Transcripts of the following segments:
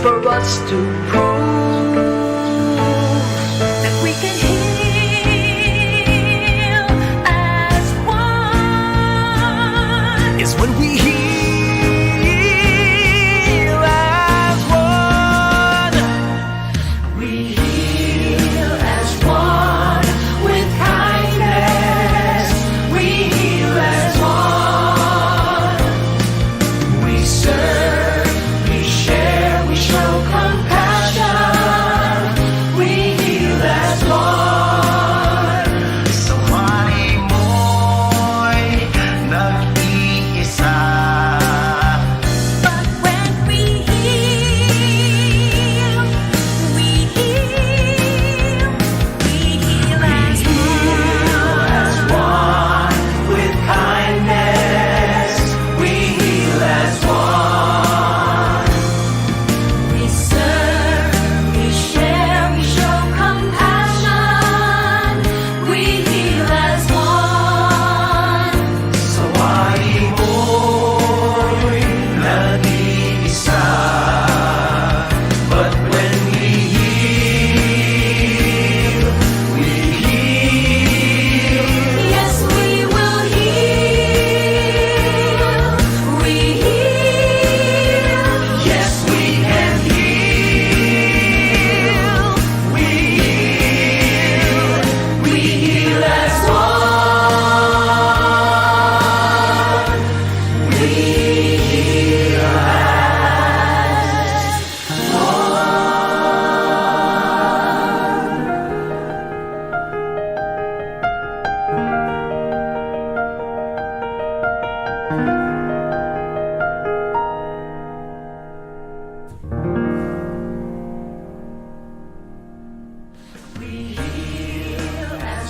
for us to prove that we can heal as one. It's when we heal as one. We heal as one with kindness. We heal as one. We serve, we share, we show compassion. We heal as one. Saway mo'y nag-iisa. But when we heal, we heal as one. With kindness, we heal as one. We serve, we share, we show compassion. We heal as one. Saway mo'y nag-iisa. But when we heal, we heal. Yes, we will heal. We heal. Yes, we can heal. We heal. We heal as one. We heal as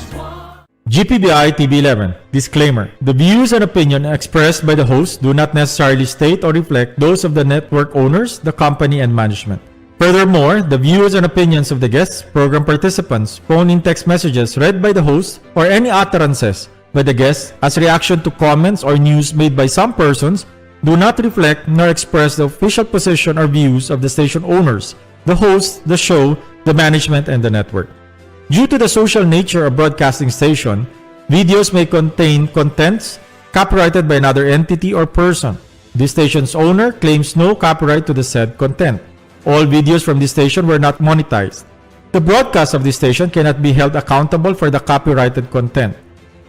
GPBI TV11. Disclaimer. The views and opinion expressed by the host do not necessarily state or reflect those of the network owners, the company, and management. Furthermore, the views and opinions of the guests, program participants, phone-in text messages read by the host, or any utterances by the guests as reaction to comments or news made by some persons do not reflect nor express the official position or views of the station owners, the host, the show, the management, and the network. Due to the social nature of broadcasting station, videos may contain contents copyrighted by another entity or person. The station's owner claims no copyright to the said content. All videos from this station were not monetized. The broadcast of this station cannot be held accountable for the copyrighted content.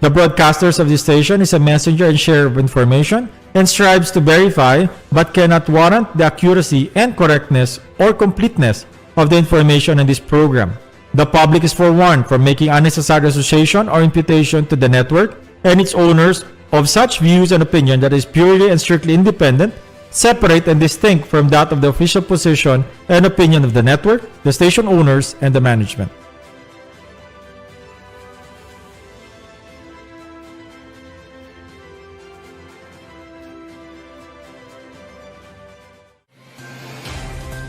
The broadcasters of this station is a messenger and sharer of information and strives to verify but cannot warrant the accuracy and correctness or completeness of the information in this program. The public is forewarned from making unnecessary association or imputation to the network and its owners of such views and opinion that is purely and strictly independent, separate and distinct from that of the official position and opinion of the network, the station owners, and the management.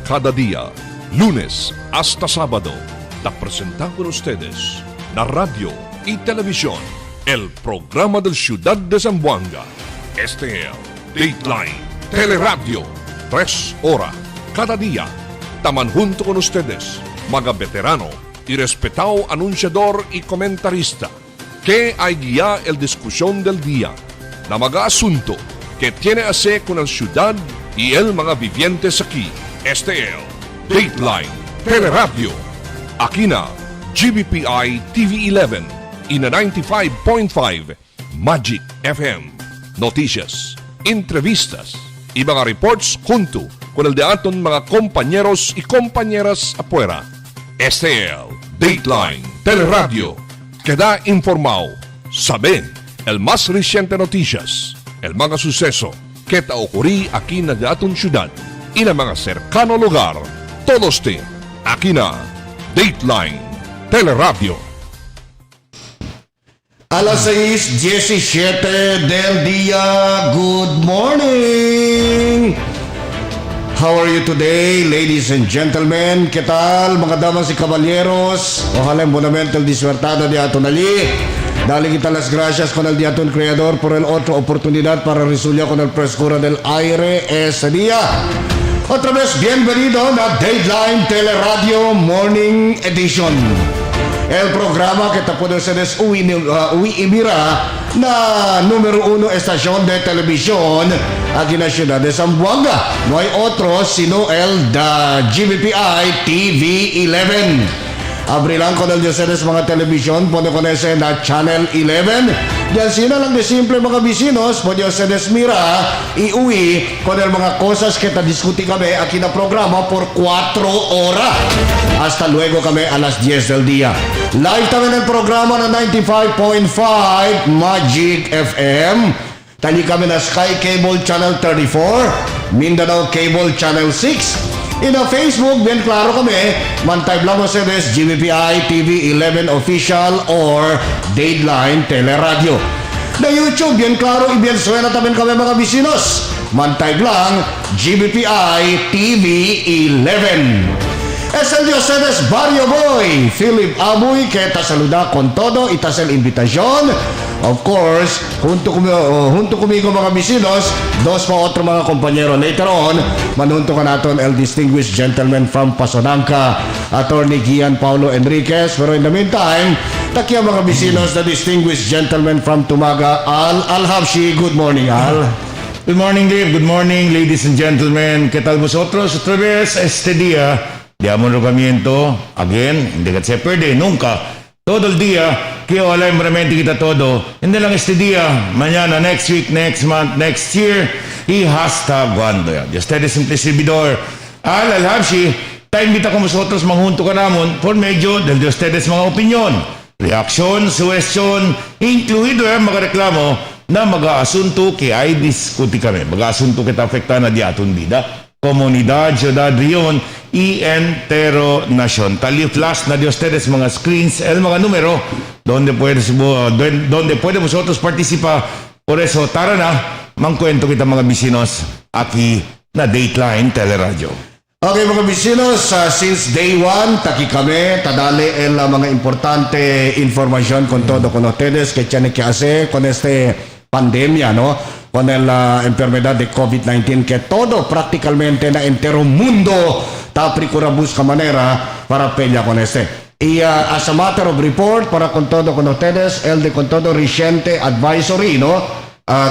Cada día, lunes hasta sábado, la presentan con ustedes la radio y televisión, el programa del Ciudad de Zamboanga. Este es Dateline Teleradyo, 3 horas cada día. Taman junto con ustedes, mga veterano y respetado anunciador y comentarista, que hay guía el discusión del día, na mga asunto que tiene a hacer con el ciudad y el mga vivientes aquí. Este es Dateline Teleradyo. Aquí na GBPI TV11 y na 95.5 Magic FM. Noticias, entrevistas y mga reports junto con el de aton mga compañeros y compañeras afuera. Este es Dateline Teleradyo. Queda informado, sabe el más reciente noticias, el mga suceso que ta ocurrí aquí na de aton ciudad y na mga cercano lugar. Todos te aquí na Dateline Teleradyo. Alas 6:17 del día. Good morning! How are you today, ladies and gentlemen? ¿Qué tal, mga damas y caballeros? Ojalá en bonamente disfrutado de aton allí. Dale quitar las gracias con el día aton creador por el otra oportunidad para resolver con el frescura del aire ese día. Otra vez, bienvenido na Dateline Teleradyo Morning Edition. El programa que tapos ustedes uwi imira na número 1 estación de televisión aquí na ciudad de Zamboanga. No hay otro sino el da GBPI TV 11. Abrilan con el ustedes mga televisión, pone con ese na Channel 11. Yan sina lang de simple mga bisinos, pone ustedes mira, iuwi con el mga cosas que ta diskuti kami aquí na programa por 4 horas. Hasta luego kami a las 10 del día. Live también el programa na 95.5 Magic FM. Tali kami na Sky Cable Channel 34, Mindanao Cable Channel 6. In Facebook, bien klaro kami, mantay lang mo sa GBPI TV 11 Official or Dateline Teleradyo. Na YouTube, bien klaro, bien suena tamin kami mga bisinos. Mantay lang, GBPI TV 11. Es el Dios Sedes Barrio Boy, Philip Abuy, que ta saluda con todo, itas el invitación. Of course, junto conmigo mga bisinos, dos pa otro mga kompanyero. Later on, manunto ka natin el distinguished gentleman from Pasonanca, Attorney Gian Paulo Enriquez. Pero in the meantime, takya mga bisinos, the distinguished gentleman from Tumaga, Al Habshi. Good morning, Al. Good morning, Dave. Good morning, ladies and gentlemen. ¿Qué tal vosotros? Otra vez, este día de amonrogamiento. Again, hindi ka se perde, nunca. Todo el día, que ojalá realmente kita todo. Hindi lang este día, mañana, next week, next month, next year, y hasta cuando yan. Ustedes simple servidor. Al Habshi, ta invita ko vosotros manghunto ka namon por medio del de ustedes mga opinion, reaksyon, suggestion, incluido yan mga reklamo na mag-aasunto que ay diskuti kami. Mag-aasunto kita afekta na di aton vida, komunidad, syudad, riyon, y entero nasyon. Tali-flash na de ustedes mga screens, el mga numero, donde puede vosotros participar. Por eso, tara na, mangkwento kita mga bisinos, aquí na Dateline Teleradyo. Okay mga bisinos, since day 1, taki kami, tadali el mga importante informasyon con todo con ustedes que tiene que hacer con este pandemia, ¿no? Con la enfermedad de COVID-19 que todo prácticamente na entero mundo ta procuramos ka manera para pelear con este. Y as a matter of report, para con todo con ustedes, el de con todo reciente advisory, ¿no?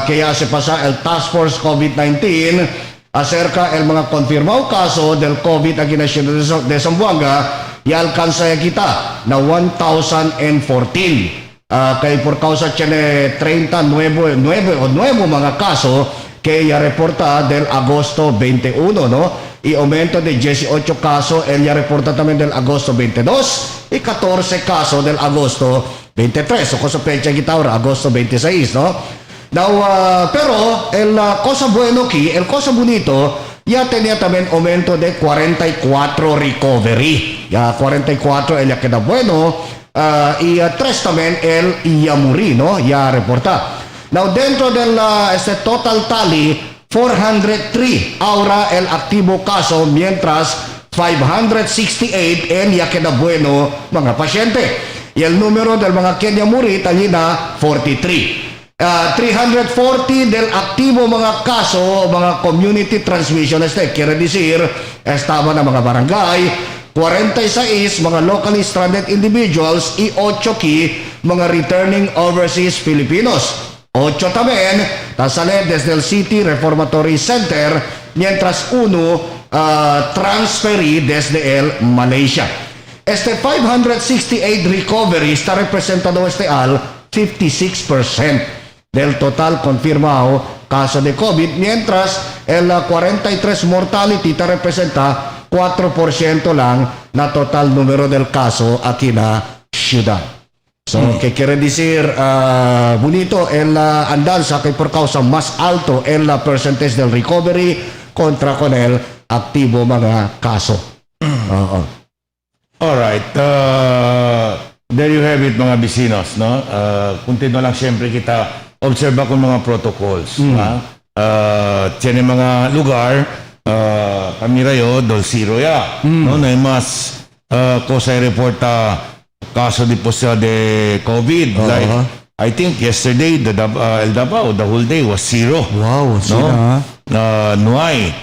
Que ya se pasa el Task Force COVID-19 acerca el mga confirmado caso del COVID aquí na ciudad de Zamboanga, y alcanza kita na 1,014. Kaya por causa tiene 30 nuevo mga kaso que ya reporta del agosto 21, ¿no? Y aumento de 18 casos, él ya reporta también del agosto 22 y 14 casos del agosto 23. O cosa fecha kita ahora, agosto 26, ¿no? Now, pero el cosa bueno aquí, el cosa bonito, ya tenía también aumento de 44 recovery. Ya 44, él ya queda bueno. Y 3 también el ya murió, ¿no? Ya reporta. Now, dentro del este total tally, 403 ahora el activo caso, mientras 568 el ya queda bueno mga pasyente. Y el número del mga Kenya muri tali na 43. 340 del activo mga kaso, mga community transmission, quiere decir, estaba na mga barangay, 46 mga locally stranded individuals y 8 mga returning overseas Filipinos. 8 también sale desde el City Reformatory Center, mientras 1 transferí desde el Malaysia. Este 568 recovery está representado al 56% del total confirmado caso de COVID, mientras el 43 mortality está representa 4% lang na total número del caso aquí na ciudad. So, que quiere decir, bonito el andanza que por causa más alto el percentage del recovery contra con el activo mga kaso. Alright, there you have it mga bisinos, no? Continue lang siyempre kita obserba kung mga protocols. Tiene mga lugar, kami rayo, dolsiro ya, no? Na mas cosa reporta caso di po siya de COVID. Like, I think yesterday, el Davao, the whole day was 0. Wow, no? Nuay,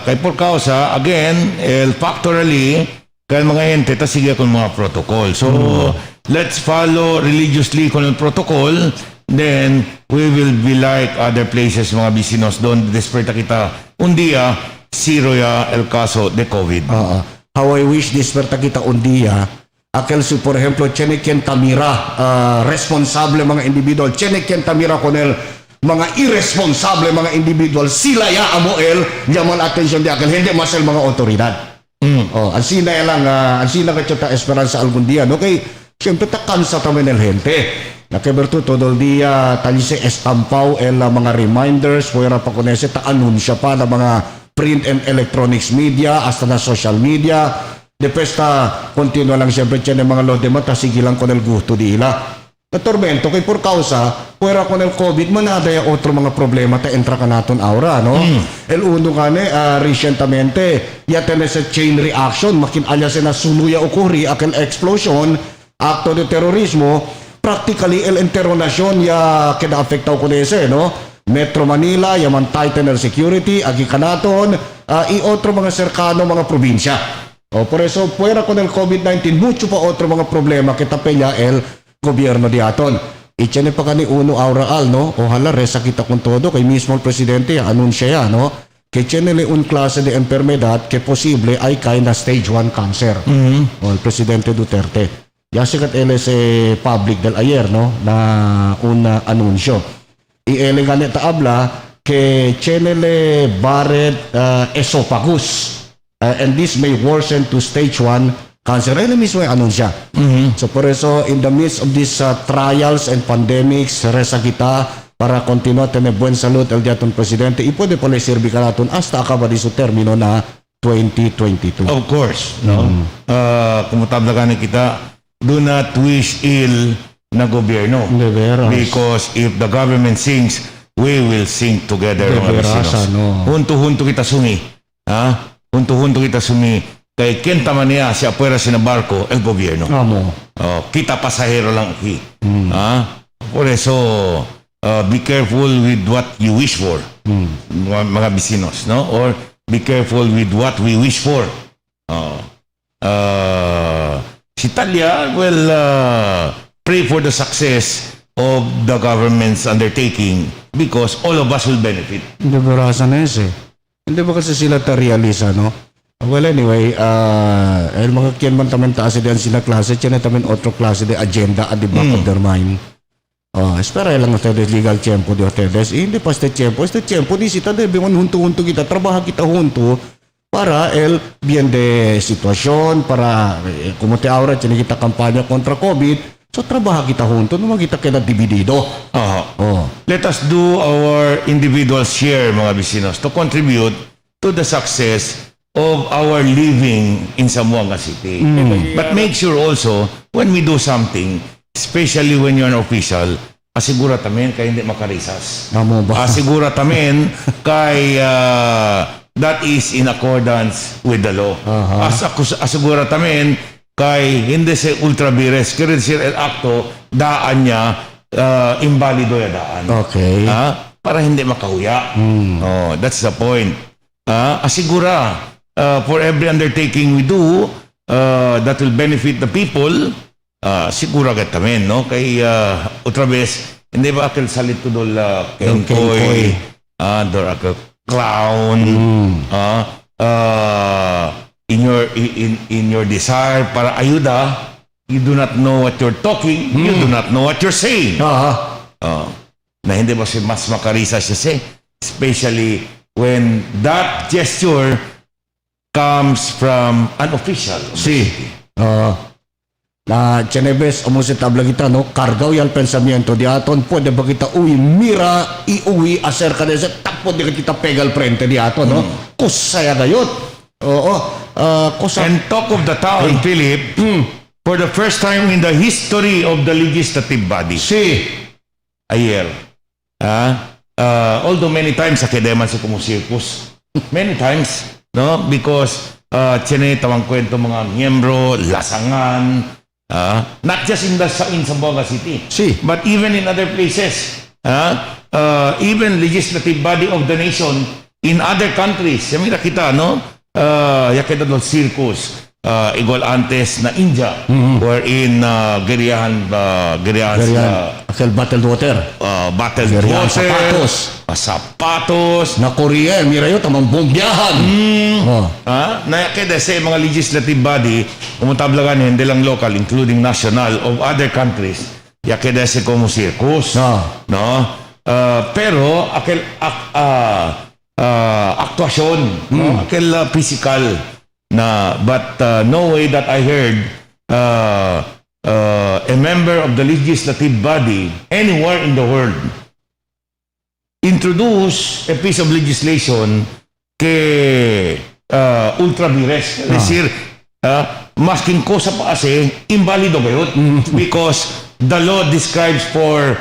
Kay por causa, again, factorally, kaya mga ente, ta sige kung mga protocol. So, let's follow religiously kung yung protocol, then we will be like other places, mga bisinos, doon, desperta kita, un dia, zero ya el caso de COVID. How I wish desperta kita un dia, aquel si, por ejemplo, tiene quien tamira, responsable mga individual, tiene quien tamira con el mga irresponsable mga individual, sila ya amoel, llaman attention di aquel, hindi masel mga otoridad. Ang sina lang, ang sina ka ta esperanza algún día, no? Kay, siyempre ta kansa tamen el gente. Na que virtud todo el día tali se estampaw el mga reminders, fuera pa con ese ta anunsya pa na mga print and electronics media, hasta na social media. Después ta continua lang siyempre tiyan mga los demás, ta sige lang con el gusto di ila. Na tormento kay por causa, fuera con el COVID, manada ya otro mga problema ta entra ka naton aura, no? El uno gane, recientemente, ya tenés a chain reaction, makinalya se na suluya ocurri, aquel explosion, acto de terrorismo, practically el internasyon ya keda afectaw ko ese, no? Metro Manila, yaman tighten el security, agi kanaton, y otro mga cercano, mga probinsya. Por eso, fuera con el COVID-19, mucho pa otro mga problema que tapenya el gobierno di aton. Ichene pa kani uno auraal, no? Ojalá resa kita con todo, kay mismo el presidente anunsya ya, no? Que tiene un clase de enfermedad que posible ay kay na stage 1 cancer. O el presidente Duterte. Ya sikat él es public del ayer, no? Na un anunsyo. Y él ganita habla que tiene Barrett esophagus. And this may worsen to stage 1 cancer. Él mismo anunsya. So por eso, in the midst of these trials and pandemics, resa kita para continuar tener buen salud el diaton presidente y puede pala sirvi ka natin hasta acaba di su termino na 2022. Of course, no? Kumutabla ka kita, do not wish ill na gobyerno. De veras. Because if the government sings, we will sing together. De mga veras, vecinos. ano? Hunto-hunto kita sumi. Hunto-hunto kita sumi. Kay kenta man niya siya puwera sin barko, el gobyerno. Amo. Kita pasahero lang aquí. Por eso, be careful with what you wish for. Mga vecinos, no? Or be careful with what we wish for. Si Talia will pray for the success of the government's undertaking because all of us will benefit. Hindi ba rasa na ese? Hindi ba kasi sila ta-realisa, no? Well, anyway, el mga kian man tamen taas din sila klase, tiyan tamen otro klase de agenda at the back of their mind. Espera lang ustedes legal tiempo de ustedes. Hindi pa este tiempo di sita debe junto kita, trabaja kita junto para el bien de situación, para como te ahora tiene kita kampanya kontra COVID, so trabaja kita junto, no kita kena dividido. Let us do our individual share, mga vecinos, to contribute to the success of our living in Zamboanga City. But make sure also, when we do something, especially when you're an official, asigura tamen kay hindi makarisas. Amo ba? Asigura tamen kay that is in accordance with the law. Asigura tamen kay hindi se ultra vires, kaya sir el acto, daan niya, invalido ya daan. Okay. Para hindi makahuya. That's the point. Asigura, for every undertaking we do that will benefit the people, siguro agad tamen, no? Kay otra vez, hindi ba akil salit ko dol kenkoy, dol akil clown, in your desire para ayuda, you do not know what you're talking, you do not know what you're saying. Na hindi ba si mas makarisa siya especially when that gesture comes from an official. Sí. Na Chenebes, amo si tabla kita, no? Cargaw yung pensamiento di aton, pwede ba kita mira, iuwi, acerca de ese, takpo di kita pegal frente di aton, no? Kusaya gayot. And talk of the town, Philip, for the first time in the history of the legislative body. Sí. Ayer. Although many times sa kedeman si kumusirkus. Many times. No? Because tiyan tawang kwento mga miyembro, lasangan, not just in Zamboanga City, but even in other places. Even legislative body of the nation in other countries, yung nakita, no? Yakita ng circus, igual antes na India, wherein geriyahan Akil battled water. battle Geriyahan water, sapatos. sapatos, Na Korea, mira yun, tamang bombyahan. na kaya sa mga legislative body, umutablagan hindi lang local, including national of other countries, yakeda sa como circus. No? Pero, aktuasyon, no? Physical, but no way that I heard a member of the legislative body anywhere in the world introduce a piece of legislation que ultra vires. Es decir, masking cosa pa kasi, invalido ba yun? Because the law describes for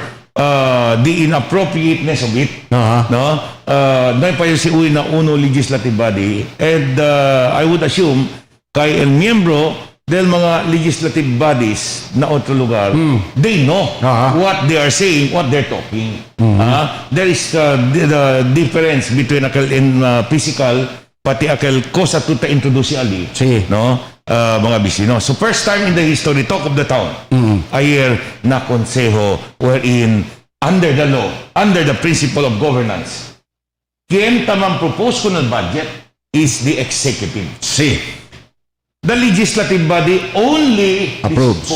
the inappropriateness of it. No? Na pa yung si uwi na uno legislative body. And I would assume, kay el miembro del mga legislative bodies na otro lugar, they know what they are saying, what they're talking. There is the difference between aquel in physical, pati aquel cosa tuta introduce ali. No? Mga bisino. So first time in the history, talk of the town, ayer na konseho wherein under the law, under the principle of governance, quien tamang propose ko ng budget is the executive. The legislative body only approves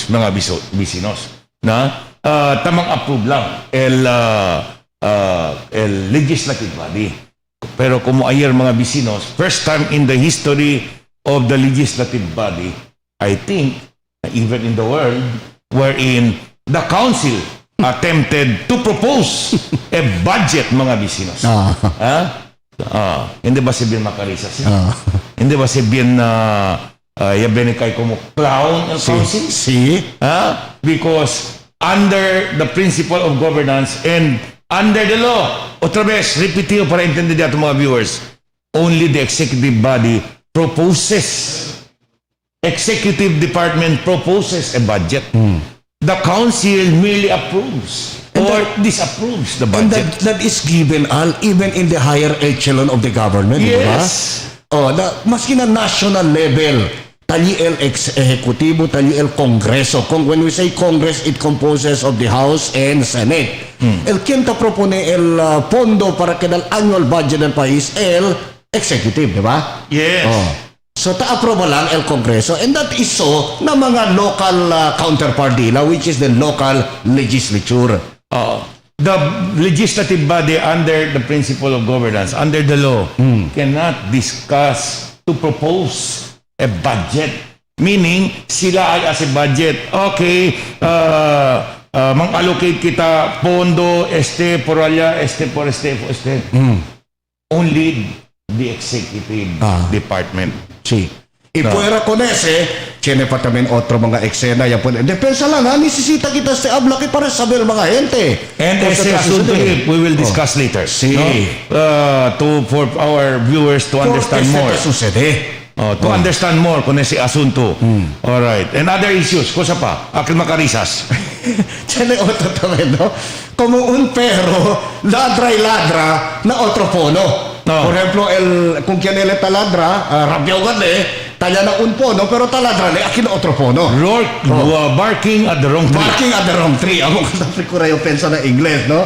mga bisinos. Na tamang approve lang el legislative body. Pero como ayer mga bisinos, first time in the history of the legislative body, I think, even in the world, wherein the council attempted to propose a budget mga bisinos. Hindi ba si bien makarisas? Hindi ba si bien yabenin kay como clown ang council? Because under the principle of governance and under the law, otra vez, repetido para entender dito mga viewers, only the executive body proposes. Executive department proposes a budget. The council merely approves or disapproves the And budget. that is given even in the higher echelon of the government. Yes. Diba? Maski na national level, tali el executivo, tali el Kongreso. When we say Congress, it composes of the House and Senate. El quien ta propone el fondo para que del annual budget del país, el executive, di ba? Yes. So ta-approve lang el Kongreso, and that is so na mga local counterpart nila, which is the local legislature. The legislative body under the principle of governance, under the law, cannot discuss to propose a budget. Meaning, sila ay as a budget. Okay, mang-allocate kita pondo, por allá, por este. Only the executive department. Y fuera con ese, tiene pa también otro mga eksena. Depensa lang, nisisita kita sa ablaki para saber mga gente. And ese asunto we will discuss later. For our viewers to understand more. To understand more kung ese asunto. Alright. And other issues, cosa pa? Akil makarisas. Tiene otro también, no? Como un perro, ladra y ladra na otro pono. Por ejemplo, kung quien le taladra, rabyaw talla na un pono, pero taladra aquí na otro pono. Barking at the wrong tree. Barking at the wrong tree. Amo ko na yung pensa na Ingles, no?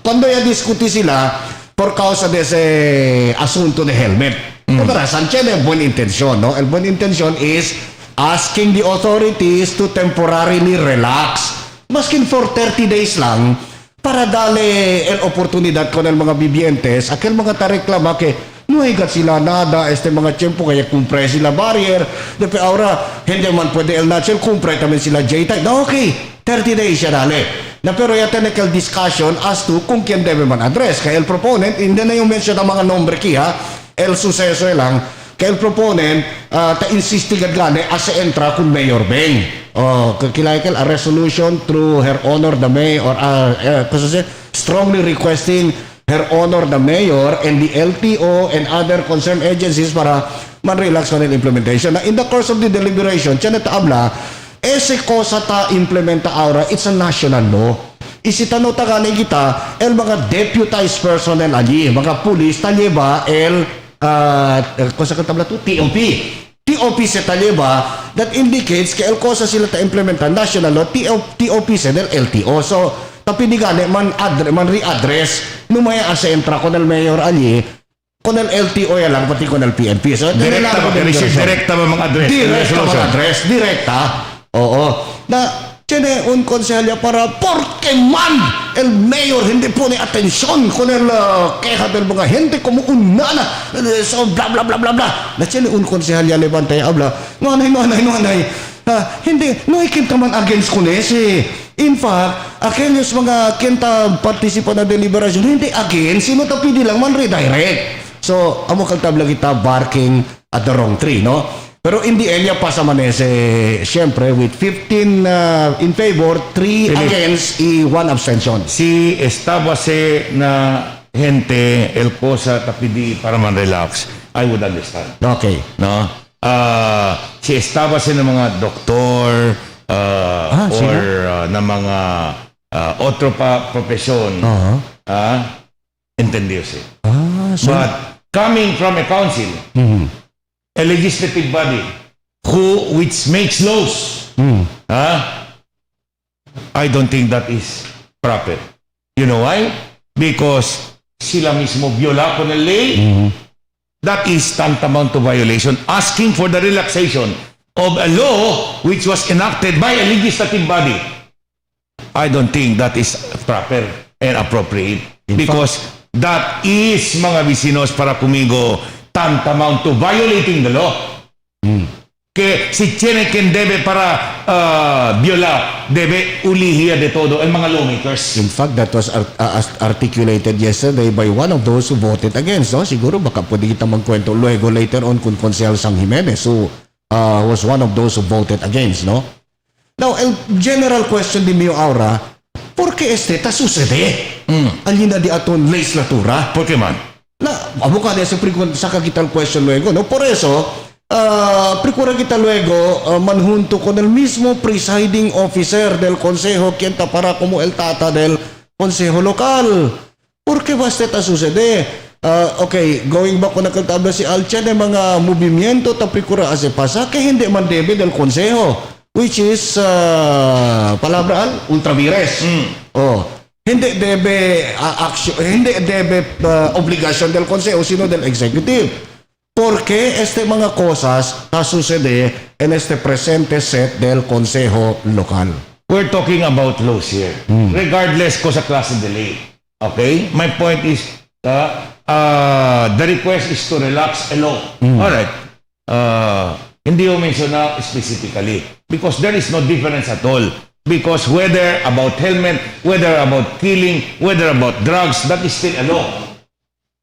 Cuando ya diskuti sila por causa de ese asunto de helmet. Kadalasan, tiene buena intención, no? El buena intención is asking the authorities to temporarily relax. Maskin for 30 days lang, para dale el oportunidad con el mga vivientes, aquel mga tareklama que no higat sila nada, mga tiyempo kaya kumpre sila barrier, depe ahora hindi man pwede el natural kumpre tamen sila J-type. Na okay, 30 days siya dale. Na pero ya tenekel discussion as to kung kien debe man address. Kaya el proponent, hindi na yung mention ng mga nombre kiha, el suceso lang, kaya el proponent, ta-insistigad gane as entra kung Mayor Beng. Kilakel a resolution through Her Honor the Mayor, strongly requesting Her Honor the Mayor and the LTO and other concerned agencies para man-relax on the implementation. Na in the course of the deliberation, tiyan na taabla, ese cosa ta implementa ahora, it's a national law. isitanong tagani kita, el mga deputized personnel ali, mga pulis, talyeba, kung sa katabla to, TOP. TOP sa talyeba, that indicates kaya cosa sila ta implementan national law, TOP sa del LTO. So, tapinigani, man readdress, numaya sa entra ko ng Mayor Ali, kung ng LTO yan lang, pati kung ng PNP. So, Direkta ba mga address? Direkta mga address, direkta. Oo. Na, tiene un konsehalya para porque man el mayor hindi po ni atensyon con el queja del mga gente como una na so bla bla bla bla bla na tiene un konsehalya levante habla no hindi no ikinta man against con ese in fact aquellos mga kinta participa na deliberation hindi against sino tapidi lang man redirect so amo kang tabla kita barking at the wrong tree no. Pero in the end, niya pasa manese, siyempre, with 15 in favor, 3 against, 1 abstention. Si estabase na gente, el cosa tapidi para man-relax, I would understand. Okay. No? Si estabase ng mga doktor, na mga otro pa profesyon, entendiose. So, But coming from a council, a legislative body which makes laws, I don't think that is proper. You know why? Because sila mismo viola con el ley. That is tantamount to violation. Asking for the relaxation of a law which was enacted by a legislative body. I don't think that is proper and appropriate. Because that is, mga vecinos, para kumigo, tantamount to violating the law. Que si tiene quien debe para violar, debe ulihia de todo ang mga lawmakers. in fact, that was articulated yesterday by one of those who voted against. No? Siguro baka pwede kita magkwento luego later on kung Consel Sang Jimenez who was one of those who voted against. No? Now, el general question di mio aura, ¿por qué este ta sucede? Alina di aton legislatura? ¿Por qué man? Na abogado sa kagital question luego no por eso procura kita luego manjunto con el mismo presiding officer del consejo quien ta para como el tata del consejo local porque basta ta sucede okay going back ko nakatabla si Alcha ng mga movimiento ta procura ase pasa que hindi man debe del consejo which is palabra ultra vires hindi debe obligasyon del consejo sino del executive. Porque este mga cosas na sucede en este presente set del consejo local. We're talking about laws here. Regardless ko sa klase de ley. Okay? My point is, the request is to relax a law. Alright. Hindi ko mention na specifically. Because there is no difference at all. Because whether about helmet, whether about killing, whether about drugs, that is still a law.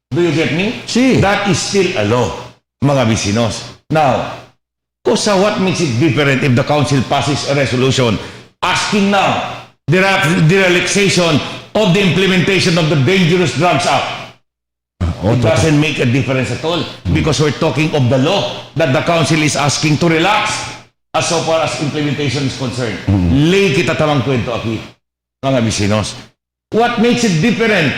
Do you get me? Si. That is still a law, mga vecinos. Now, Kosa, what makes it different if the council passes a resolution asking now the relaxation of the implementation of the Dangerous Drugs Act? It doesn't make a difference at all because we're talking of the law that the council is asking to relax as so far as implementation is concerned. Lay kita tamang kwento aki, mga vecinos. What makes it different?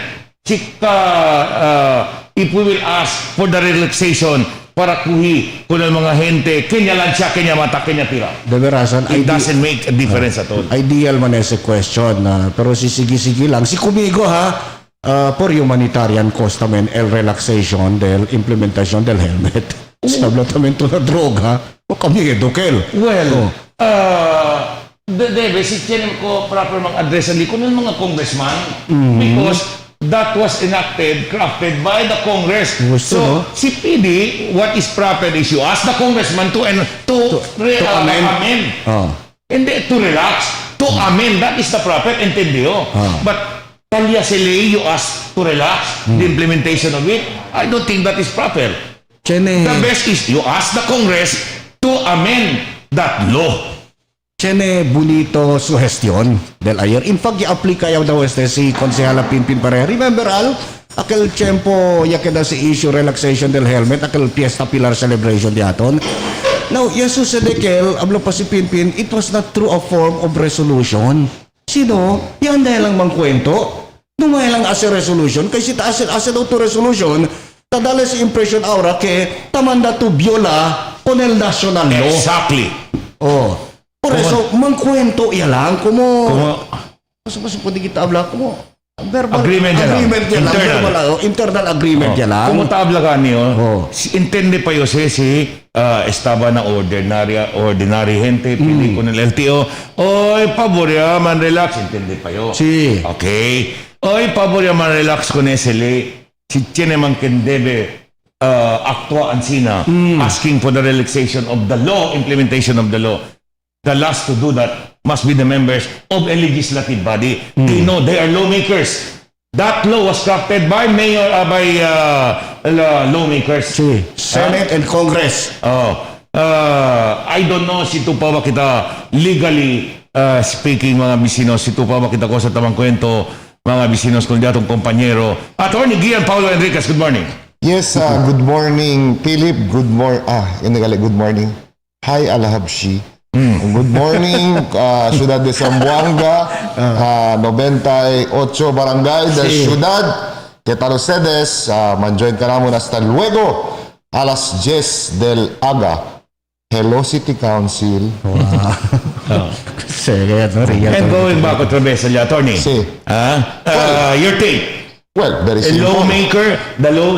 If we will ask for the relaxation para kuhi kung ang mga gente, kanya lansya, kanya mata, kanya tira. It doesn't make a difference at all. Ideal man ese question pero sisigi-sigi lang. Si Kumigo por humanitarian cost naman el relaxation del implementation del helmet. Sablatamento na droga o kami edukel. Well, debe si tienen ko proper mag-address ang likod ng mga congressman because that was enacted, crafted by the Congress. So, si PD, what is proper is you ask the congressman to amend. Hindi, to relax. To amend, that is the proper entendido. But, talya sili, you ask to relax the implementation of it. I don't think that is proper. The best is you ask the Congress to amend that law. Tiene bonito suggestion del ayer. In fact, i-aplika yaw daw si Konsehala Pinpin Pareja. Remember, Al? Aquel tiempo, ya queda si issue relaxation del helmet, aquel Fiesta Pilar celebration di aton. Now, yes, sucede que hablo pa si Pinpin, it was not through a form of resolution. Sino? Yan dahil lang mangkwento. Dumay lang as a resolution. Kasi as a auto resolution, tadala si impression aura ke tamanda to viola con el national law. Exactly. Oh. Por eso, mangkwento yan lang. Kumo, mas pwede kita abla, kumo, verbal Agreement yan lang. yan lang. Internal. Internal agreement yan lang. Kung tabla ka niyo, Oh. intende pa yo si estaba na ordinary gente, pili ko ng LTO. Oy, paborya, man relax, intende pa yo. Si. Okay. Oy, paborya, man relax ko na sila. Si tiene man kendebe actua ansina, asking for the relaxation of the law, implementation of the law. The last to do that must be the members of a legislative body. They know they are lawmakers. That law was crafted by lawmakers. Si. Senate and Congress. I don't know si pa ba kita legally speaking mga bisinos, si pa ba kita ko sa tamang kwento mga bisinos kung datong kompanyero. Attorney Gian Paulo Enriquez, good morning. Yes, good morning, Philip. Good morning. Good morning. Hi, Alhabshi. Good morning, Ciudad de Zamboanga, 98 Barangay de Ciudad. ¿Qué tal ustedes? Man-join ka namin hasta luego, alas 10 del aga. Hello, City Council. Sige, real. And going back otra vez, attorney. Si. Your take. Well, very A simple.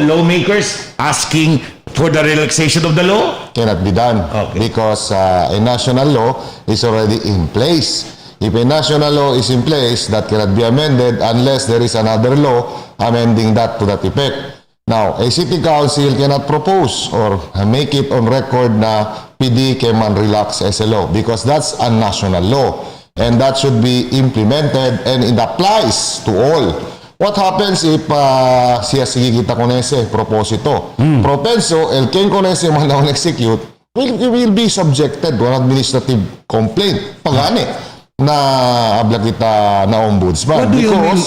Lawmakers asking for the relaxation of the law? Cannot be done because a national law is already in place. If a national law is in place, that cannot be amended unless there is another law amending that to that effect. Now, a city council cannot propose or make it on record na PD can relax as a law because that's a national law and that should be implemented and it applies to all. What happens if siya sige kita konese proposito? Propenso, el quien konese man na execute will be subjected to an administrative complaint. Pagani na abla kita na ombudsman.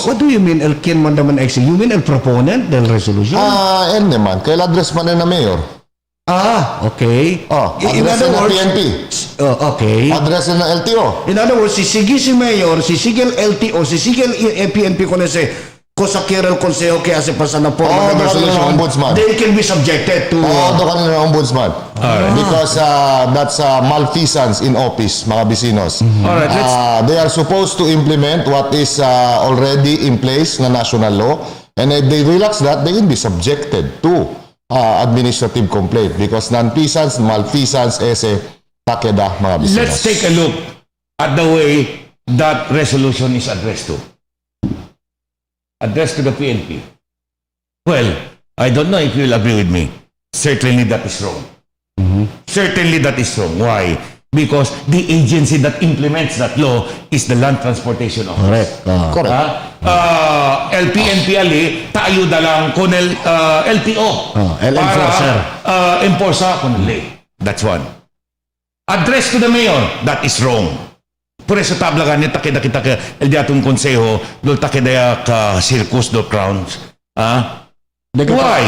What do you mean, el quien manda man execute? You mean el proponent del resolution? Naman, kaya address man na mayor. Okay. In Address other na words, PNP. okay. Address na LTO. In other words, sisigi si mayor, sisigi el LTO, sisigi el PNP ko na sa Kirel Consejo kaya sa pasana po doon kanina ombudsman. they can be subjected to Doon kanina ng ombudsman. Because that's malfeasance in office, mga bisinos. Alright, They are supposed to implement what is already in place na national law. And if they relax that, they can be subjected to administrative complaint. Because non-feasance, malfeasance, takeda, mga bisinos. Let's take a look at the way that resolution is addressed to. Addressed to the PNP. Well, I don't know if you'll agree with me. Certainly that is wrong. Certainly that is wrong. Why? Because the agency that implements that law is the Land Transportation Office. Correct. LPNP ali, tayo dalang con el LTO. enforcer. Enforcer con el That's one. Address to the mayor, that is wrong. Por eso tabla ka nita kita el diatong konseho do takeda ka circus do crowns. Why?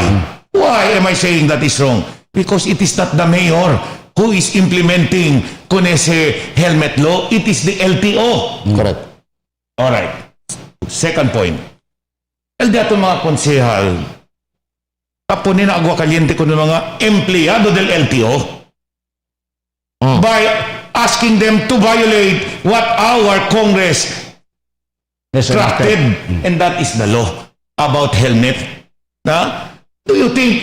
Why am I saying that is wrong? Because it is not the mayor who is implementing con ese helmet law, it is the LTO. Correct. All right. Second point. El diatong mga konsehal tapunin na agwa kaliente ko ng mga empleyado del LTO by asking them to violate what our Congress crafted, and that is the law about helmet. Do you think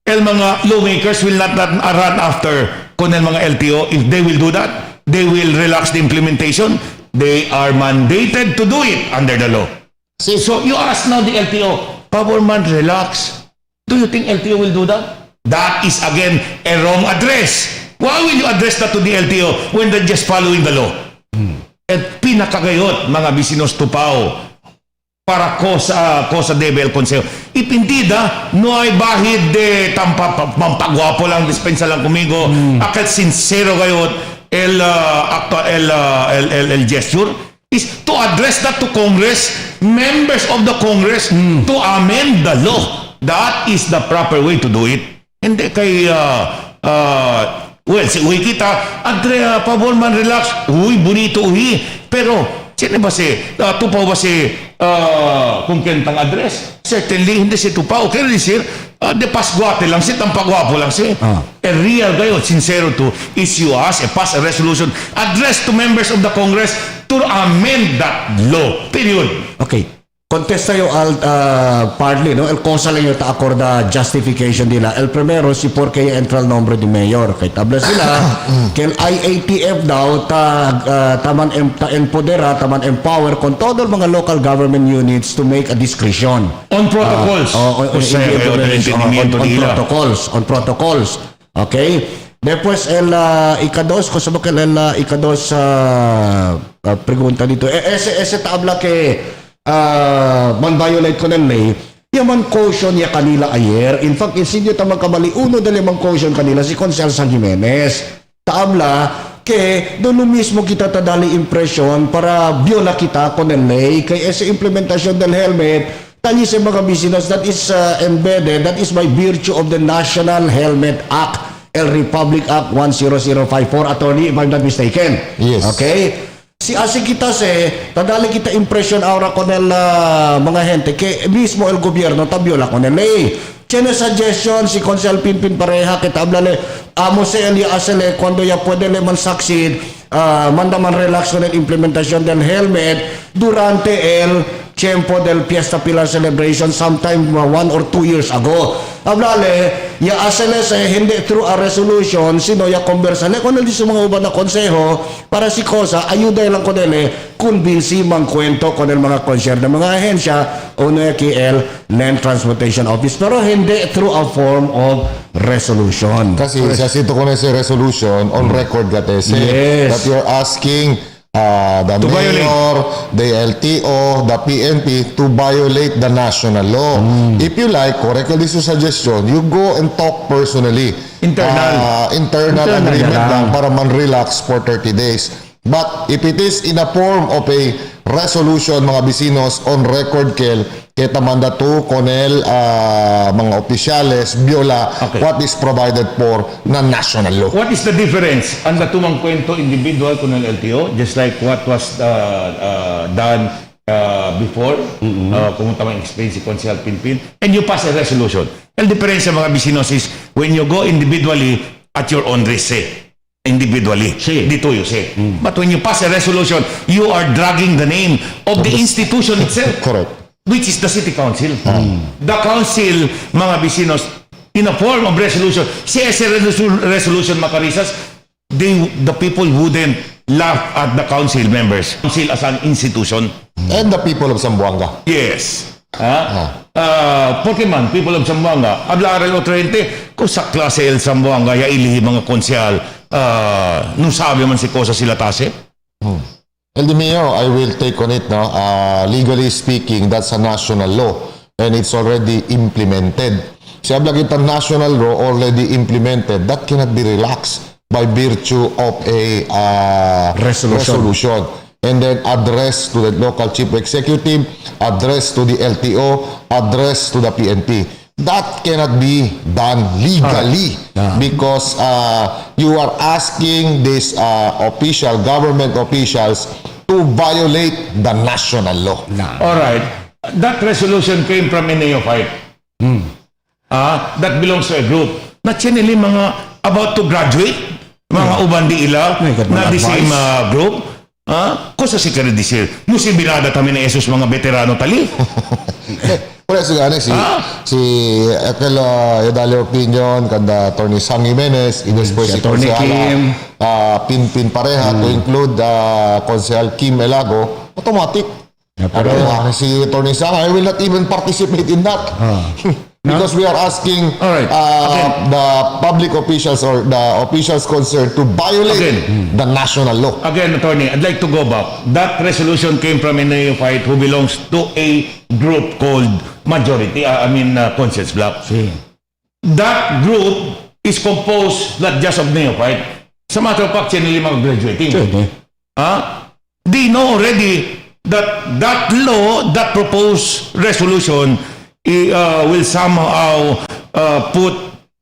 el mga lawmakers will not run after con el mga LTO? If they will do that, they will relax the implementation. They are mandated to do it under the law. So you ask now the LTO, Powerman, relax. Do you think LTO will do that? That is again a wrong address. Why will you address that to the LTO when they're just following the law? At pinakagayot, mga bisinos tupao, para cosa debe el consejo. Ipintida, no hay bahid de pampagwapo lang, dispensa lang kumigo. Akit sincero gayot, el gesture is to address that to Congress, members of the Congress, to amend the law. That is the proper way to do it. Hindi kay well, si uwi kita, Andrea, pabor man relax. Uy, bonito uwi. Pero, Sino ba si tupaw ba si kung kentang address? Certainly hindi si tupaw. Kaya sir, de pasguate lang si tampagwapo lang si. A real guy o sincero to issue us pass a resolution addressed to members of the Congress to amend that law. Period. Okay. Contesta yo partly, no? El cosa lang yung ta-acorda justification nila. El primero, si porque entra el nombre de mayor. Kay tabla sila, kay el IATF daw, taman empodera, taman empower con todo el mga local government units to make a discretion. On protocols. On protocols. Okay? Después, el ikados, kung sabi ka, el ikados pregunta dito, ese tabla que man-violate ko ng ley, yaman caution ya kanila ayer. In fact, insinyo tamang kamali, uno dali mang caution kanila si Consel San Jimenez. Taabla, que doon mismo kita tadali impression para viola kita con el ley, kay ese implementasyon del helmet, tali sa mga business that is embedded, that is by virtue of the National Helmet Act, El Republic Act 10054, attorney, if I'm not mistaken. Yes. Okay? Si asi kita tadali kita impression aura con el mga gente que mismo el gobierno tabiola con el ley. Tiene suggestion si Consel Pinpin pareja que tablale amo se el asele cuando ya puede le man succeed manda man relax con el implementación del helmet durante el tiempo del Fiesta Pilar celebration sometime 1 or 2 years ago. Hablale, ya asele hindi through a resolution, sino ya conversale con el di mga uban na konseho para si Cosa, ayuda lang ko nile, kumbinsi mang kwento con el mga concern ng mga ahensya o na el Land Transportation Office, pero hindi through a form of resolution. Kasi sa sito ko na si resolution on record gatese Yes. that you're asking the To mayor, the LTO, the PNP to violate the national law. If you like, correctly this is suggestion, you go and talk personally. Internal agreement lang para man-relax for 30 days. But if it is in a form of a resolution, mga bisinos, on record kel, kita mandatu konel mga opisyales, viola, what is provided for na national law. What is the difference? Ang datumang kwento individual con el LTO, just like what was done before, kung tamang explain si Consel Pinpin, and you pass a resolution. El diferensya mga bisinos is when you go individually at your own risk, individually, dito you say. But when you pass a resolution, you are dragging the name of the institution itself. Correct. Which is the city council. The council, mga bisinos, in a form of resolution, si ese resolution makarisas, the people wouldn't laugh at the council members. Council as an institution. And the people of Zamboanga. Yes. Porque man, people of Zamboanga, hablaran otra gente, kung sa klase el Zamboanga, ya ilihi mga konsyal, nung sabi man si Cosa sila tase. El de Mayor, I will take on it, no? Legally speaking, that's a national law and it's already implemented. Siya kita national law already implemented, that cannot be relaxed by virtue of a resolution. And then address to the local chief executive, address to the LTO, address to the PNP. That cannot be done legally because you are asking these government officials to violate the national law. Alright. That resolution came from a neophyte. That belongs to a group. Na chinili mga about to graduate, mga uban di ila, na the same group. Cosa si kare di sir? Musi binada kami na esos mga veterano tali. Por eso gani si aquel yo dale opinion kanda Attorney Sang Jimenez y después si Attorney Kim Pinpin pareja to include Consel Kim Elago, automatic. Pero si Attorney Sang, I will not even participate in that. Because we are asking the public officials or the officials concerned to violate the national law. Again, attorney, I'd like to go back. That resolution came from a neophyte who belongs to a group called Majority, Conscience Block. That group is composed not just of neophyte. Sa matter of fact, sinili mag-graduating. They know already that that law, that proposed resolution will somehow put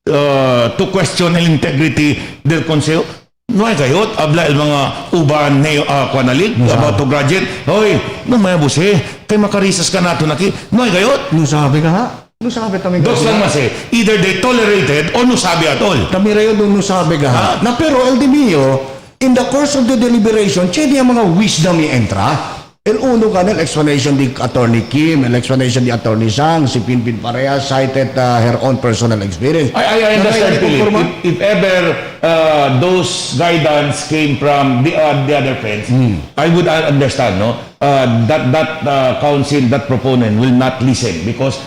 to question the integrity del Consejo. Noy kayot, abla el mga uban na kwanalig, about to graduate. Hoy, nung may busi, kay makarisas ka nato naki. Noy kayot. Nung sabi ka ha? Nung sabi kami Dos lang mas either they tolerated or no sabi at all. Kami rayo nung sabi ka ha? Na pero El Dimio, in the course of the deliberation, chedi ang mga wisdom ni entra. El uno kanel explanation di Attorney Kim, el explanation di Attorney Sang, si Pinpin Pareha cited her own personal experience. I understand, Philip. If ever those guidance came from the other friends, I would understand, no? That council, that proponent will not listen because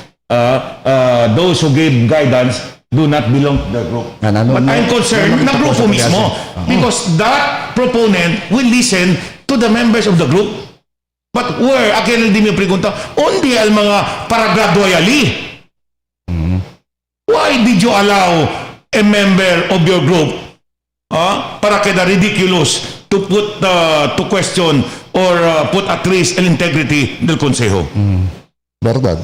those who gave guidance do not belong to the group. But I'm concerned na grupo mismo because that proponent will listen to the members of the group. But where, akin din yung pregunta, undi al mga paragradually? Why did you allow a member of your group para keda ridiculous to put to question or put at risk the integrity del Consejo? Verdad.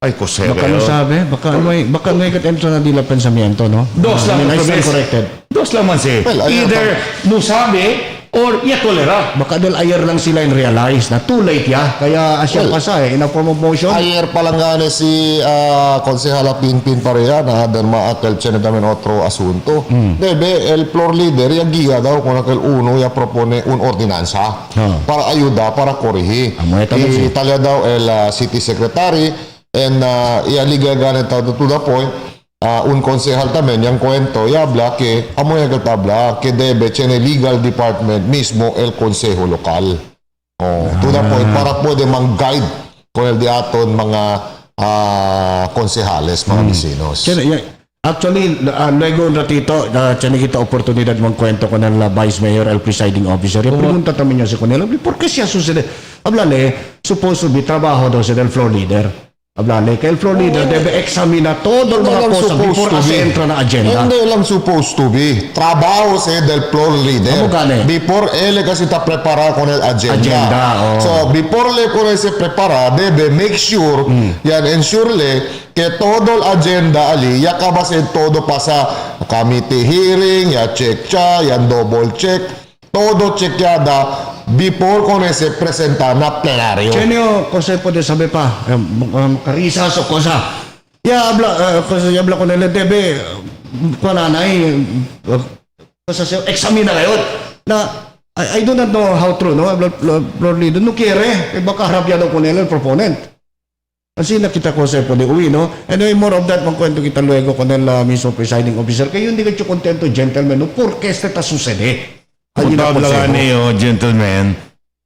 Ay, Consejo. Baka ano sabi? Baka may katentro na dila pensamiento, no? Dos lang, I stand Profes. corrected. Dos lang man si. Well, Either no sabi or tolera. Baka dahil ayer lang sila in realize na too late ya. Kaya asya Well, pa sa in a form of motion. Ayer pa lang gani si Konsehala Pinpin Pareha na dan maakel tiyan namin otro asunto. Debe, el floor leader, ya guía daw kung aquel uno ya propone un ordinanza para ayuda, para corrigir. Italia daw el city secretary and ialiga gani daw to the point un konsehal tamen yang kwento y habla que amoy que tabla que debe tiene legal department mismo el consejo local. To the point para pwede mang-guide con el diaton mga konsehales, mga vecinos. Actually, luego un ratito, tiene kita oportunidad magkwento con el Vice Mayor, el presiding officer. Y pregunta también niya si con él, ¿por qué siya sucede? Hablale, supposed to be trabajo daw siya del floor leader. Hablale, que el floor leader debe examina todo el mga cosas before se entra na agenda. Hindi lang supposed to be. Trabajo se del floor leader. Before él kasi ta prepara con el agenda. So, before le con él se prepara, debe make sure, yan, ensure le, que todo el agenda ali, ya kabase todo pasa committee hearing, ya check siya, yan double check, todo checkada before con él se presenta na plenaryo. Chenyo, kasi pwede sabi pa, karisas o cosa. Ya habla con él, debe, pananay, examina ngayon. Na, I do not know how true, no? Lord Leader, no quiere, baka harap yan con él, el proponent. Kasi nakita ko sa pwede uwi, no? Anyway, more of that, magkwento kita luego con el mismo presiding officer. Kayo hindi kayo contento, gentlemen, no? ¿Por qué esta sucede? Kung tablagan niyo, gentlemen,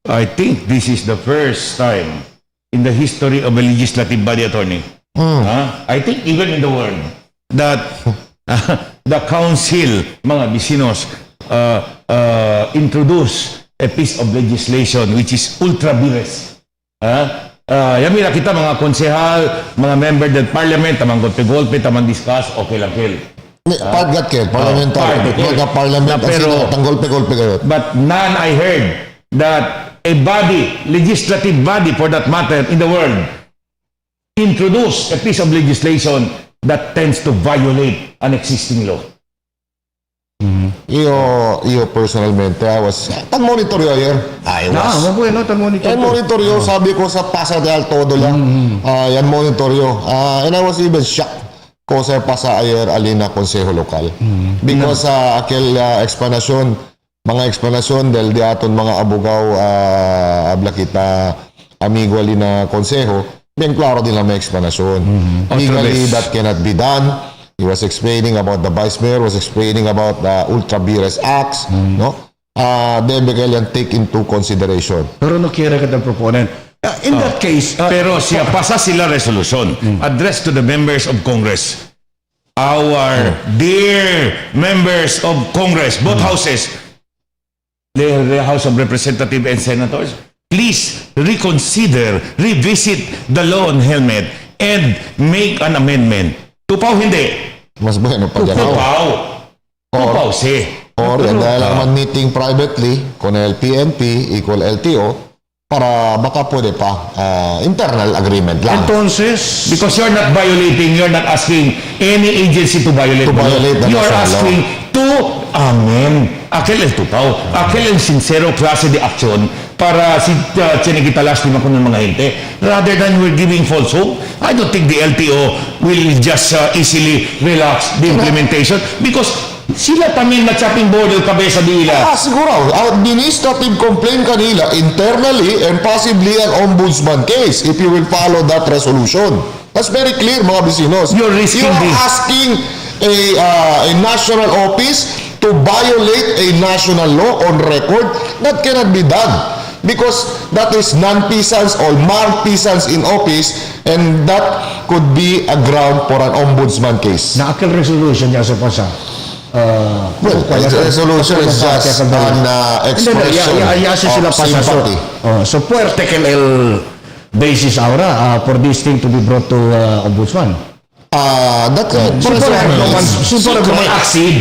I think this is the first time in the history of a legislative body, attorney. I think even in the world that the council, mga bisinos, introduce a piece of legislation which is ultra vires. Yamira kita mga konsehal, mga member del parliament, tamang golpe-golpe, tamang discuss, okay lang kel. Pagkat kel, parliamentary, magka-parliament, pero tanggolpe-golpe kayo. But none I heard that a body, legislative body for that matter in the world, introduce a piece of legislation that tends to violate an existing law. Io personalmente, tan-monitor yo ayer. Bueno, Yan monitor yo, sabi ko sa Pasa de Altodo lang. Yan monitor yo. And I was even shocked ko sa pasa ayer alina konseho lokal. Because aquel explanation, mga explanation del diaton mga abogaw abla kita amigo alina konseho, bien klaro din lang may explanation. Legally that cannot be done. He was explaining about the vice mayor, was explaining about the ultra vires acts, no? Debe kailan take into consideration. Pero no quiere ka ng proponent. In that case, Pero siya pasa sila resolution addressed to the members of Congress. Our dear members of Congress, both houses, the House of Representatives and Senators, please reconsider, revisit the law on helmet and make an amendment. Tupaw hindi. Mas bueno pa dyan. Tupaw si. Or yan dahil naman meeting privately con el PNP equal LTO para baka pwede pa internal agreement lang. entonces, Because you're not violating, you're not asking any agency to violate the law. violate the You're national asking to aquel el tupaw, aquel el sincero klase de aksyon para si chinikitalas naman ko ng mga hinte. Rather than we're giving false hope, I don't think the LTO will just easily relax the implementation because sila tamin na chopping board yung kabesa nila. Siguro, administrative complaint kanila internally and possibly an ombudsman case if you will follow that resolution. That's very clear, mga bisinos. You're risking You're this. asking a national office to violate a national law on record. That cannot be done because that is non-peasants or malfeasance in office and that could be a ground for an ombudsman case. Na aquel resolution niya sa pasa. Well, resolution is just an expression of sympathy. So puerte que el basis ahora for this thing to be brought to ombudsman.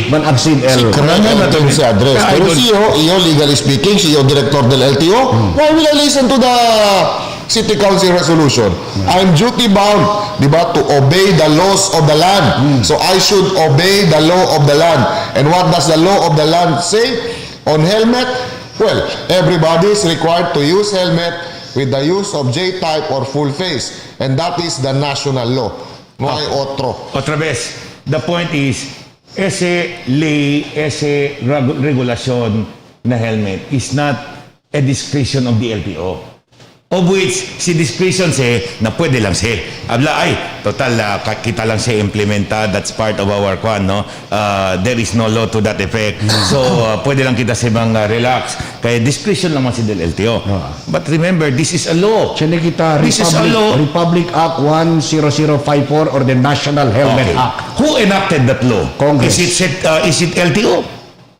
Man-accede el. Kanya natin si address. Pero iyo, legally speaking, siyo director del LTO, why will I listen to the City Council resolution? I'm duty bound, di ba, to obey the laws of the land. So I should obey the law of the land. And what does the law of the land say on helmet? Well, everybody is required to use helmet with the use of J-type or full face. And that is the national law. No hay otro. Otra vez, the point is, ese regulasyon na helmet is not a discretion of the LTO. Of which, si discretion na pwede lang Habla, total, kita lang implementa, that's part of our kwan, no? There is no law to that effect. So, pwede lang kita relax. Kaya discretion lang del LTO. But remember, this is a law. This is a law. Republic Act 10054 or the National Helmet Act. Who enacted that law? Congress. Is it LTO?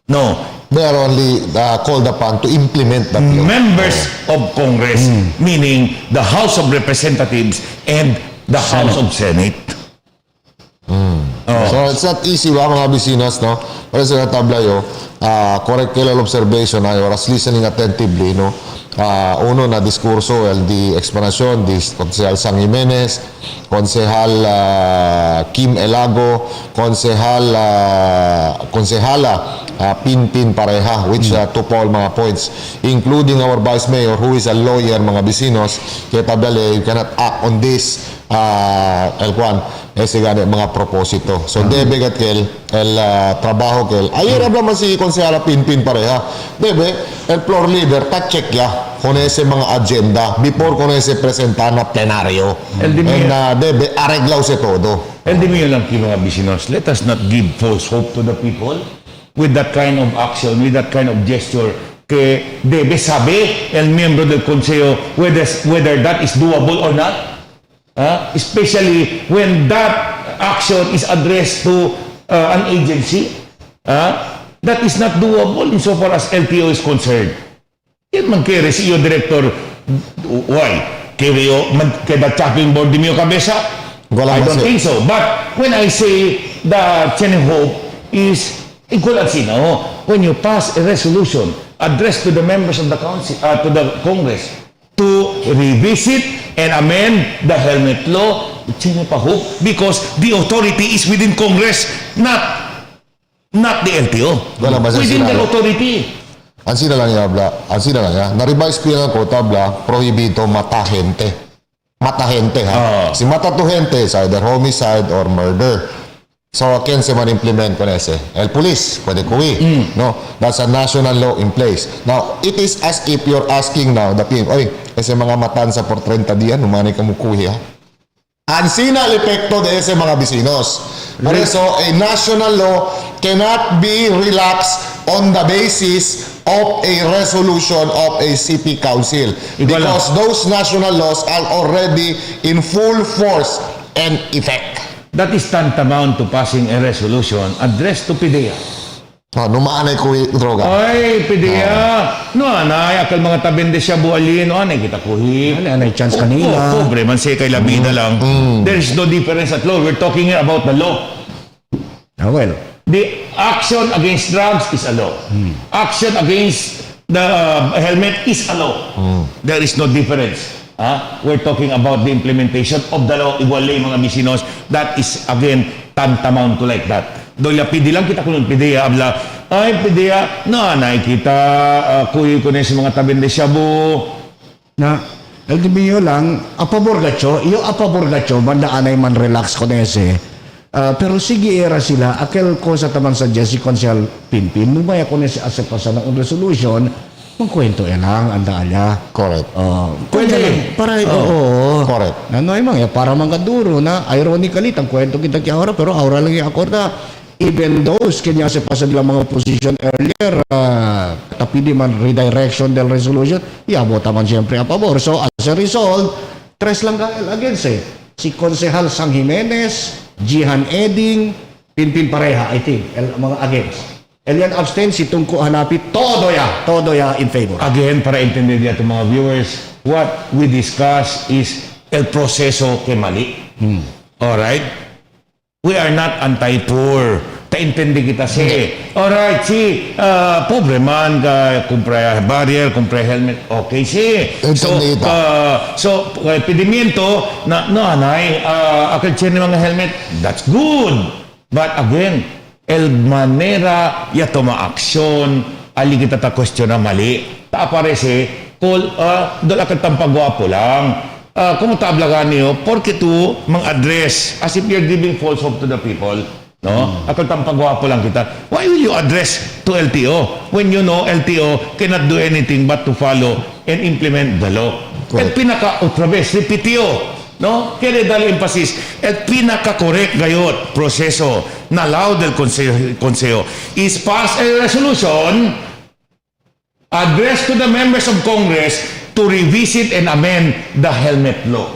No. They are only called upon to implement that law. Members of Congress, meaning the House of Representatives and the House of Senate. So it's not easy mga bisinos, no? Pero sa tablayo, correct observation, I was listening attentively, no? Uno na diskurso, di explanation, di Konsehal Sang Jimenez, Konsehal Kim Elago, Konsehala Pinpin Pareha, which took all mga points, including our Vice Mayor, who is a lawyer, mga bisinos, kaya tabla, you cannot act on this, mga proposito. So, debe kat kel, trabaho kel, ayer naman si Konsehala Pinpin Pareha, debe, el floor leader, ta-check ya, kung ese mga agenda, before kung ese presenta na plenaryo. And debe, areglaw se todo. And di mo yun lang mga bisinos, let us not give false hope to the people with that kind of action, with that kind of gesture, que debe saber el miembro del Consejo whether that is doable or not. Especially when that action is addressed to an agency that is not doable insofar as LTO is concerned. Yan man kere si iyo director, why? Kaya chopping board di mo kabesa? I don't think so. But when I say the Chening Hope is when you pass a resolution addressed to the members of the council, to the Congress, to revisit and amend the helmet law, because the authority is within Congress, not the LTO. Within the authority. Ang sila lang yan, na-revise ko yan ako, tabla, prohibito matahente. Matahente, ha? Si matatuhente is either homicide or murder. So, ken se man implement ko nese? El police, pwede kuwi. No? That's a national law in place. Now, it is as if you're asking now, the people, ese mga matansa por 30 diyan, umani ka mukuhi, ha? Ansina el epekto de ese mga bisinos. Por eso, a national law cannot be relaxed on the basis of a resolution of a city council. Because those national laws are already in full force and effect. That is tantamount to passing a resolution addressed to PDEA. Numaanay ko droga. Ay, PDEA. No, anay, akal mga tabende siya buhalin. No, anay, kita kuhi. Anay, chance kanila. Pobre, man siya kay labida lang. There is no difference at law. We're talking here about the law. Well. The action against drugs is a law. Action against the helmet is a law. There is no difference. We're talking about the implementation of the law. Igualay mga bisinos. That is, again, tantamount to like that. Doon pidi lang kita kunong pidi abla. Ay pidi nanay kita kuy ko sa mga tabin de shabu. Na LDBO lang, apabor gacho, iyo apabor gacho, banda anay man relax ko nese. Pero sige era sila, akel ko sa tamang sa Jesse Consel Pinpin, lumaya ko nese asep pa sa ng resolution, magkwento lang, anda alya. Correct. Kwento lang, para, oo. Correct. Ano ay mga, para mangaduro na, ironically, ang kwento kita kaya aura, pero aura lang yung akorda. Even those kanya sa pasan nila mga position earlier, tapili man redirection del resolution, iabot man siyempre a pabor. So as a result, tres lang against si Konsehal Sang Jimenez, Jihan Eding, Pinpin pareha, I think, mga against. Elian abstain, si Tungko Hanapi, todo ya in favor. Again, para intindihin natin mga viewers, what we discuss is el proseso que mali. Alright? We are not anti-poor. Taintindi kita alright, pobre man, kumpre barrier, kumpre helmet, okay So, pedimiento na anay, akal chen mga helmet, that's good. But again, el manera ya toma aksyon, ali kita ta question na mali. Ta aparece, doon akal tampagwapo lang. Kung tablagan niyo, porque tu mang-address as if you're giving false hope to the people. No? Ako tampagwapo lang kita. Why will you address to LTO when you know LTO cannot do anything but to follow and implement the law? El pinaka otra vez repitió, no? Quiere darle emphasis. El pinaka correct gayot proseso na lao del consejo is pass a resolution addressed to the members of Congress to revisit and amend the helmet law.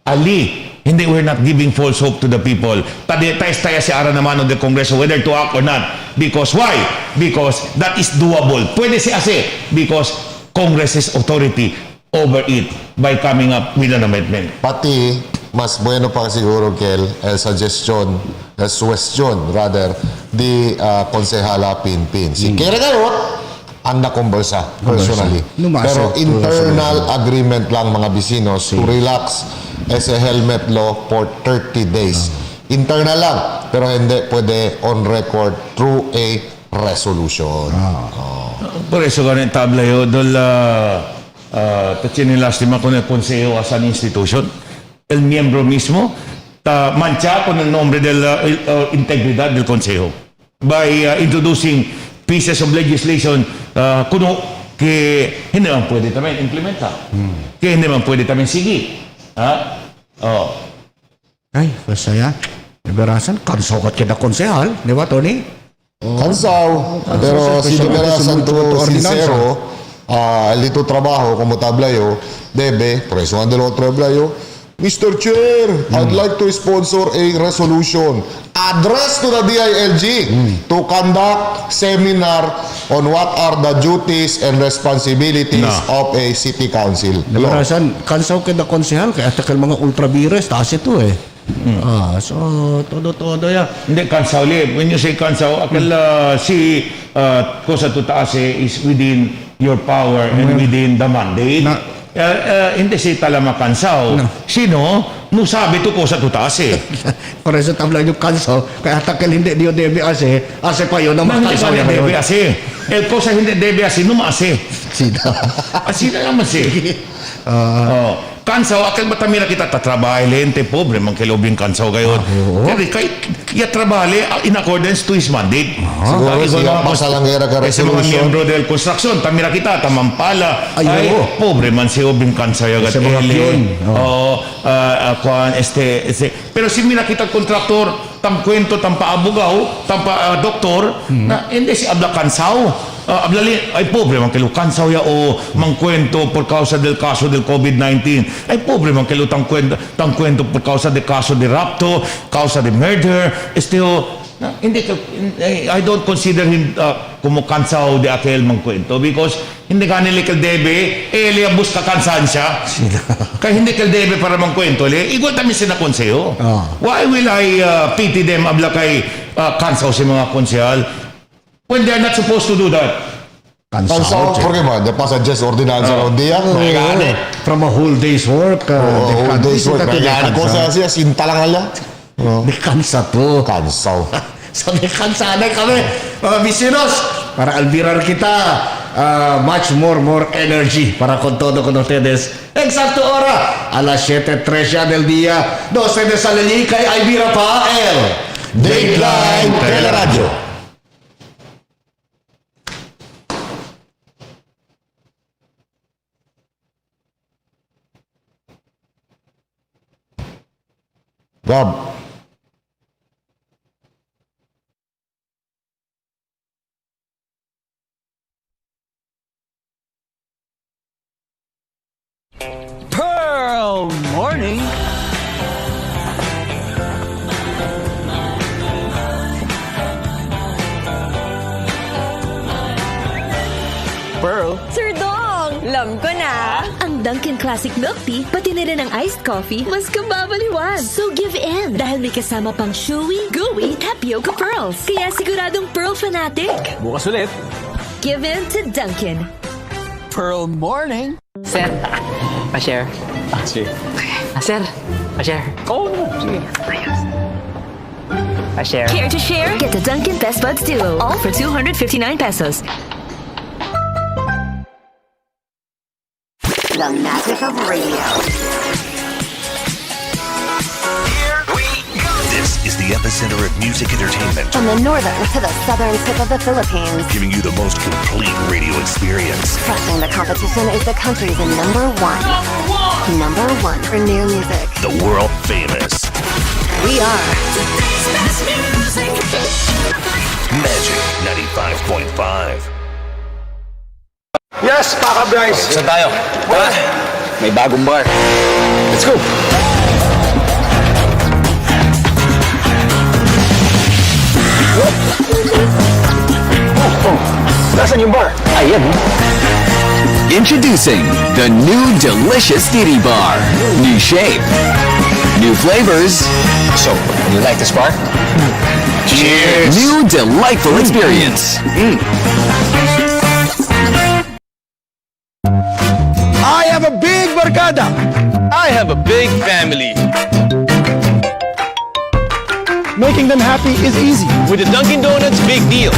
Ali, hindi, we're not giving false hope to the people. Tayo si ara naman ng Kongreso whether to act or not. Because why? Because that is doable. Pwede si ase because Congress's authority over it by coming up with an amendment. Pati, mas bueno pa siguro, Kel, suggestion rather, di Konsehala Pinpin. Si Kere Garot, ang nakumbalsa personally. Pero internal agreement lang mga bisinos to relax as a helmet law for 30 days. Internal lang, pero hindi pwede on record through a resolution. Por eso ganun tabla yun, dol tachinilastima con el consejo as an institution, el miembro mismo, mancha con el nombre del integridad del consejo by introducing pieces of legislation kuno que hindi man pwede también implementa, que hindi man pwede también sige. Ay, masaya. Iberasan, kansaw ka kina konsehal, di ba, Tony? Kansaw, pero si Liberasan to sincero, lito trabaho, como tablayo, debe, preso ang dalawa tablayo, Mr. Chair, I'd like to sponsor a resolution addressed to the DILG to conduct seminar on what are the duties and responsibilities of a city council. Iberasan, kansaw kina konsehal, kaya takal mga ultra-bires, taas ito eh. So, todo ya. Hindi, kansaw li. When you say kansaw, akal si kosa tutaase is within your power and within the mandate. Hindi si talama kansaw. Sino? Sabi to kosa tutaase. Para sa tabla yung kansaw, kaya takal hindi diyo debe ase pa yun naman kansaw yan. Debe ase. El kosa hindi debe ase, numase. Sida. Sida naman si. Kansaw, akal matamira kita tatrabahay lente, pobre, man kilobing kansaw gayon. Kaya trabahay in accordance to his mandate. Siguro siya pasalanggera ka Kasi mga resolution. miyembro del construction, tamira kita, tamampala. Ay, pobre man si obing kansaw yagat. Sa mga piyon. Pero si mira kita kontraktor, tam kwento, tam paabugaw, tam pa doktor, na hindi si abla kansaw. Ablali, ay pobre man kilo kansaw ya o mangkwento por causa del caso del COVID-19. Ay pobre man kilo tang kwento por causa del caso de rapto, causa de murder. I don't consider him como kansaw de aquel mangkwento because hindi kanili kal debe, eli abus ka kansan siya. Kaya hindi kal debe para mangkwento, igual tamin sina konseho. Why will I pity them abla kay kansaw si mga konsehal? When they are not supposed to do that. Kansaw, porque man, de pasa just ordinanza raw diya. From a whole day's work. Whole day's work. Kaya ko sa siya, sinta lang ala. May kansa to. Kansaw. Sabi sanay kami, mga bisinos, para albirar kita, much more energy para con todo con ustedes. Exacto hora, alas 7:13 del día, 12 de Salili, kay Albira pa, el Dateline Teleradyo. Gab. Pearl Morning. Pearl. Sir Dong! Alam ko na! Ang Dunkin' Classic Milk Tea, pati na rin ang iced coffee, mas kababaliwan. So give in! Dahil may kasama pang chewy, gooey, tapioca pearls. Kaya siguradong pearl fanatic. Bukas ulit. Give in to Dunkin'. Pearl Morning. Sir, pa-share. Sige. Sir, pa-share. Oo naman. Sige. Pa-share. Care to share? Get the Dunkin' Best Buds Duo, all for 259 pesos. The magic of radio. This is the epicenter of music entertainment, From the northern to the southern tip of the Philippines, giving you the most complete radio experience. crushing the competition is the country's number one. Number one for new music. The world famous We are Magic 95.5. Yes, Paka Bryce. Saan tayo? Tara, may bagong bar. Let's go. Nasaan yung bar? Ayan. Introducing the new delicious Diddy Bar. New shape, new flavors, So, you like this bar? Cheers! new delightful experience. I have a big barkada. I have a big family. Making them happy is easy with the Dunkin' Donuts Big Deal.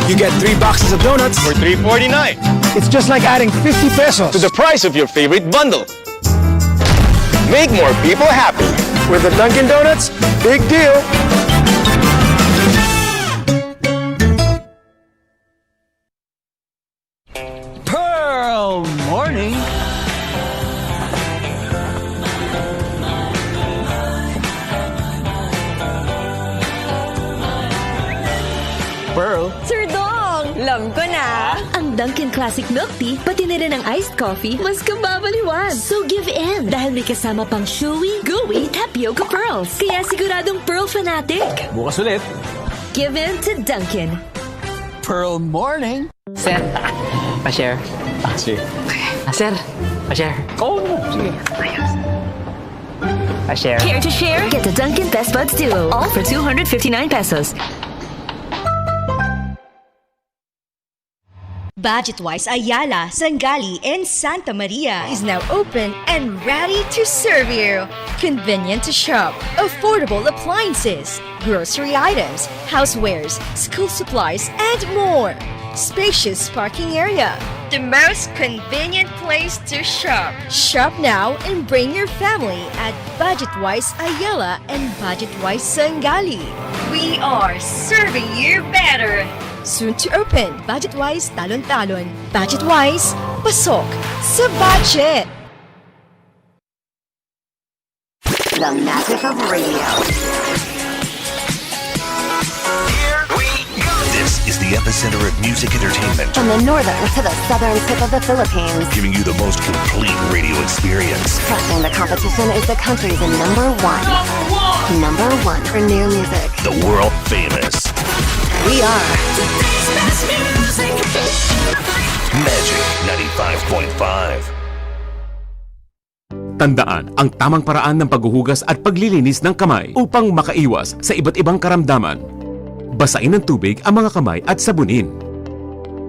You get 3 boxes of donuts for $3.49. It's just like adding 50 pesos to the price of your favorite bundle. Make more people happy with the Dunkin' Donuts Big Deal. Pearl Morning. Pearl. Sir Dong! Alam ko na! Ang Dunkin' Classic Milk Tea, pati na rin ang iced coffee, mas kababaliwan. So give in! Dahil may kasama pang chewy, gooey, tapioca pearls. Kaya siguradong pearl fanatic. Bukas ulit. Give in to Dunkin'. Pearl Morning. Sir, pa-share. Sige. Sir, pa-share. Oo naman. Sige. Pa-share. Care to share? Get the Dunkin' Best Buds Duo, all for 259 pesos. Budget-wise Ayala, Sangali, and Santa Maria is now open and ready to serve you. Convenient to shop, affordable appliances, grocery items, housewares, school supplies, and more. Spacious parking area. The most convenient place to shop. Shop now and bring your family at Budget-wise Ayala and Budget-wise Sangali. We are serving you better. Soon to open, Budget-wise Talon-Talon. Budget-wise, pasok sa budget! the magic of radio. This is the epicenter of music entertainment, From the northern to the southern tip of the Philippines, giving you the most complete radio experience. crushing the competition is the country's number one. Number one for new music. The world famous We are Magic 95.5. Tandaan ang tamang paraan ng paghuhugas at paglilinis ng kamay upang makaiwas sa iba't ibang karamdaman. Basain ng tubig ang mga kamay at sabunin.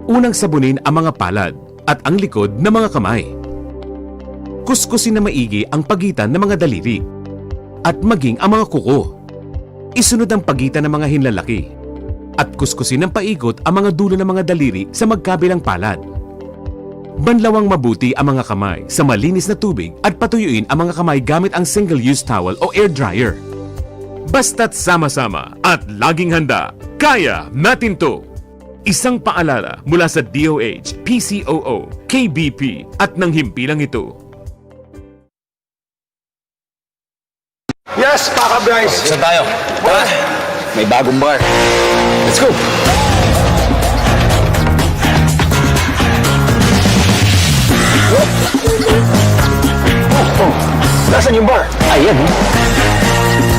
Unang sabunin ang mga palad at ang likod ng mga kamay. Kuskusin na maigi ang pagitan ng mga daliri at maging ang mga kuko. Isunod ang pagitan ng mga hinlalaki. At kuskusin ng paikot ang mga dulo ng mga daliri sa magkabilang palad. Banlawang mabuti ang mga kamay sa malinis na tubig at patuyuin ang mga kamay gamit ang single-use towel o air dryer. Basta't sama-sama at laging handa, kaya natin to! Isang paalala mula sa DOH, PCOO, KBP at ng himpilang ito. Yes, Paka Bryce. Saan tayo? Tara! May bagong bar. Let's go! Nasaan yung bar? Ayan.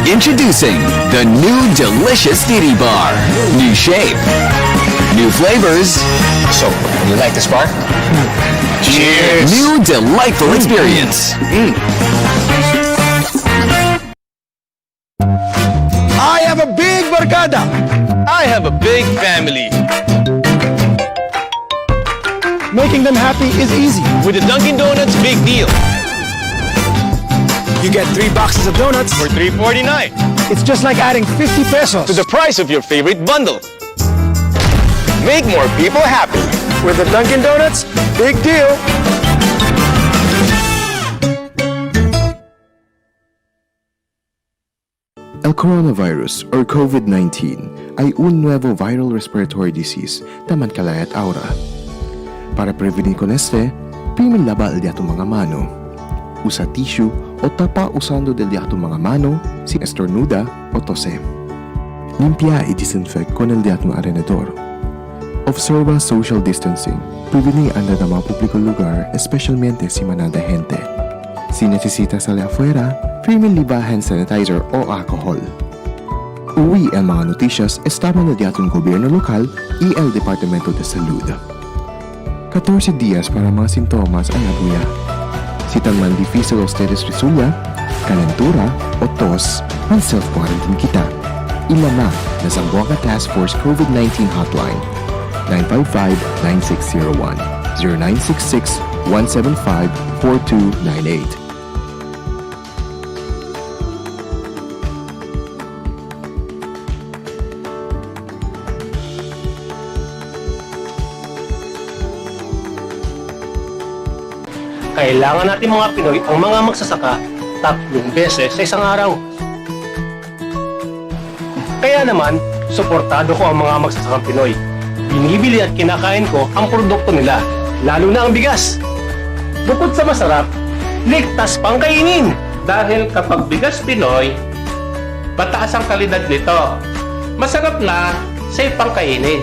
Introducing the new delicious Titty Bar. New shape. New flavors. So, you like this bar? Cheers! New delightful experience. I have a big barkada. I have a big family. Making them happy is easy with the Dunkin' Donuts Big Deal. You get 3 boxes of donuts for $3.49. It's just like adding 50 pesos to the price of your favorite bundle. Make more people happy with the Dunkin' Donuts Big Deal. El coronavirus or COVID-19 ay un nuevo viral respiratory disease taman kalayat aura. Para prevenir con este, primer lava el de mga mano. Usa tissue o tapa usando del de mga mano sin estornuda o tose. Limpia y disinfect con el de alrededor. Observa social distancing, prevenir andar na mga publikong lugar, especialmente si manada gente. Si necesita salir afuera, firmin liba hand sanitizer o alcohol. Uwi ang mga noticias estaba na diatong gobyerno lokal y el Departamento de Salud. 14 días para mga sintomas ang abuya. Si tan man difícil ustedes resulta, calentura o tos, ang self-quarantine kita. Ilama na Zamboanga Task Force COVID-19 Hotline 955-9601 0966-175-4298. Kailangan natin mga Pinoy ang mga magsasaka 3 beses sa isang araw. Kaya naman, suportado ko ang mga magsasakang Pinoy. Binibili at kinakain ko ang produkto nila, lalo na ang bigas. Bukod sa masarap, ligtas pang kainin. Dahil kapag bigas Pinoy, mataas ang kalidad nito. Masarap na, safe pang kainin.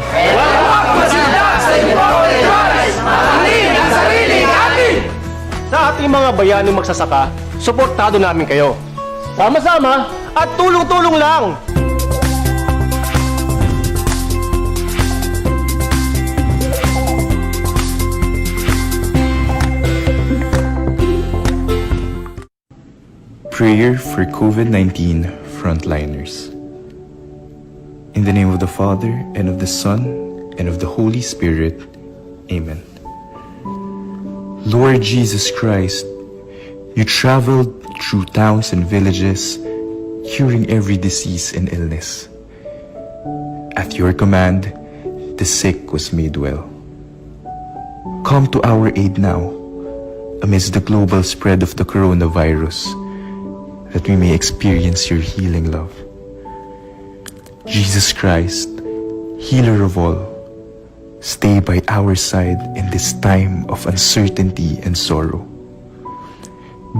Sa ating mga bayanong magsasaka, suportado namin kayo. Sama-sama at tulong-tulong lang! Prayer for COVID-19 frontliners. In the name of the Father, and of the Son, and of the Holy Spirit. Amen. Lord Jesus Christ, you traveled through towns and villages, curing every disease and illness. At your command, the sick was made well. Come to our aid now, amidst the global spread of the coronavirus, that we may experience your healing love. Jesus Christ, healer of all, stay by our side in this time of uncertainty and sorrow.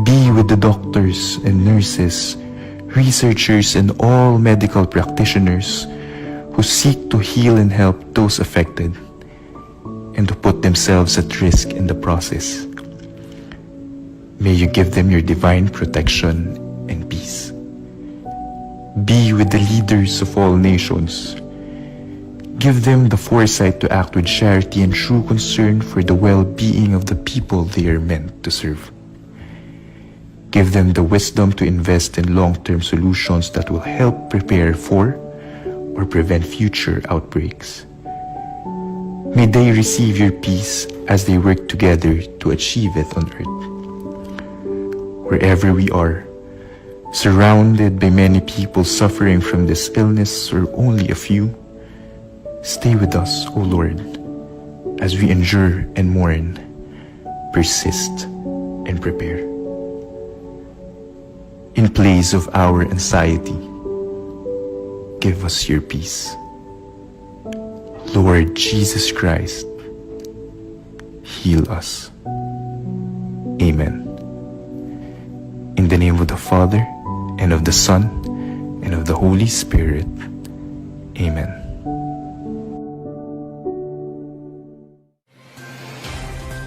Be with the doctors and nurses, researchers, and all medical practitioners who seek to heal and help those affected and to put themselves at risk in the process. May you give them your divine protection and peace. Be with the leaders of all nations. Give them the foresight to act with charity and true concern for the well-being of the people they are meant to serve. Give them the wisdom to invest in long-term solutions that will help prepare for or prevent future outbreaks. May they receive your peace as they work together to achieve it on earth. Wherever we are, surrounded by many people suffering from this illness or only a few, stay with us, O Lord, as we endure and mourn, persist and prepare. In place of our anxiety, give us your peace. Lord Jesus Christ, heal us. Amen. In the name of the Father, and of the Son, and of the Holy Spirit. Amen.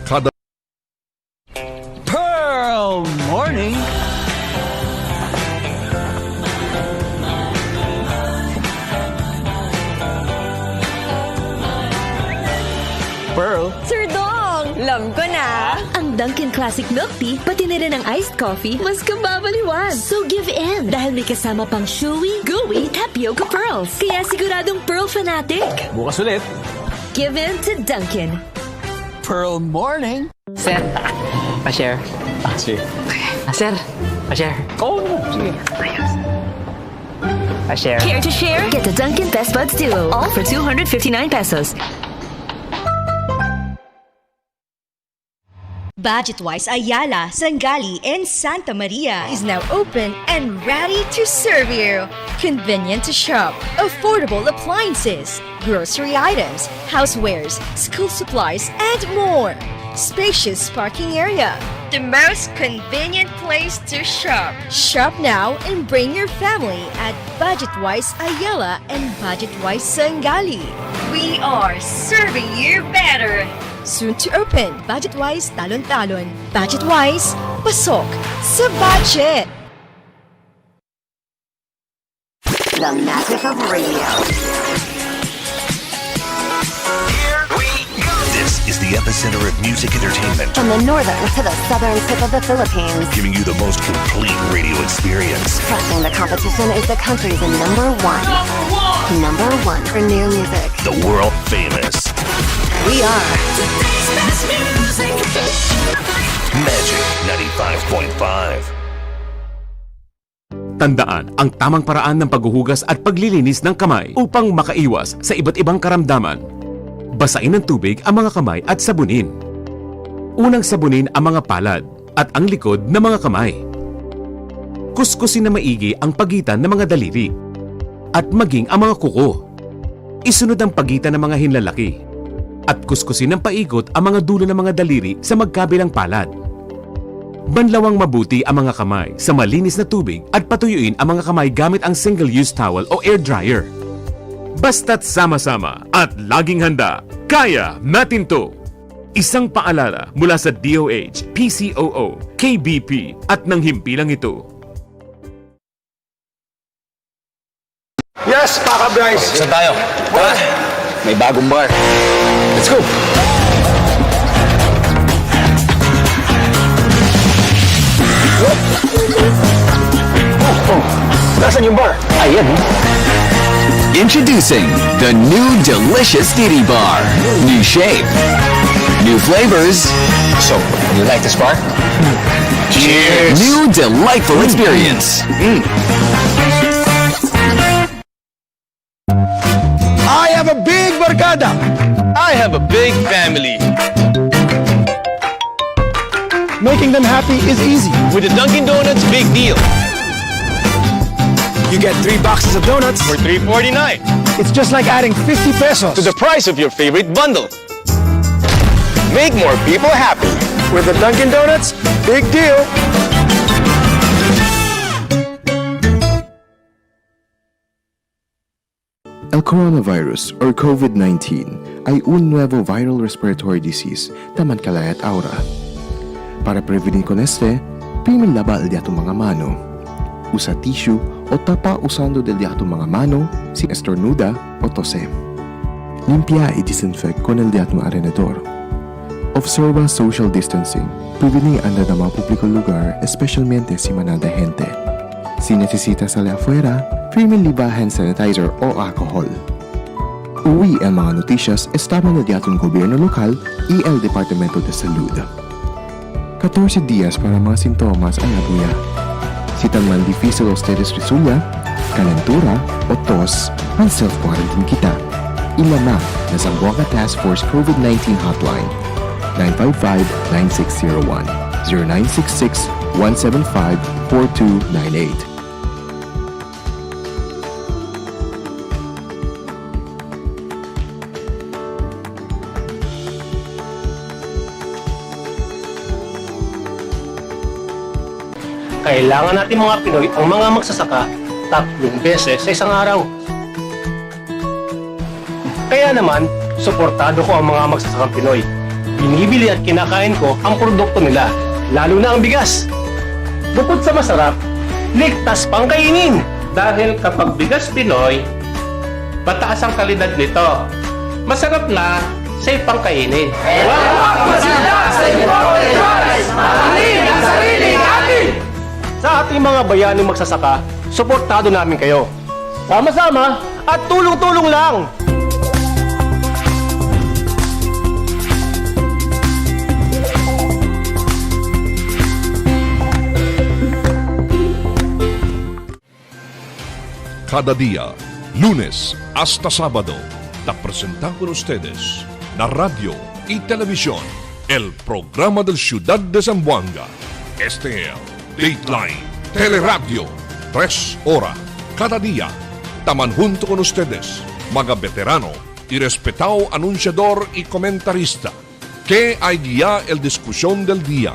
Kada Pearl Morning. Pearl. Sir Dong! Alam ko na! Ang Dunkin' Classic Milk Tea, pati na rin ang iced coffee, mas kababaliwan. So give in! Dahil may kasama pang chewy, gooey, tapioca pearls. Kaya siguradong pearl fanatic. Bukas ulit. Give in to Dunkin'. Pearl Morning. Sir, pa-share. Sige. Sir, pa-share. Oo naman. Sige. Pa-share. Care to share? Get the Dunkin' Best Buds Duo, all for 259 pesos. Budget-wise Ayala, Sangali, and Santa Maria is now open and ready to serve you. Convenient to shop, affordable appliances, grocery items, housewares, school supplies, and more. Spacious parking area. The most convenient place to shop. Shop now and bring your family at Budget-wise Ayala and Budget-wise Sangali. We are serving you better. Soon to open, Budget-wise Talon-Talon. Budget-wise, pasok sa budget! The magic of radio. Here we go! This is the epicenter of music entertainment. From the northern to the southern tip of the Philippines. Giving you the most complete radio experience. Crushing the competition is the country's number one. Number one for new music. The world famous. We are today's best music. Magic 95.5. Tandaan ang tamang paraan ng paghuhugas at paglilinis ng kamay upang makaiwas sa iba't ibang karamdaman. Basain ng tubig ang mga kamay at sabunin. Unang sabunin ang mga palad at ang likod ng mga kamay. Kuskusin na maigi ang pagitan ng mga daliri at maging ang mga kuko. Isunod ang pagitan ng mga hinlalaki at kuskusin ng paikot ang mga dulo ng mga daliri sa magkabilang palad. Banlawang mabuti ang mga kamay sa malinis na tubig at patuyuin ang mga kamay gamit ang single-use towel o air dryer. Basta't sama-sama at laging handa, kaya natin to! Isang paalala mula sa DOH, PCOO, KBP at ng himpilang ito. Yes, Paka Bryce. Saan tayo? Tara. May bagong bar. Let's go. Nasaan yung bar? Ayan. Introducing the new delicious Didi Bar. New shape. New flavors. So, you like this bar? Cheers. New delightful experience. I have a big barkada. I have a big family. Making them happy is easy. With the Dunkin' Donuts Big Deal. You get 3 boxes of donuts For $3.49. It's just like adding 50 pesos To the price of your favorite bundle. Make more people happy. with the Dunkin' Donuts Big Deal. El coronavirus or COVID-19 ay un nuevo viral respiratory disease taman kalayat aura. Para prevenir con este, primer lava el día tu mga mano. Usa tissue o tapa usando del día tu mga mano sin estornuda o tose. Limpia y disinfect con el día tu alrededor. Observa social distancing, prevenir andar na mga publikong lugar, especialmente si manada gente. Si necesita salir afuera, primer liba hand sanitizer o alcohol. Uwi ang mga noticias estaban na diatong gobyerno lokal y el Departamento de Salud. 14 días para mga sintomas ang nabuya. Si tan man difícil o ustedes resulta, kalentura o tos, ang self-quarantine kita. Ilama na Zamboanga Task Force COVID-19 Hotline 955-9601 0966-175-4298. Kailangan natin mga Pinoy ang mga magsasaka 3 beses sa isang araw. Kaya naman, suportado ko ang mga magsasakang Pinoy. Binibili at kinakain ko ang produkto nila, lalo na ang bigas. Bukod sa masarap, ligtas pang kainin. Dahil kapag bigas Pinoy, mataas ang kalidad nito. Masarap na, safe pang kainin. Sa ating mga bayaning magsasaka, suportado namin kayo. Sama-sama at tulong-tulong lang! Cada día, lunes hasta sábado, te presentan con ustedes la radio y televisión, el programa del Ciudad de Zamboanga. Este es Dateline Teleradyo, 3 horas cada día. Taman junto con ustedes, mga veterano y respetado anunciador y comentarista, que hay guía el discusión del día,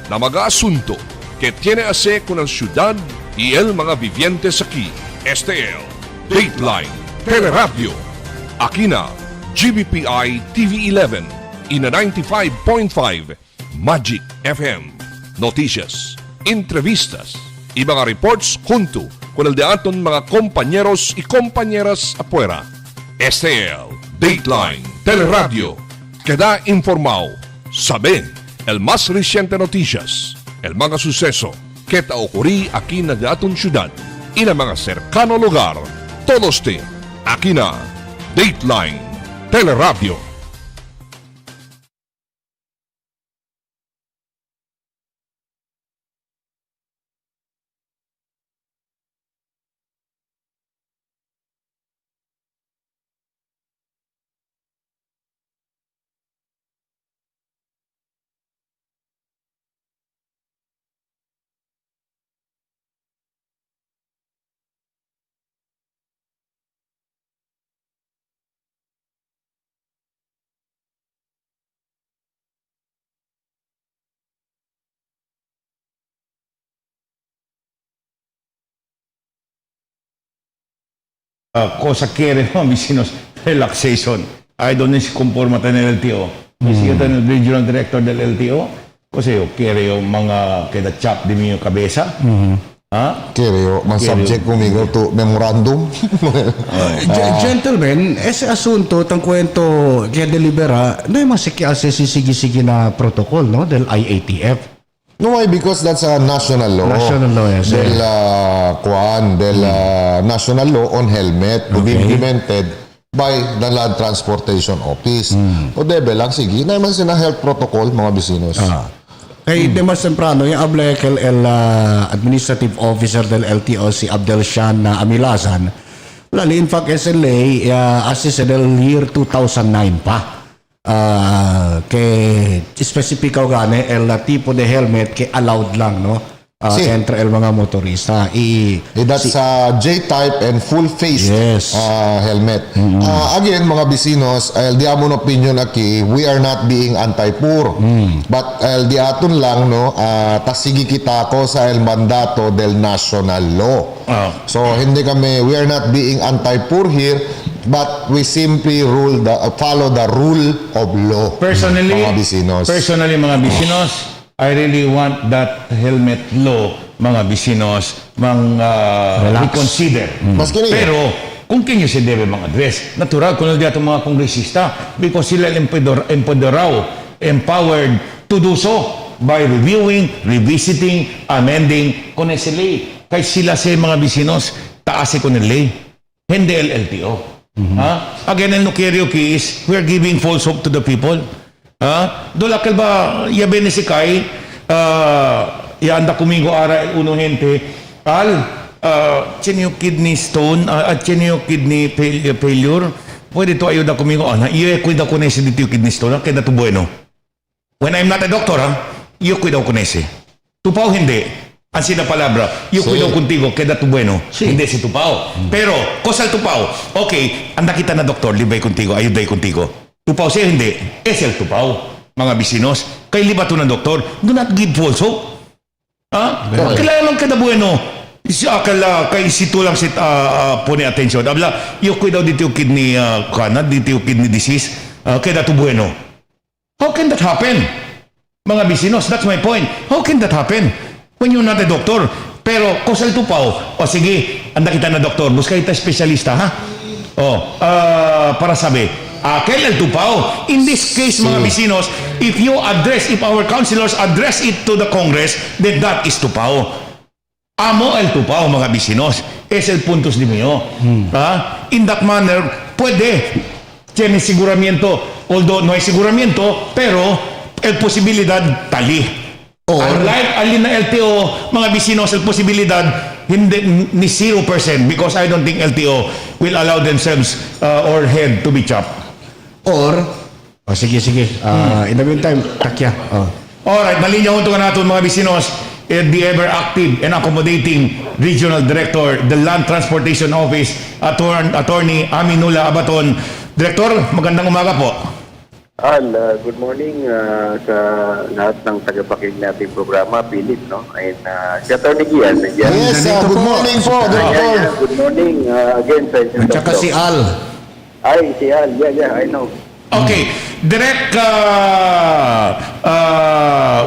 na mga asunto que tiene a ver con la ciudad y el mga vivientes aquí. Este es Dateline Teleradyo. Aquí na GBPI TV11 y na 95.5 Magic FM. Noticias, entrevistas y mga reports junto con el de aton mga compañeros y compañeras afuera. Este es Dateline Teleradyo. Queda informado, sabe el más reciente noticias, el mga suceso que te ocurrí aquí na de aton ciudad y na mga cercano lugar. Todos te aquí na Dateline Teleradyo. Cosa quiere los vecinos? Relaxation. Ahí donde se conforma tener el LTO. Visita el regional director del LTO. Kasi quiere yung mga chop di mo yung kabesa. Quiere man subject conmigo to memorandum. Gentlemen, ese asunto, tang kwento kaya delibera, na yung masiki-ase sisigi-sigi na protocol, no? Del IATF. No, why? Because that's a national law. National law, yes. Del national law on helmet to be implemented by the Land Transportation Office. O debe lang, sige, naman sila health protocol, mga bisinos. Kay Demas Temprano, yung ablekel el administrative officer del LTO, si Abdel Shan Amilasan, lali in fact SLA, assist del year 2009 pa. Que específico gane el tipo de helmet que allowed lang, no? Entre el mga motorista. That's J-type and full face helmet. Again, mga bisinos, el diamond opinion aki, we are not being anti-poor. But el diaton lang, no, tasigi kita ko sa el mandato del national law. So, hindi kami, we are not being anti-poor here, but we simply follow the rule of law. Personally, mga bisinos. I really want that helmet law, mga bisinos, reconsider. Pero, kung kinyo si debe mga address, natural kung hindi ato mga kongresista, because sila empowered to do so by reviewing, revisiting, amending kung SLA. Kaya sila sa mga bisinos, taasi kung LA. Hindi LTO. Again, el no quiero que is, we are giving false hope to the people. Dolakal ba, yabe ni si Kai, yanda kumingo ara uno gente, Chinyo kidney stone at chinyo kidney failure. Pwede to ayuda kumingo. Iyo kuida ko nese dito yung kidney stone. Kaya to bueno. When I'm not a doctor, iyo kuida ko nese. Tupaw hindi. Ang sina palabra, iyo kuida contigo. Kaya to bueno. Hindi si tupaw. Pero, kosal tupaw. Okay, anda kita na doktor, libay contigo, ayuday contigo. Tupaw siya hindi. Es el tupaw. Mga bisinos. Kay liba to ng doktor. Do not give false hope. Kailangan lang kada bueno. Akala kay sito lang sit pone attention. Abla, yung daw dito yung kidney dito yung kidney disease. Kaya to bueno. How can that happen? Mga bisinos, that's my point. How can that happen? When you're not a doctor. Pero, kosal tupaw. O sige, anda kita na doktor. Busca kita espesyalista, ha? Para sabi, kailan tupaw? In this case, mga bisinos, if our councilors address it to the Congress, then that is tupaw. Amo el tupaw, mga bisinos. Es el puntos de mio. In that manner, puede. Tiene seguramiento. Although no hay seguramiento, pero el posibilidad tali. Unlike alin na LTO, mga bisinos, el posibilidad hindi ni 0% because I don't think LTO will allow themselves or head to be chopped. Or, sige. In the meantime, takya. Alright, malinyaw ito ka natin mga bisinos. The ever-active and accommodating Regional Director, the Land Transportation Office, Attorney Aminula Abaton. Director, magandang umaga po. Good morning sa lahat ng tagapakinig nating programa, Philip, no? And si Attorney Gian. Yes, good morning po, Director. Good morning again sa inyo. At saka si Al. Si Al. Yeah, I know. Okay, Direk,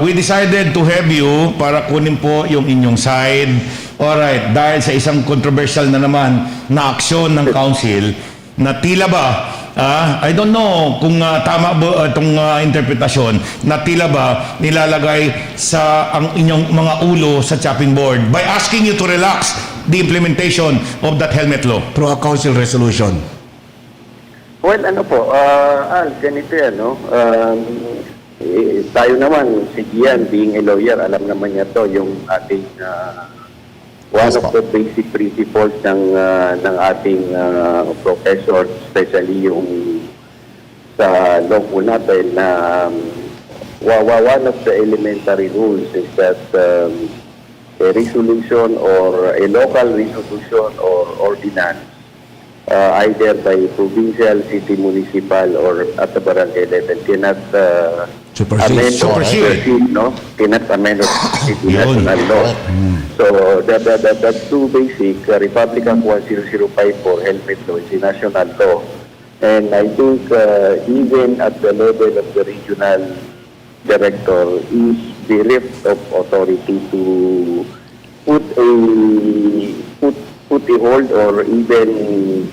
we decided to have you para kunin po yung inyong side. Alright, dahil sa isang controversial na naman na aksyon ng council na tila ba, I don't know kung tama ba itong interpretasyon, na tila ba nilalagay sa ang inyong mga ulo sa chopping board by asking you to relax the implementation of that helmet law. Through a council resolution. Well, ganito yan, no? Tayo naman, si Gian, being a lawyer, alam naman niya to, yung ating, one of the basic principles ng ating professor, especially yung sa law po natin, na one of the elementary rules is that a resolution or a local resolution or ordinance either by provincial, city, municipal, or at the barangay level cannot supersede, no? Cannot amend or supersede national law. So that's too basic. Republic Act 10054 helmet law is a national law, and I think even at the level of the regional director is bereft of authority to put a hold or even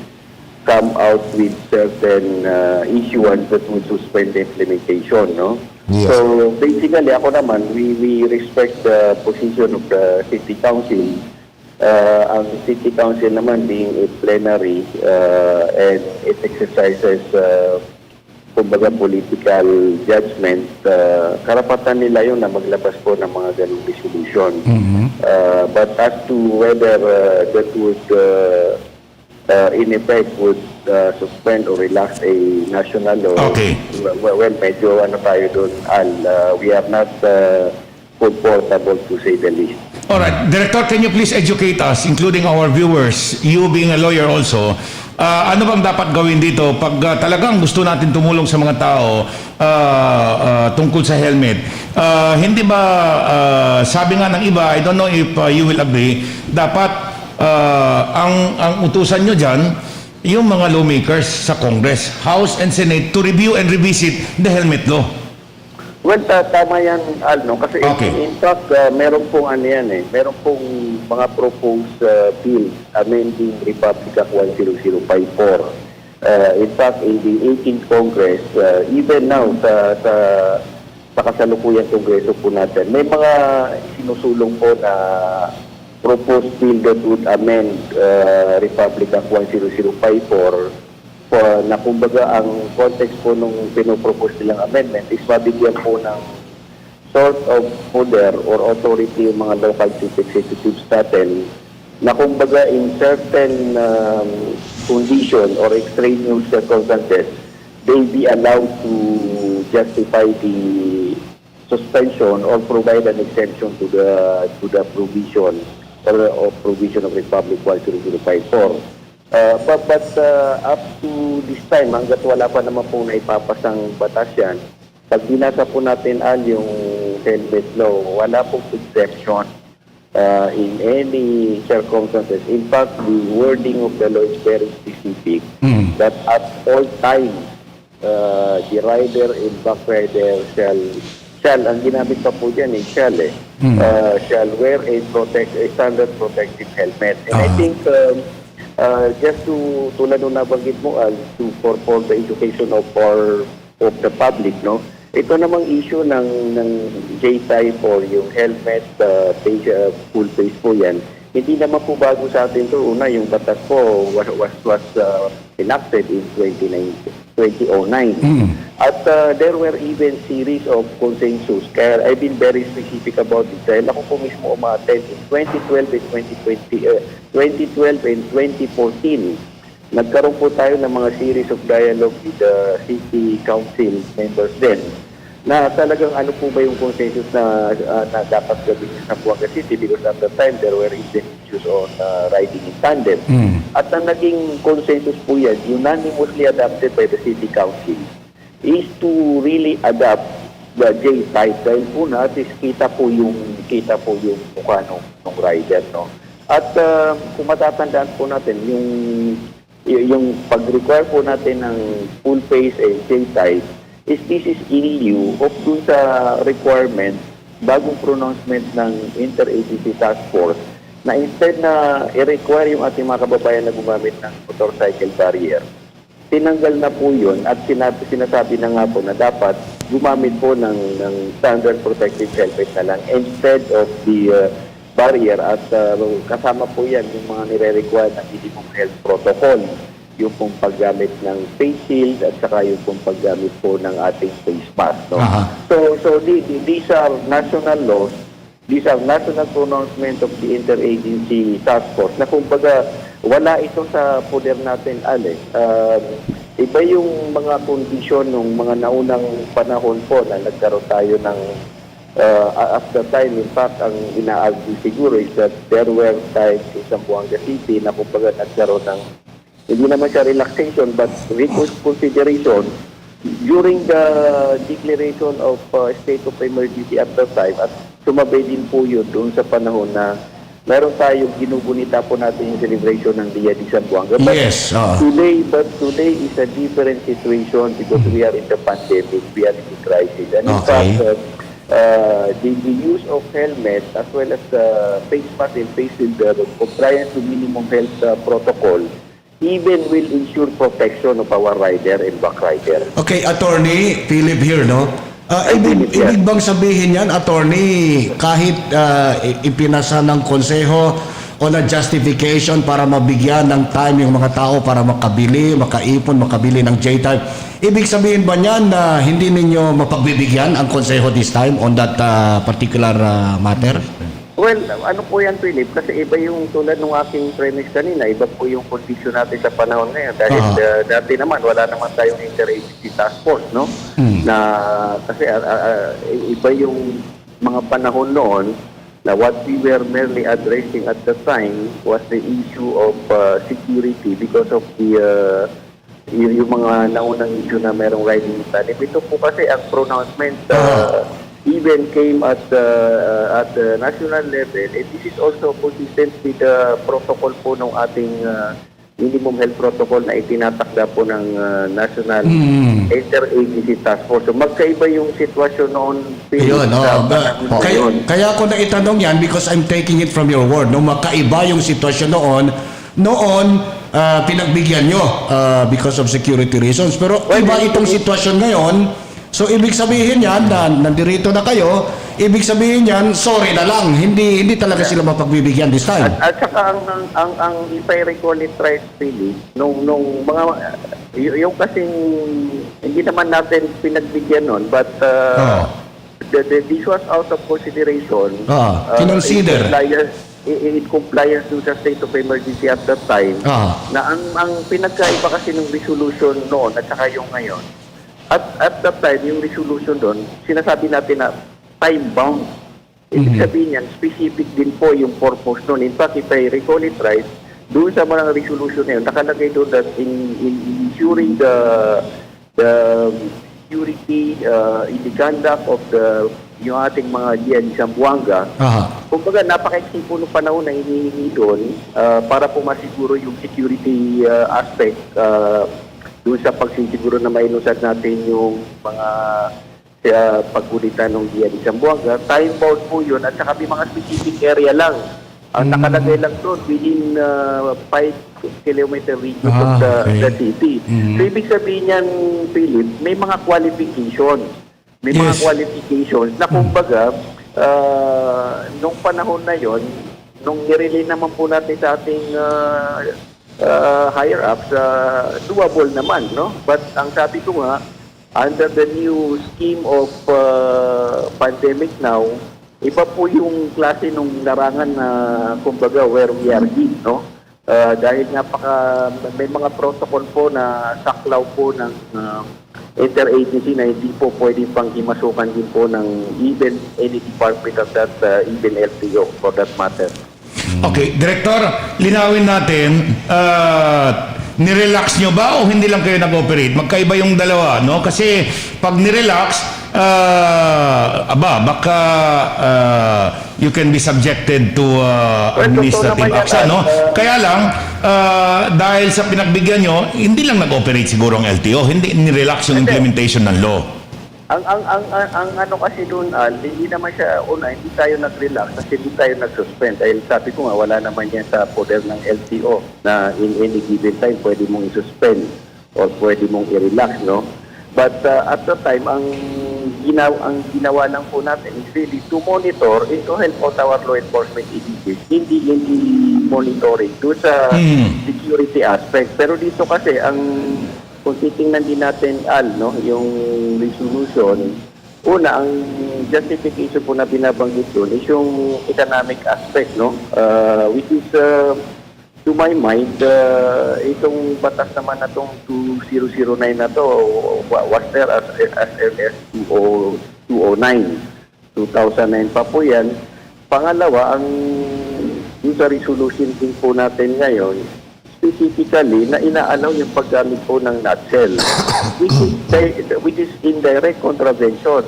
come out with certain issuance that would suspend the implementation, no? Yes. So basically, ako naman, we respect the position of the City Council. Ang City Council naman being a plenary and it exercises kumbaga political judgment, karapatan nila yun na maglabas po ng mga ganung resolution. But as to whether that would in effect would suspend or relax a national law, well, medyo tayo doon, we are not comfortable to say the least. Alright, Director, can you please educate us, including our viewers, you being a lawyer also, ano bang dapat gawin dito pag talagang gusto natin tumulong sa mga tao tungkol sa helmet? Hindi ba, sabi nga ng iba, I don't know if you will agree, dapat ang utusan nyo dyan, yung mga lawmakers sa Congress, House and Senate to review and revisit the helmet law. Well, tama yan, Alno, kasi in fact, meron pong meron pong mga proposed bill amending Republic Act 10054. In fact, in the 18th Congress, even now, sa kasalukuyang Kongreso po natin, may mga sinusulong po na proposed bill that would amend Republic Act 10054 na kumbaga ang context po nung pinopropose nilang amendment is mabigyan po ng sort of order or authority yung mga local chief executives natin na kumbaga in certain condition or extraneous circumstances, they be allowed to justify the suspension or provide an exemption to the provision or provision of Republic 10054. But up to this time, hanggat wala pa naman po na ipapasang batas yan, pag binasa po natin yung helmet law, wala pong exemption in any circumstances. In fact, the wording of the law is very specific that at all times, the rider and back rider shall, ang ginamit pa po dyan shall wear a standard protective helmet. And I think just to tulad nung nabanggit mo, for the education of the public, no? Ito namang issue ng J-type or yung helmet, full face po yan. Hindi naman po bago sa atin to. Una, yung batas po was enacted in 2009. At there were even series of consensus. Kaya I've been very specific about it. Dahil ako po mismo umattend in 2012 and 2014. Nagkaroon po tayo ng mga series of dialogue with the city council members then na talagang ano po ba yung consensus na dapat gawin sa Buanga City because at the time there were even issues on riding in tandem. At ang naging consensus po yan, unanimously adopted by the city council, is to really adopt the J-type dahil po na at least kita po yung mukha ng rider, no? At kung matatandaan po natin yung pag-require po natin ng full face and J-type this is in lieu of dun sa requirement bagong pronouncement ng Interagency Task Force na instead na i-require yung ating mga kababayan na gumamit ng motorcycle barrier, tinanggal na po yun at sinasabi na nga po na dapat gumamit po ng standard protective helmet na lang instead of the barrier at kasama po yan yung mga nire-require na minimum health protocol, yung pong paggamit ng face shield at saka yung pong paggamit po ng ating face mask. No? So these are national laws, these are national pronouncement of the Interagency Task Force na kumbaga wala ito sa poder natin, iba yung mga kondisyon ng mga naunang panahon po na nagkaroon tayo ng at the time, in fact, ang ina-argue siguro is that there were times in Zamboanga City na kumbaga nagkaroon ng hindi naman siya relaxation but reconsideration during the declaration of state of emergency at that time at sumabay din po yun doon sa panahon na meron tayong ginugunita po natin yung celebration ng Dia de Zamboanga. Yes. But today is a different situation because we are in the pandemic, we are in the crisis. And in fact, the use of helmet as well as face mask and face shield compliance to minimum health protocol even will ensure protection of our rider and back rider. Okay, Attorney Philip here, no? Ibig bang sabihin yan, Attorney, kahit ipinasa ng konseho o na justification para mabigyan ng time yung mga tao para makabili ng J-type, ibig sabihin ba niyan na hindi ninyo mapagbibigyan ang konseho this time on that particular matter? Well, ano po yan, Philip? Kasi iba yung tulad ng aking premise kanina, iba po yung condition natin sa panahon ngayon. Dahil dati naman, wala naman tayong Interagency Task Force, no? Na, kasi iba yung mga panahon noon na what we were merely addressing at the time was the issue of security because of the yung mga naunang issue na merong riding tandem. Ito po kasi ang pronouncement even came at the national level, and this is also consistent with the protocol po ng ating minimum health protocol na itinatakda po ng National Interagency Task Force. So magkaiba yung sitwasyon noon. Kaya ako na itanong yan because I'm taking it from your word. No, magkaiba yung sitwasyon noon pinagbigyan nyo because of security reasons. Pero iba itong sitwasyon ngayon. So, ibig sabihin yan, na nandirito na kayo, ibig sabihin yan, sorry na lang, hindi talaga sila mapagbibigyan this time. At saka, ang if I recall it right, really, nung mga, yung kasing, hindi naman natin pinagbigyan nun, but this was out of consideration. Kinonsider. In compliance to sa state of emergency at that time, na ang pinagkaiba kasi ng resolution noon at saka yung ngayon, at that time, yung resolution doon, sinasabi natin na time-bound. Ibig sabihin yan, specific din po yung purpose noon. In fact, if I recall it right, doon sa mga resolution na yun, nakalagay doon that in ensuring the security, in the conduct of yung ating mga diyan sa Buanga, kumbaga napaka-exing po noong panahon na hinihingi doon para po masiguro yung security aspect doon sa pagsisiguro na mailusad natin yung mga pagkulitan ng diyan sa Buanga. Time-bound po yun at saka may mga specific area lang. Ang nakalagay lang doon within 5 kilometer radius of the city. So, ibig sabihin yan, Philip, may mga qualifications. May mga qualifications na kumbaga, nung panahon na yon, nung nirelay naman po natin sa ating higher ups, doable naman, no? But ang sabi ko nga, under the new scheme of pandemic now, iba po yung klase nung larangan na kumbaga where we are in, no? Dahil may mga protocol po na saklaw po ng interagency na hindi po pwede pang himasukan din po ng even any department of that, even LTO for that matter. Okay, Director, linawin natin, nirelax nyo ba o hindi lang kayo nag-operate? Magkaiba yung dalawa, no? Kasi pag nirelax, baka you can be subjected to administrative action, no? Kaya lang, dahil sa pinagbigyan nyo, hindi lang nag-operate siguro ang LTO, hindi nirelax yung implementation ng law. Ang ano kasi doon, hindi naman siya, hindi tayo nag-relax kasi hindi tayo nag-suspend. Dahil sabi ko nga, wala naman yan sa poder ng LTO na in any given time pwede mong i-suspend or pwede mong i-relax, no? But at the time, ang ginawa lang po natin is really to monitor and to help out our law enforcement agencies, hindi monitoring doon sa security aspect. Pero dito kasi, kung titingnan din natin, no, yung resolution, una, ang justification po na binabanggit doon is yung economic aspect, no? Which is, to my mind, itong batas naman na itong 2009 na to was there as early as 2009 pa po yan. Pangalawa, yung sa resolution din po natin ngayon, specifically na inaalaw yung paggamit po ng nutshell, which is in direct contravention,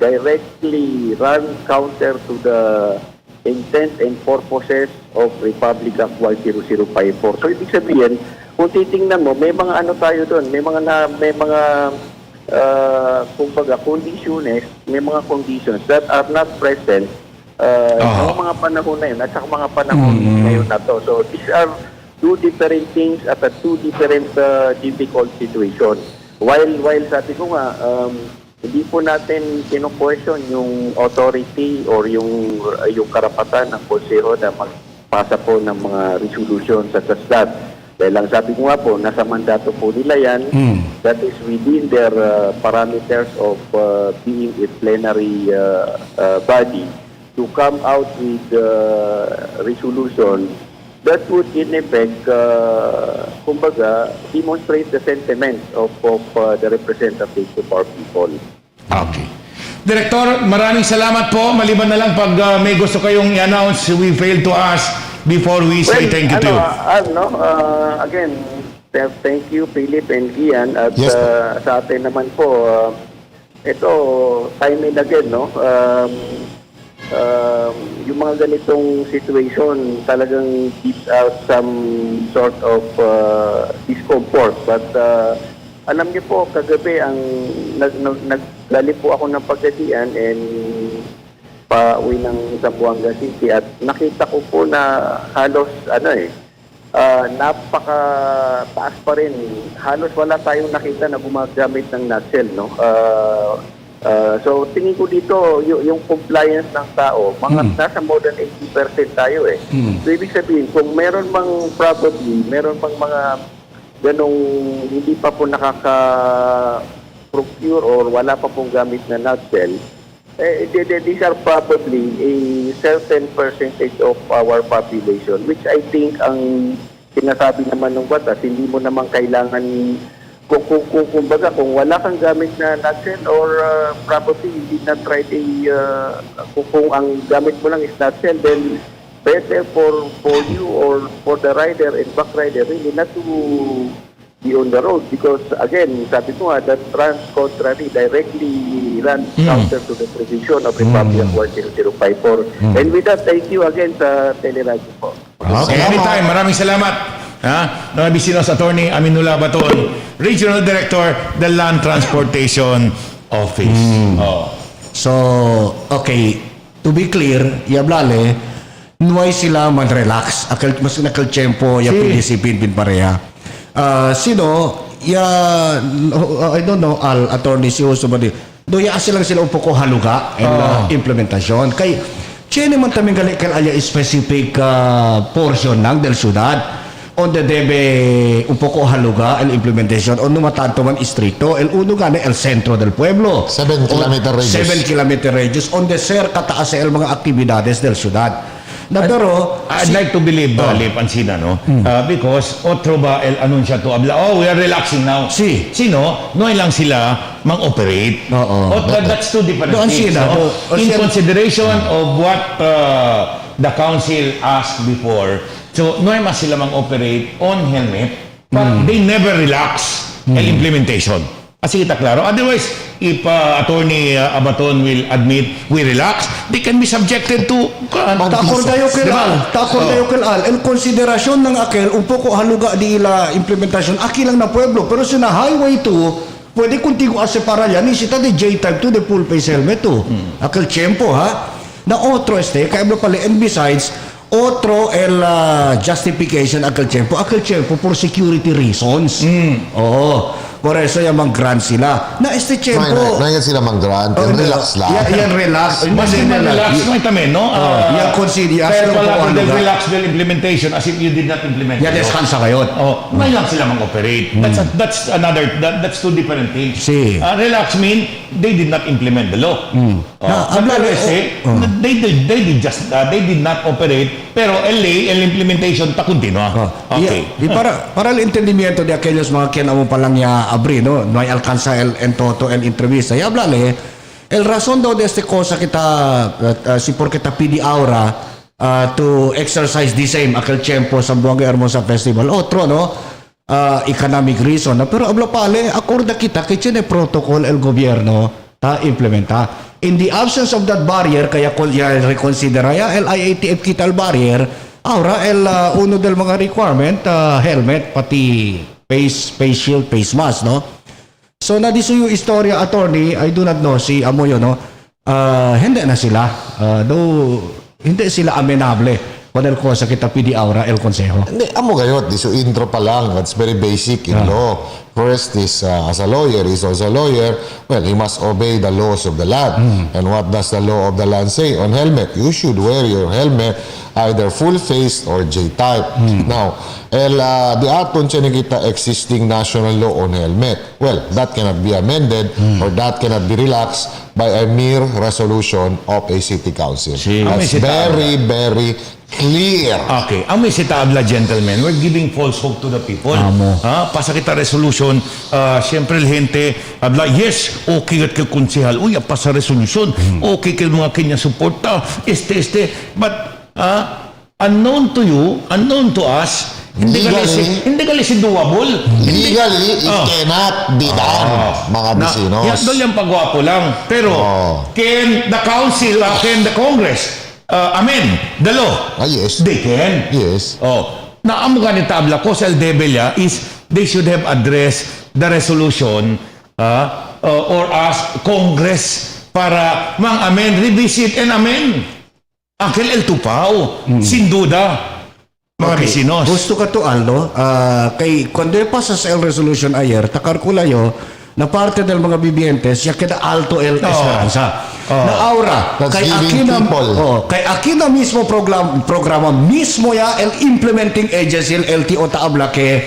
directly run counter to the intent and purposes of Republic Act 10054. So ibig sabihin, kung titingnan mo, may mga ano tayo doon, may mga kumbaga conditions, may mga conditions that are not present yung mga panahon na yun at saka mga panahon ngayon na to. So these are two different things at two different difficult situations. While sabi ko nga, hindi po natin kino-question yung authority or yung karapatan ng konseho na magpasa po ng mga resolution such as that. Dahil lang sabi ko nga po, nasa mandato po nila yan. That is within their parameters of being a plenary body to come out with resolution that would in effect, kumbaga, demonstrate the sentiments of the representatives of our people. Okay. Director, maraming salamat po. Maliban na lang pag may gusto kayong i-announce, we failed to ask before we say thank you to you. Again, thank you, Philip and Gian. At sa atin naman po, ito, time and again, no? Yung mga ganitong situation talagang gives out some sort of discomfort. But alam niyo po, kagabi nagdali po ako ng pagdadian and pauwi ng Zamboanga City at nakita ko po na halos napaka taas pa rin. Halos wala tayong nakita na gumagamit ng nutshell, no? So tingin ko dito yung compliance ng tao, nasa more than 80% tayo eh. So ibig sabihin, kung meron bang meron bang mga ganong hindi pa po procure or wala pa pong gamit na nutshell, these are probably a certain percentage of our population, which I think ang sinasabi naman ng batas, hindi mo naman kailangan, kumbaga, kung wala kang gamit na nutshell or probably you did not try kung ang gamit mo lang is nutshell, then better for you or for the rider and back rider really not to be on the road, because again, sabi ko nga, that runs contrary, directly runs counter to the provision of Republic Act 10054. And with that, thank you again sa Teleradyo po. Okay, anytime. Maraming salamat. Nabisinos Attorney Aminula Baton, Regional Director, the Land Transportation Office. So, okay, to be clear, yablale, nuway sila man-relax. Mas nakal tiyempo, ya pinisipin pareha. Sino, I don't know, Attorney si Uso ba di, do ya silang sila upo ko haluga and implementasyon. Kay, siya naman taming galing kalaya specific portion ng del syudad on the debe un poco haluga el implementation on numatanto man istrito el uno gane el centro del pueblo 7 kilometer radius 7 kilometer radius on the ser kataas el mga aktibidades del syudad na pero I'd like to believe Lip Ansina, no? Because otro ba el anunsya to abla, we are relaxing now. Sino? No lang sila mang-operate. That's two different things. No? In consideration of what the council asked before, so no mas sila mang-operate on helmet, but they never relax el implementation. Kasi kita klaro. Otherwise, if Attorney Abaton will admit we relax, they can be subjected to takor dayo kelal el konsiderasyon ng akel un poco haluga di la implementasyon aki lang na pueblo pero sa highway 2 pwede kuntigo a separar yan isita de J-type to the full face helmet to akel tiempo ha na otro kaya pala and besides otro el justification akel tiempo for security reasons por eso yung mag-grant sila. Na tiempo. Ngayon sila mag-grant. Relax lang. Yan relax. Mas relax mo itamin, no? Yan consider. Pero pala del relax del implementation as if you did not implement. Yan descansa kayo. Ngayon sila mag-operate. That's two different things. Relax mean they did not implement the law. They did not operate pero el implementation ta continua. Okay. Para el entendimiento de aquellos mga quien amo palang ya abrir, no hay alcanza en todo el entrevista. Y háblale, el razón de esta cosa que si porque ta pidi ahora to exercise the same aquel tiempo sa Buanga Hermosa Festival. Otro, no? Economic reason. Pero hablo pale, acorda kita que tiene protocol el gobierno ta implementa. In the absence of that barrier, kaya reconsidera ya el IATF kita el barrier, ahora el uno del mga requirement, helmet, pati face shield, face mask, no? So, nadiso yung istorya, Attorney, I do not know, si Amoyo, no? Hindi na sila. Though, hindi sila amenable kung el cosa kita pidi aura el consejo. Hindi, amo gayot. Diso intro pa lang. That's very basic in law. First is, as a lawyer, well, he must obey the laws of the land. And what does the law of the land say on helmet? You should wear your helmet either full-face or J-type. Now, the aton siya kita existing national law on helmet. Well, that cannot be amended or that cannot be relaxed by a mere resolution of a city council. That's very, very clear. Okay. Ang may sitabla, gentlemen, we're giving false hope to the people. Pasa kita resolution, siyempre gente, habla, yes, okay kat kay konsehal, uy, pasa resolution, okay kay mga kanya suporta, but unknown to you, unknown to us, hindi gali si doable. Legally, it cannot be done, mga bisinos. Yan doon yung pagwapo lang. Pero, can the council, can the Congress, amend the law? Yes. They can. Yes. Na ang mga nitabla ko sa LDBLA is they should have addressed the resolution or ask Congress para mang-amend, revisit and amend. Aquel el tupaw, sin duda, mga bisinos. Gusto ka to, Aldo, kay cuando pasa sa el resolution ayer, takarkulayo, na parte del mga vivientes, ya queda alto el esperanza. Na aura, kay Aquina mismo programa mismo ya el implementing agency, el LTO taabla, que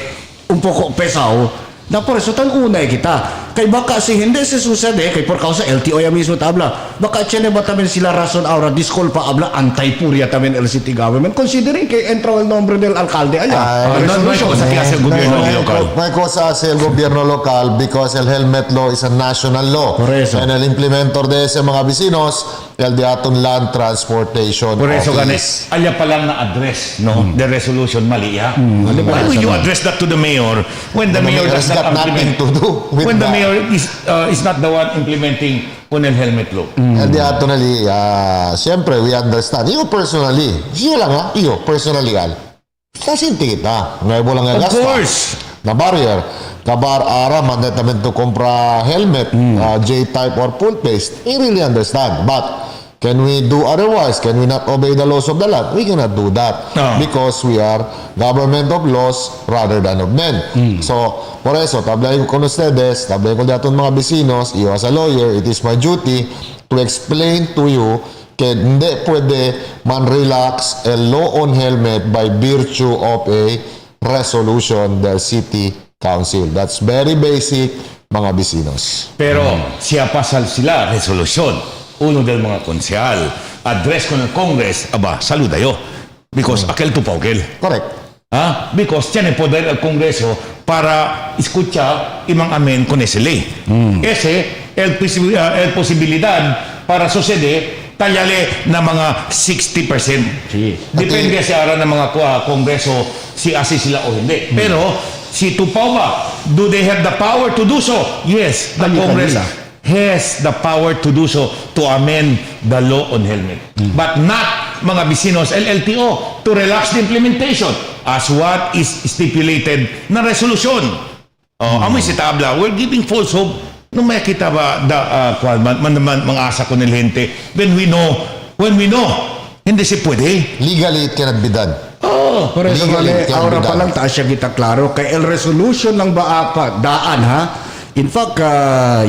un poco pesado, na por eso tan unay kita. Kay baka si hindi si sucede, kay por causa LTO ya mismo tabla. Baka tiene ba tamen sila razon ahora disculpa habla anti-puria tamen el city government considering que entró el nombre del alcalde allá. No hay cosa que hace el gobierno local. No hay cosa hace el gobierno local because el helmet law is a national law. Por eso. And el implementor de ese mga vecinos, el de Aton Land Transportation Por eso Office. alya pa lang na address, no? The resolution mali, ha? Why would you address that to the mayor when the mayor does has not got nothing implement? to do with When the that. mayor is not the one implementing on el helmet law. El de Aton Ali, siyempre, we understand. Iyo personally, personally, kasinti kita. Nuevo lang Of gasta. course. Na barrier. Kabar ara, mandat namin to compra helmet, J-type or full face. I really understand. But, can we do otherwise? Can we not obey the laws of the land? We cannot do that. Because we are government of laws rather than of men. So, por eso, tablayin ko con ustedes, tablayin ko daton mga vecinos, iyo as a lawyer, it is my duty to explain to you que hindi pwede man-relax a law on helmet by virtue of a resolution del City Council. That's very basic, mga vecinos. Pero siya pasal sila, resolution. Uno del mga konsyal. Address con el Congress, aba, saludayo. Because aquel tupaw kel. Correct. Because tiene poder el Kongreso para escuchar y mang-amen con ese ley. Ese, el posibilidad para sucede, tayale na mga 60%. Depende sa ara ng mga Kongreso si asi sila o hindi. Pero, si tupaw ba, do they have the power to do so? Yes, the Congress has the power to do so, to amend the law on helmet. But not, mga bisinos, LLTO, to relax the implementation as what is stipulated na resolution. Amoy si tabla, we're giving false hope. Nung may kita ba, mga asa ko ng gente, when we know, hindi si pwede. Legally, it cannot be done. Por eso ahora pa lang taas siya kita klaro kay el resolution ng daan ha. In fact,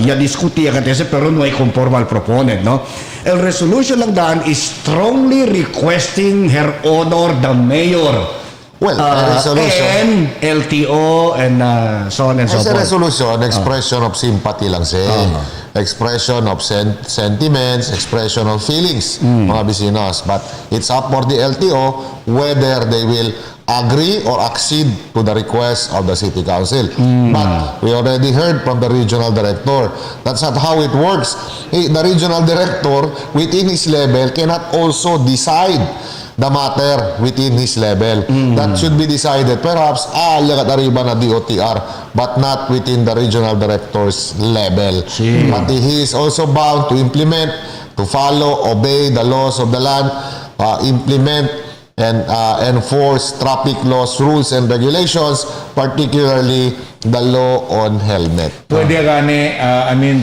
ya diskuti ya katese pero no hay conformal proponent, no? El resolution ng daan is strongly requesting Her Honor the Mayor. Well, resolution. And LTO and so on and so As a forth. resolution, expression of sympathy lang siya. Expression of sentiments, expression of feelings, mga bisinos. But it's up for the LTO whether they will agree or accede to the request of the City Council. But we already heard from the regional director. That's not how it works. The regional director, within his level, cannot also decide the matter within his level. That should be decided perhaps lagat arriba na DOTR but not within the regional director's level. But he is also bound to implement, to follow, obey the laws of the land, implement and enforce traffic laws, rules and regulations, particularly the law on helmet. Pwede gani,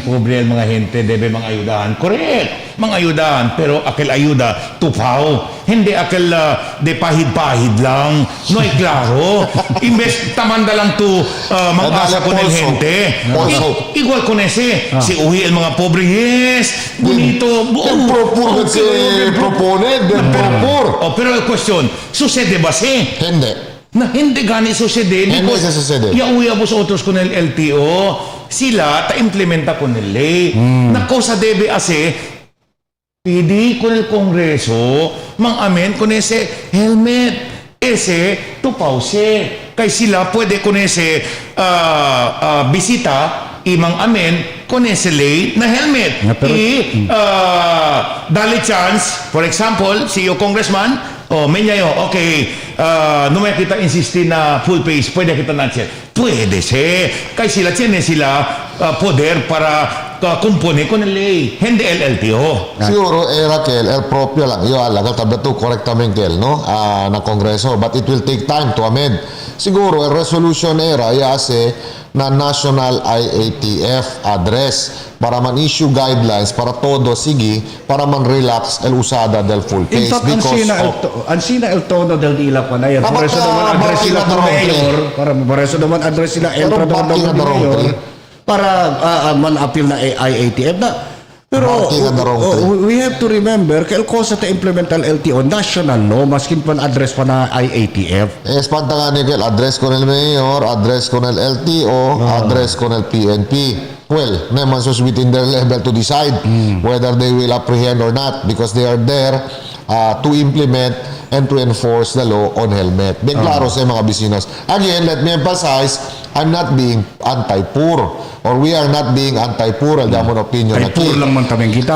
pobre mga gente, debe mga ayudahan. Correct, mga ayudahan. Pero akil ayuda, tupaw. Hindi akil de pahid-pahid lang. No, ay klaro. Imbes tamanda lang to mag-asa ko ng gente. Igual ko nese. Si uwi ang mga pobre. Yes, bonito. Pero el question, sucede ba si? Hindi. Na hindi gani sucede. Hindi sa sucede. Yauya po sa otros con el LTO. Sila ta-implementa con el ley. Na cosa debe hacer pidi con el Kongreso mang-amen con ese helmet. Ese tupause. Kay sila pwede con ese bisita imang-amen con ese ley na helmet. Dali chance, for example, si yo congressman, okay, no may kita insistin na full face, pwede kita natin. Pwede siya. Kaya sila, tiene sila poder para kumpone con el ley. Hindi LLTO. Siguro, Raquel, el propio lang. Yo, alaga, tabi to correctamente, no? Na Kongreso. But it will take time to amend. Siguro, el resolution era, yase na National IATF address para man-issue guidelines para todo, sige, para man-relax el usada del full face. In fact, ansina el tono del dila pa na yan. Por eso naman address sila ng mayor. Por eso naman address sila entro ng mayor para man-appeal na IATF na. Pero we have to remember kaya cosa ta implement ang LTO national law maskin pan address pa na IATF. Espantangan ni address con el mayor, address con el LTO, address con el PNP. well, naman sus within their level to decide whether they will apprehend or not because they are there to implement and to enforce the law on helmet. Bien klaro sa mga bisinos. Again, let me emphasize, I'm not being anti-poor or we are not being anti-poor. Ang amon opinion Ay, poor lang man tameng kita.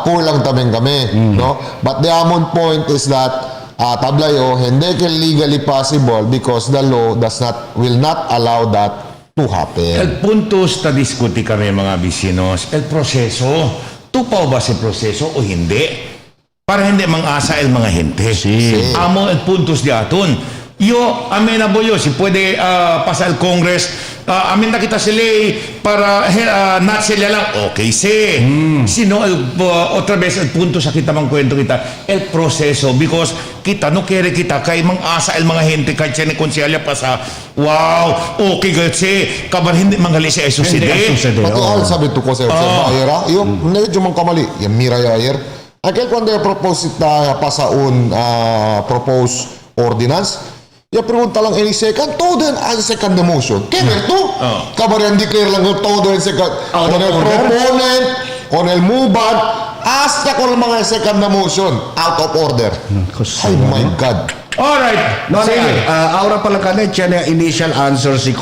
Poor lang tameng kami. No? But the amon point is that tablayo, hindi legally possible because the law will not allow that to happen. El punto sta diskuti kami mga bisinos, el proseso. Tupaw ba si proseso o hindi? Para hindi mang-asa el mga hente. Amo el puntos di aton. Yo, amenabo yo, si pwede pasa el Congress, amin na kita sila para not sila lang, okay Sino, otra vez, el punto sa kita mang kwento kita, el proseso, because kita, no kere kita, kay mang-asa el mga hente, kahit siya ni konsyalya pa sa, wow, okay kasi, kabar hindi manggali si eso si de. Pati sabi to ko sa Bayera, yung medyo mang kamali, yung Mira Yair, aquel cuando propose pasa un propose ordinance, ya pregunta lang any second, todo en second the motion. ¿Qué ver tú? Kabaran declare lang todo en second. Con el proponent, con el movant, hasta con el mga second the motion, out of order. Oh my God. Alright. No, aura pala ka na initial answer si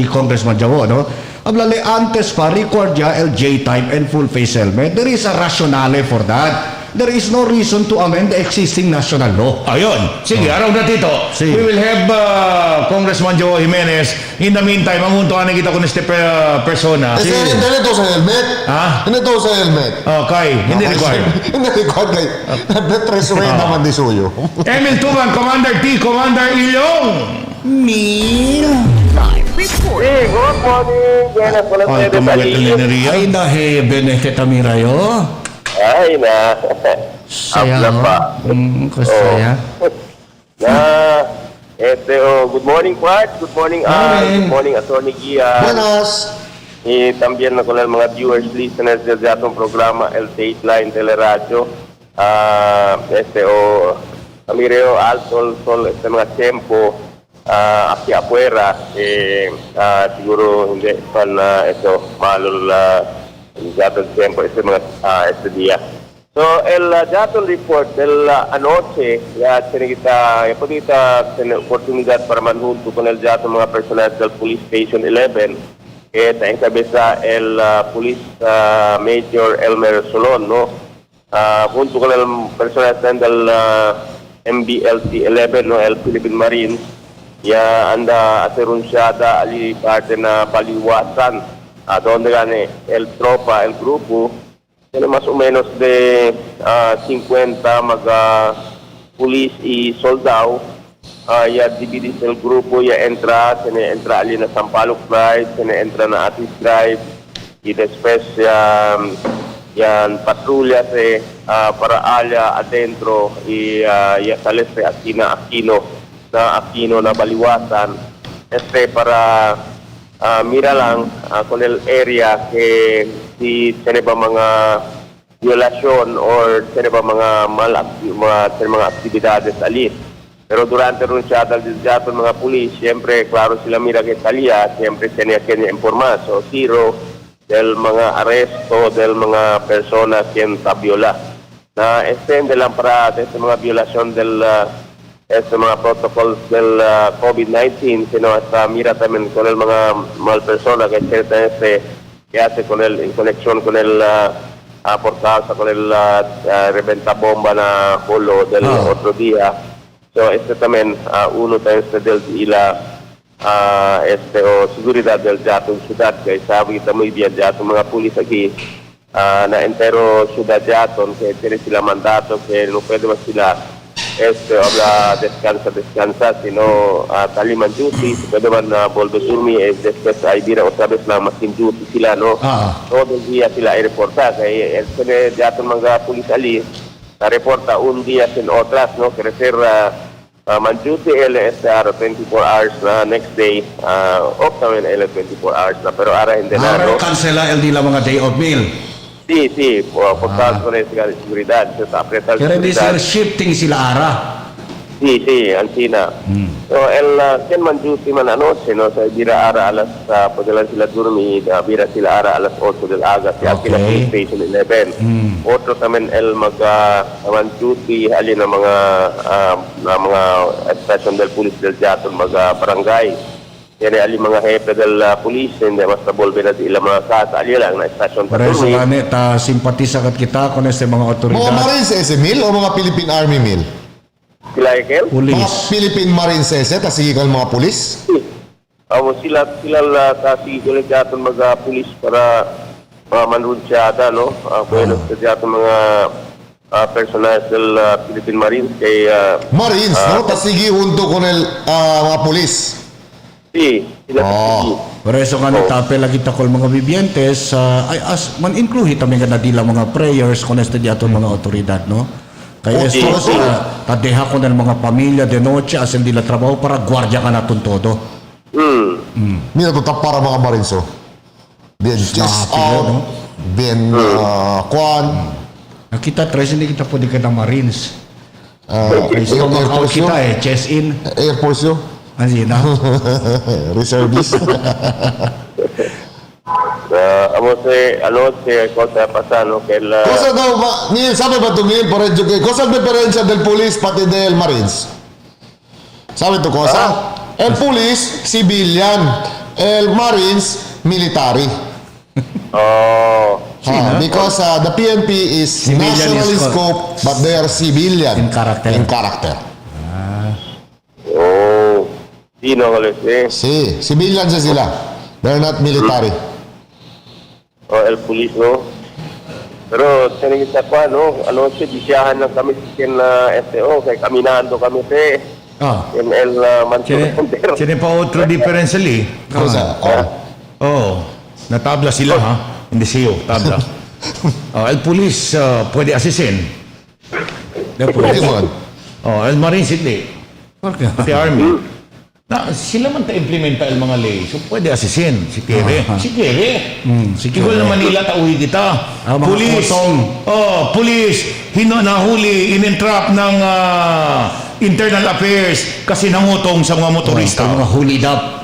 Congressman Jawo, no? Hablale antes pa, record ya el J-type and full face helmet. There is a rationale for that. There is no reason to amend the existing national law. Ayun. Sige, araw na tito. We will have Congressman Joe Jimenez. In the meantime, mamuntuhan na kita con este persona. Hindi to sa helmet. Hindi to sa helmet. Okay, hindi required. Hindi required kay Treasury naman di suyo. Emil Tuban, Commander T, Commander Ilyong. Report. Good morning. Buenas por Ay, las ay, naheaven este tamirayo. Ay, na. Saya Habla mo. pa. Kusaya. Good morning, Quad. Good morning, good morning, Attorney Gia. Buenas. Y también con el mga viewers, listeners desde atong programa, el Dateline Teleradyo. Amireo alto, sol, mga tempo, aquí afuera, siguro hindi pan malul el tiempo este día. So el Jatol report del anoche ya tiene oportunidad para manjunto con el Jatol mga personal del Police Station 11 que está encabeza el Police Major Elmer Solon, no, junto con el personal del MBLC 11, no, el Philippine Marines. Ya anda aterunsyada ali parte na baliwasan donde gane el tropa, el grupo tiene más o menos de 50 mga pulis y soldado. Ya divides el grupo, ya entra ali na Sampaloc Drive, entra na Atis Drive y después ya patrulla para allá adentro y ya sale Aquino na baliwasan para mira lang con el area que si tiene ba mga violación or tiene ba mga mga actividades ali. Pero durante runchada del jato mga pulis, siempre claro sila mira que salía, siempre tenía que informar. So zero del mga arresto del mga personas quien ta viola. Na extende lang para sa mga violación del mga protocols del COVID-19, sino hasta mira también con el mga mal persona que que hace con el en conexión con el por causa con el reventa bomba na holo del otro día. So también uno del seguridad del jato en ciudad que sabe kita muy bien jato mga pulis aquí na entero ciudad jato que tiene sila mandato que no puede más sila habla descansa, sino taliman duty, pwede man volver dormir, después ay vira otra vez na masin duty sila, no? Todo el día sila ay reporta, kaya el jato mga pulis ali, na reporta un día sin otras, no? Crecer man duty, él 24 hours na next day, off namin él 24 hours na, pero ara hindi na, no? Cancela el dila mga day off meal. Sí, por causa de seguridad, se está apretando. Pero di sir, shifting sila ara. Sí, Ancina. So, ken man duty man anoche, no? So, bira ara alas, padalan sila durmi, bira sila ara alas 8 del aga, si Ancina Police Station 11. Otro tamen man duty, alin na mga station del Police del Jaton, mga barangay. Kaya ali mga hepe del police, hindi mas nabolve na sila mga kasa, ali lang na station pa Para sa durmi. kanit, simpatisa kat kita kung sa mga otoridad. Mga Marines SMIL o mga Philippine Army MIL? Sila Ekel? Mga Philippine Marines SS, tas sige mga pulis? Sila kasi sila jaton mga pulis para manrunsyada, no? Bueno, jaton mga personal del Philippine Marines kay Marines, no? Tas sige hunto ko mga pulis. Sila Pero so nga tapel lagi takol mga bibientes, ay as man include kami nga nadila mga prayers kung sa diaton mga otoridad, no? Kaya esto tadeha ko ng mga pamilya de noche as hindi la trabaho para gwardiya ka natin todo. Mira to para mga Marines, oh. Bien chest out, bien kwan. Nakita tres hindi kita pwede ka ng Marines. Kasi kung mga kita chest in. Air Force yun. Anzi na. Reservist. cosa passano che Cosa daw ba, Neil, sabi ba ito, Neil, para educate, cosa la differenza del police pati del Marines? Sabi ito, cosa? El police, civilian. El Marines, military. Because the PNP is nationally scoped, but they are civilian. In character. In character. Sino Si, civilian sila. They're not military. El police, no? Pero tinigit sa pa, no? Bisiyahan lang kami sa STO, kaya kaminando kami el Manchester. Sino pa otro differentially? Natabla sila, ha? Hindi siyo, tabla. El police pwede asisin. Pwede mo. El Marines hindi. Pati Army. Sila man ta-implementa ang mga lay. So, pwede asisin. Si Kere. Tigol na Manila, tauhi kita. Police. Police. Nahuli, in-entrap ng internal affairs kasi nangutong sa mga motorista. Mga hulid up.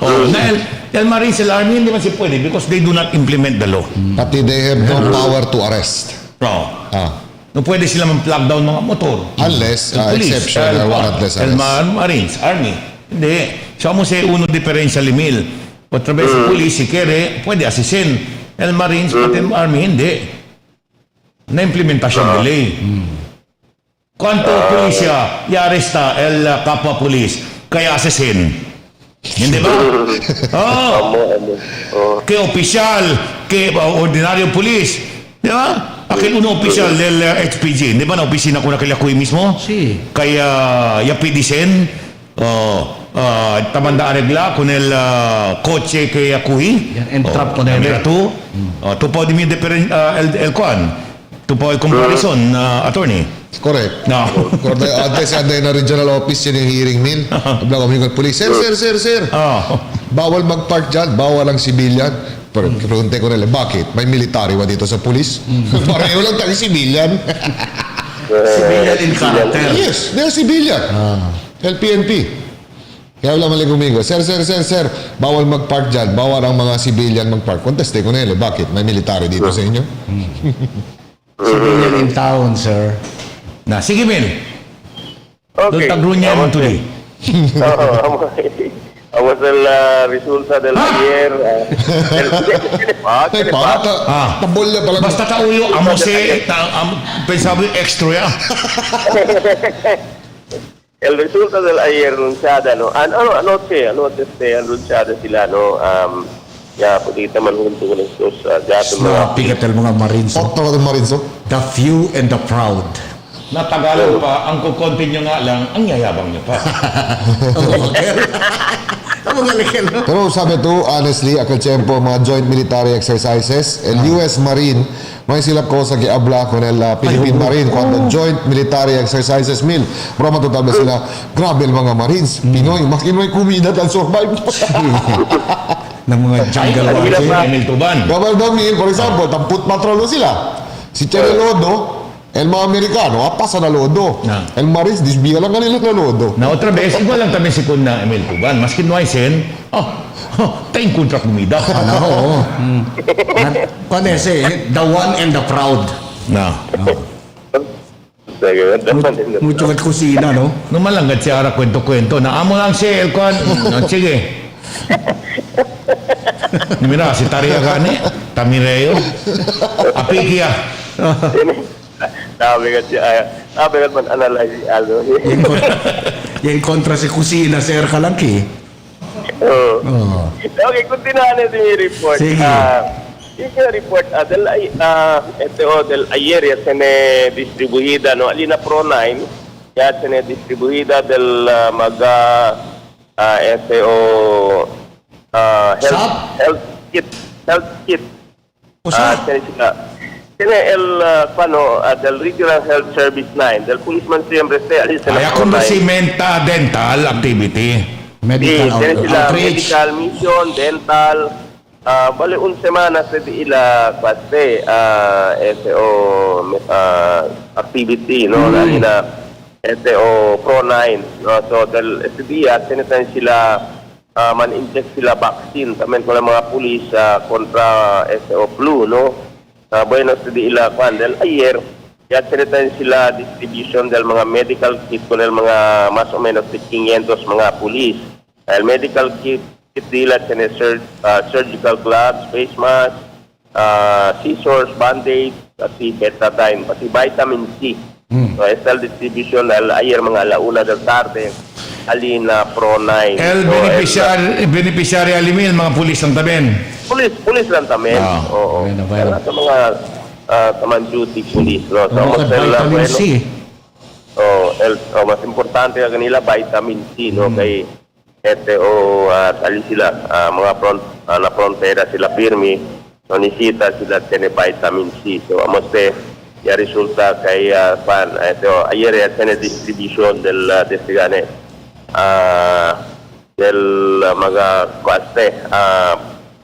El Marines, El Army, hindi man si pwede because they do not implement the law. Pati they have no power to arrest. No pwede sila man-plug down mga motor. Unless, exception, warrantless arrest. El Marines, Army. Hindi. Siya mo sa uno differential mil. Otra vez sa police, si Kere, pwede asisin. El Marines, pati el Army, hindi. Na-implementasyon delay. Kwanto polisya, i-arresta el kapwa police, kaya asisin. Hindi ba? Kaya opisyal, kaya ordinaryo police. Di ba? Akin uno opisyal del HPG. Di ba na opisina ko na kaya kuy mismo? Kaya yapidisen. Tamanda arregla con el coche que acuí entrap con el tu può dimmi el kuan tu può comparison attorney correct antes anday na regional office yung hearing mill habla kami ng police sir bawal mag-park dyan bawal ang civilian pero pregunte ko nila bakit may military ba dito sa police pareho lang tayo civilian in character. Yes, they're civilian. El PNP. Kaya wala maling gumigo. Sir, bawal mag-park dyan. Bawal ang mga civilian mag-park. Conteste ko nila. Bakit? May military dito sa inyo? Civilian in town, sir. Sige, Mel. Okay. Doon tagrunya mo today. Vamos al resulta del ayer. Tabolla talaga. Basta kauyo, amo pensaba yung extra ya. El resulta del ayer anunciada, no? Anoche anunciada sila, no? Ya, pudita man junto con estos gatos. Pikat el mga Marines. The few and the proud. Natagalan pa, ang kukontin nyo nga lang, ang yayabang nyo pa. Pero sabi to, honestly, aquel tiempo, mga joint military exercises, el US Marine, may silap ko sa giabla ko ng Philippine Marine, cuando joint military exercises mil, pero matutabla sila, grabe mga Marines, Pinoy, mas Pinoy kumidad ang survive. Ng mga jungle warfare. Emil Tuban. Gabal Damil, for example, tamput patrol sila. Si Cherelodo, El mga Amerikano, pasa na lodo. El Maris, disbiya lang kanila na lodo. Na otra vez, igual lang también si Kun na Emil Tuban. Maskin no ay sen, tayong kontrak lumida. Oo. Kung the one and the proud. Na. Mucho kat kusina, no? Numalanggat siya ara kwento-kwento. Naamo lang siya, Elkwan. Sige. Mira, si Taria Gani, Tamireo, Apikia. Sabi ka man analyze, Yung kontra si kusina, Sir Kalangki. Okay, continuahan natin yung report. Sige. Yung report, del ayer ya se ne distribuida, no, alina Pro 9, ya se ne distribuida del health kit. Tiene del Regional Health Service 9, del Policeman siempre Kaya kung si Menta Dental Activity. Medical outreach. Medical mission, dental, bale un semana sa ila paste activity, no, lali na Pro 9, no, so del dia tinitan sila man-inject sila vaccine tamen ko lang mga pulis kontra flu, no. Bueno, sa ila del ayer ya tinitan sila distribution del mga medical kit ko ng mga mas o menos 500 mga pulis. El medical kit dila tiene surgical gloves, face mask, scissors, band-aid, pati betadine, pati vitamin C. So, esta distribution dahil ayer mga alauna del tarde, alina Pro 9. El beneficiary alimil, mga pulis lang tamen. Pulis lang tamen. Oo. Sa mga taman duty pulis. No? So, vitamin C. Mas importante ka kanila, vitamin C, no? Kay tali sila, mga na frontera sila firme, so nisita sila tiene vitamin C. So, amoste, ya resulta kay ayer ya tiene distribution del mga kwaste,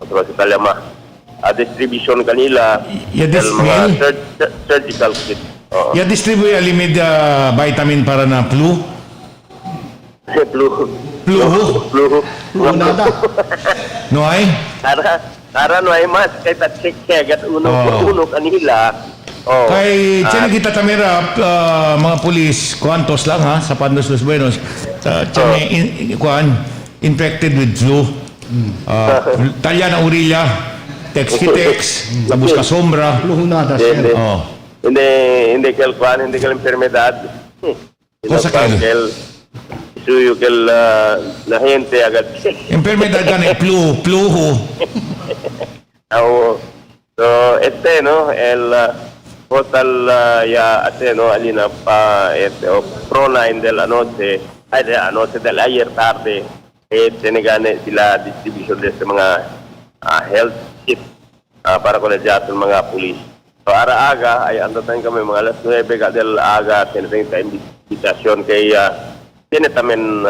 otro sa Talama, distribution kanila del mga surgical kit. Ya distribute alimid vitamin para na flu? Flu. Nada. No ay? Para no ay mas kay check agad uno kanila. Kay tiyan kita tamira mga pulis kuantos lang ha sa Pandos Los Buenos. Infected with flu. Talya na urilla, tex labos ka sombra. Nada. Hindi kel enfermedad. Cosa kel? Suyo que la gente agad. Enfermedad ka na flu. So, no, el total no, alina pa, Pro 9 de la noche del ayer tarde, tinigane sila distribution de mga health kit para koledyatong mga pulis. So, ara-aga, ay andatan kami mga alas 9 del aga, tinitang invitasyon kay tiene tamen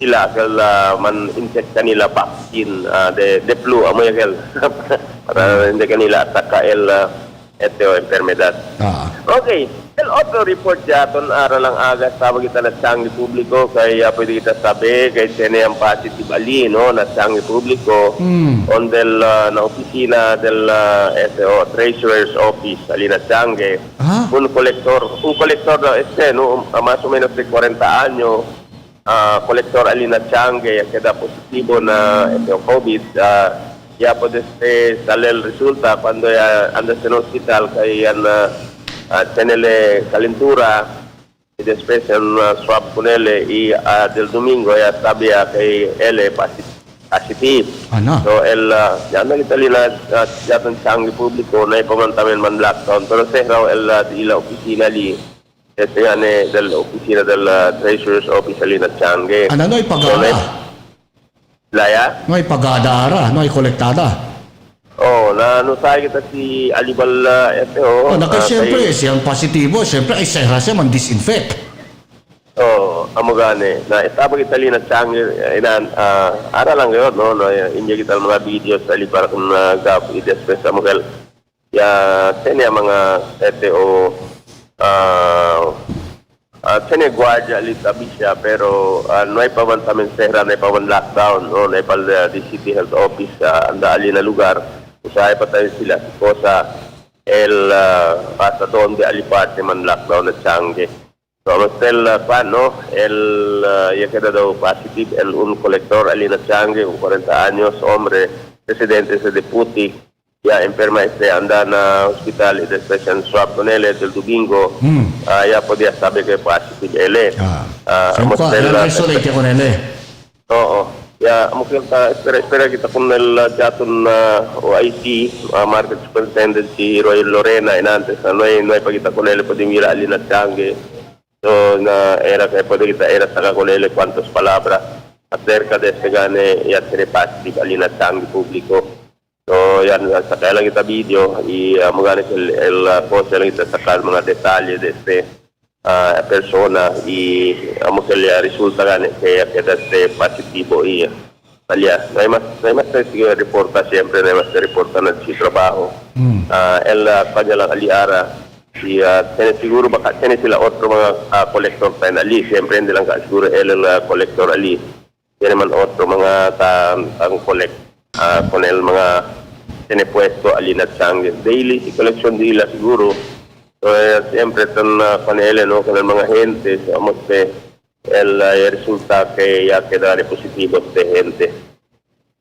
sila kal man-inject kanila vaccine de flu amoy kal para hindi kanila ataka enfermedad. Okay, el otro report jaton ara lang aga sabag kita na sang publiko kay pwede kita sabi kay tiene ang positive ali no na sang publiko on del na opisina del treasurer's office ali na sangue. Un colector no más o menos de 40 años colector alina changue queda positivo na COVID ya puede sale el resulta cuando ya andas en hospital kay tenele calentura y después en swab con él y del domingo ya sabía que él positive. So el ya nalitalina ya tan changue público na ipamantamen man lockdown pero raw el ila opisina li del opisina del treasurer's office alina change. Ano ay pagada? Laya? No ay pagada ara, no ay kolektada. Nanusay kita si Alibal siyempre, siyang positibo, siyempre ay siya man disinfect. Amugane na estaba kita lina change ara lang yun no inya kita mga videos ali para kung gap i después amugal ya tenya mga Tiene guardia all'itabi siya, pero no hay pa man tamin sehra, no hay pa man lockdown, no hay pa di City Health Office, anda ali na lugar, usahay pa tayo sila, cosa hasta donde aliparte man lockdown at Changi. So, hostel paano, ya queda daw positive, un colector ali na Changi, 40 años, hombre, residente sa Deputy, ya enferma anda na hospital de special swab con él del domingo, ya podía saber que positive él. Isolate con él. Oo. Ya, mungkin espera kita con el jatun OIC, Market Superintendent si Roy Lorena, inantes, no hay pa kita con él, pwede mira alin at Changi. So, era que pwede kita saka con él cuantos palabras acerca de este gane ya tiene positive alin at Changi público. So, yan, sakay lang kita video, magalit el pose lang kita sakal mga detalye de este persona resulta gane kaya queda este positivo talia. No hay más que reporta siempre, no hay más que reporta na si trabajo. Kanya lang aliara, tiene siguro baka tiene sila otro mga collector tayo na ali, siempre hindi lang siguro el collector ali. Tiene man otro mga tang collect con el mga tiene puesto alinat sangre daily si collection nila siguro. So, siempre están con él, ¿no? Con el mga gente, vamos resulta que ya queda positivo este gente.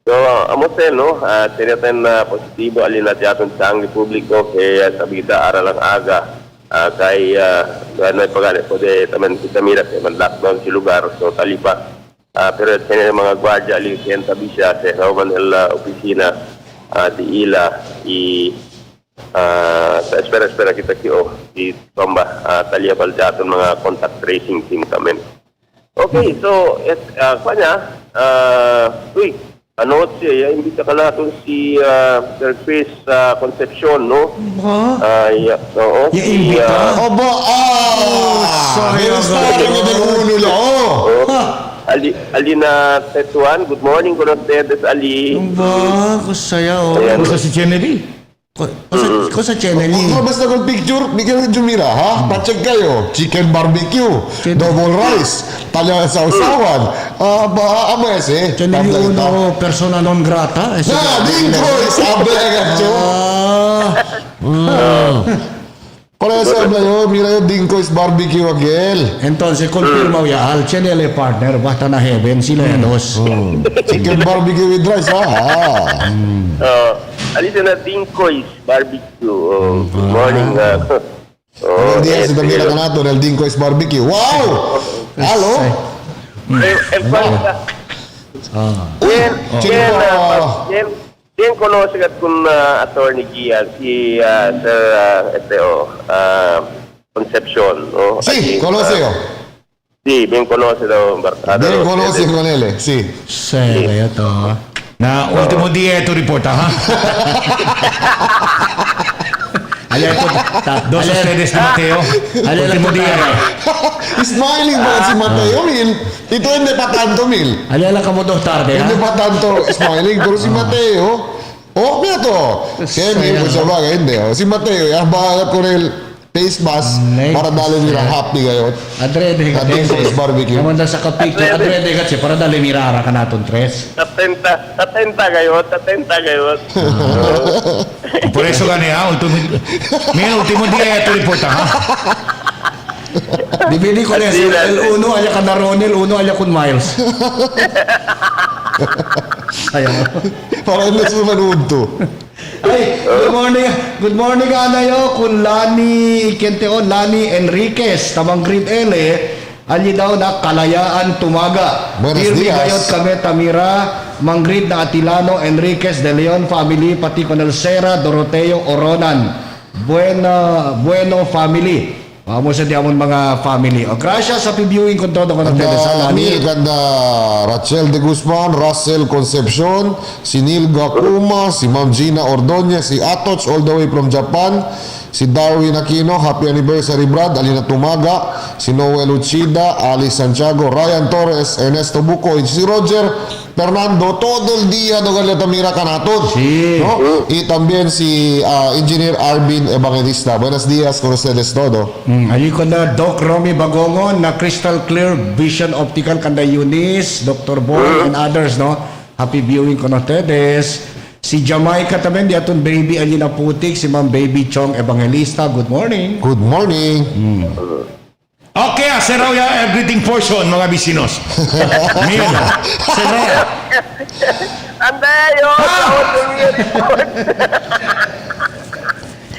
So, vamos ¿no? Tenía tan positivo alinat yaton sangre público que sa vida aralang aga kaya no hay pagane pwede también kita mira que man lockdown si lugar so talipa. Pero tiene mga guardia ali sienta bisya sa hawban la opisina di ila espera kita di tomba talia baldaton mga contact tracing team kami. Okay, so kanya ano siya imbita ka natin si Sir Chris Concepcion, no? Oo. Imbita? Alina Tetuan, good morning con ustedes, Ali. Cosa si Kennedy? Cosa Kennedy? Basta kung picture, bigyan ng Jumira, ha? Pacheck kayo. Chicken barbecue, double rice, talya sa usawan. Amese. Kennedy uno, persona non grata. Dingoy, sabi agad Por eso habla yo, mira yo, Dinko's barbecue aquel. Entonces, confirma ya, al channel partner, basta na heaven, sila dos. Chicken barbecue with rice, Alisa na Dinko's barbecue. Good morning. Buenos días, si también la nato del Dinko's barbecue. Wow! Hello? ¿Quién conoce con Attorney Gia, si Concepcion? Sí, conoce yo. Sí, bien conoce. Bien conoce con él, sí. Serio to. Na último día tu reporta, ha? Dos ustedes, Mateo. Último día. Smiling ba si Mateo, Mil? Ito hindi pa tanto, Mil. Alala ka mo dos tarde, ha? Hindi pa tanto smiling, pero si Mateo, mira to. Kaya Mil, kung sa bagay, hindi. Si Mateo, bahala ko rin face mask para dali nila happy kayo. Adrede ka, Dinko's barbecue. Naman sa ka-picture, adrede ka siya para dali mirara ka naton, tres. Atenta kayo. Por eso gané, ha? Último día tu reporta, ha? Dibili ko les, el uno aya ka na Ronel, uno aya kun Miles. Ayan. Parang nasumanod to. Ay, good morning anayo kun Lani Enriquez, tamang grade L, ali daw na kalayaan tumaga. Pirmi gayot kami Tamira, manggrid na Atilano, Enriquez, De Leon family, pati Conel Serra, Doroteo, Oronan. Bueno family. Vamos sa diamond mga family. Gracias sa viewing ko todo con ustedes. Ganda Rachel de Guzman, Russell Concepcion, si Neil Gakuma, si Ma'am Gina Ordonez, si Atoch all the way from Japan, si Darwin Aquino, happy anniversary Brad, Alina Tumaga, si Noel Uchida, Alice Santiago, Ryan Torres, Ernesto Bucoy, si Roger Fernando, todo el día no galeta mira canaton. Sí. ¿No? Y también si Engineer Arvin Evangelista. Buenos días con ustedes todo. Ayun ko na Doc Romy Bagongon na Crystal Clear Vision Optical kanda Eunice, Dr. Boy and others, no? Happy viewing ko na ustedes. Si Jamaica tamen di aton baby Alina Putik, si Ma'am Baby Chong Evangelista. Good morning. Good morning. Okay, sero ya greeting portion mga bisinos. Mira, sero. Andayo!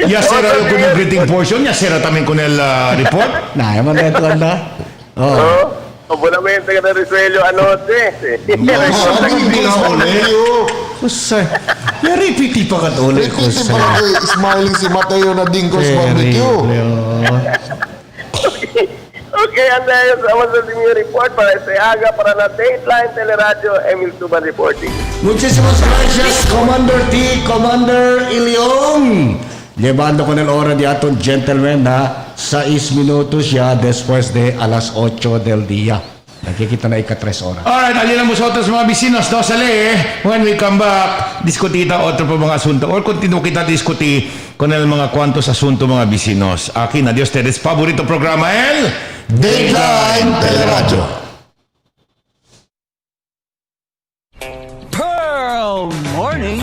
Ya sero yung kunong greeting portion, ya sero tamin kunel report. Na, yaman na ito anda. Oh. Buenamente que te resuelvo anoche. Kusay. Ya repeat pa ka ulit ko Repeat pa smiling si Mateo na Dingos Barbecue. Okay, Andayo, vamos a hacer mi report para este haga para la Dateline Teleradyo, Emil Tuban reporting. Muchísimas gracias, Commander T, Commander Ilyong. Llevando con el hora de aton gentlemen na 6 minutos ya después de alas 8 del día. Nakikita na ika-3 oras. Alright, alin ang nosotros mga bisinos, no? Sali, when we come back, diskutita otro pa mga asunto or continue kita diskuti con el mga kwantos asunto mga bisinos. Aquí na Dios ustedes favorito programa, el Dateline Teleradyo. Pearl Morning.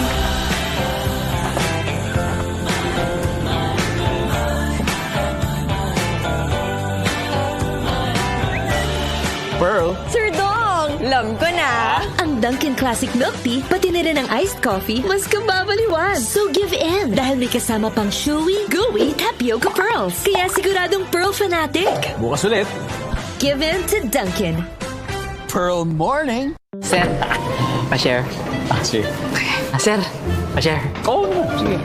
Pearl. Sir Dong! Alam ko na! Ang Dunkin' Classic Milk Tea, pati na rin ang iced coffee, mas kababaliwan. So give in, dahil may kasama pang chewy, gooey, tapioca pearls. Kaya siguradong pearl fanatic. Bukas ulit. Give in to Dunkin'. Pearl Morning. Sir, pa-share. Sige. Sir, pa-share. Oo, sige.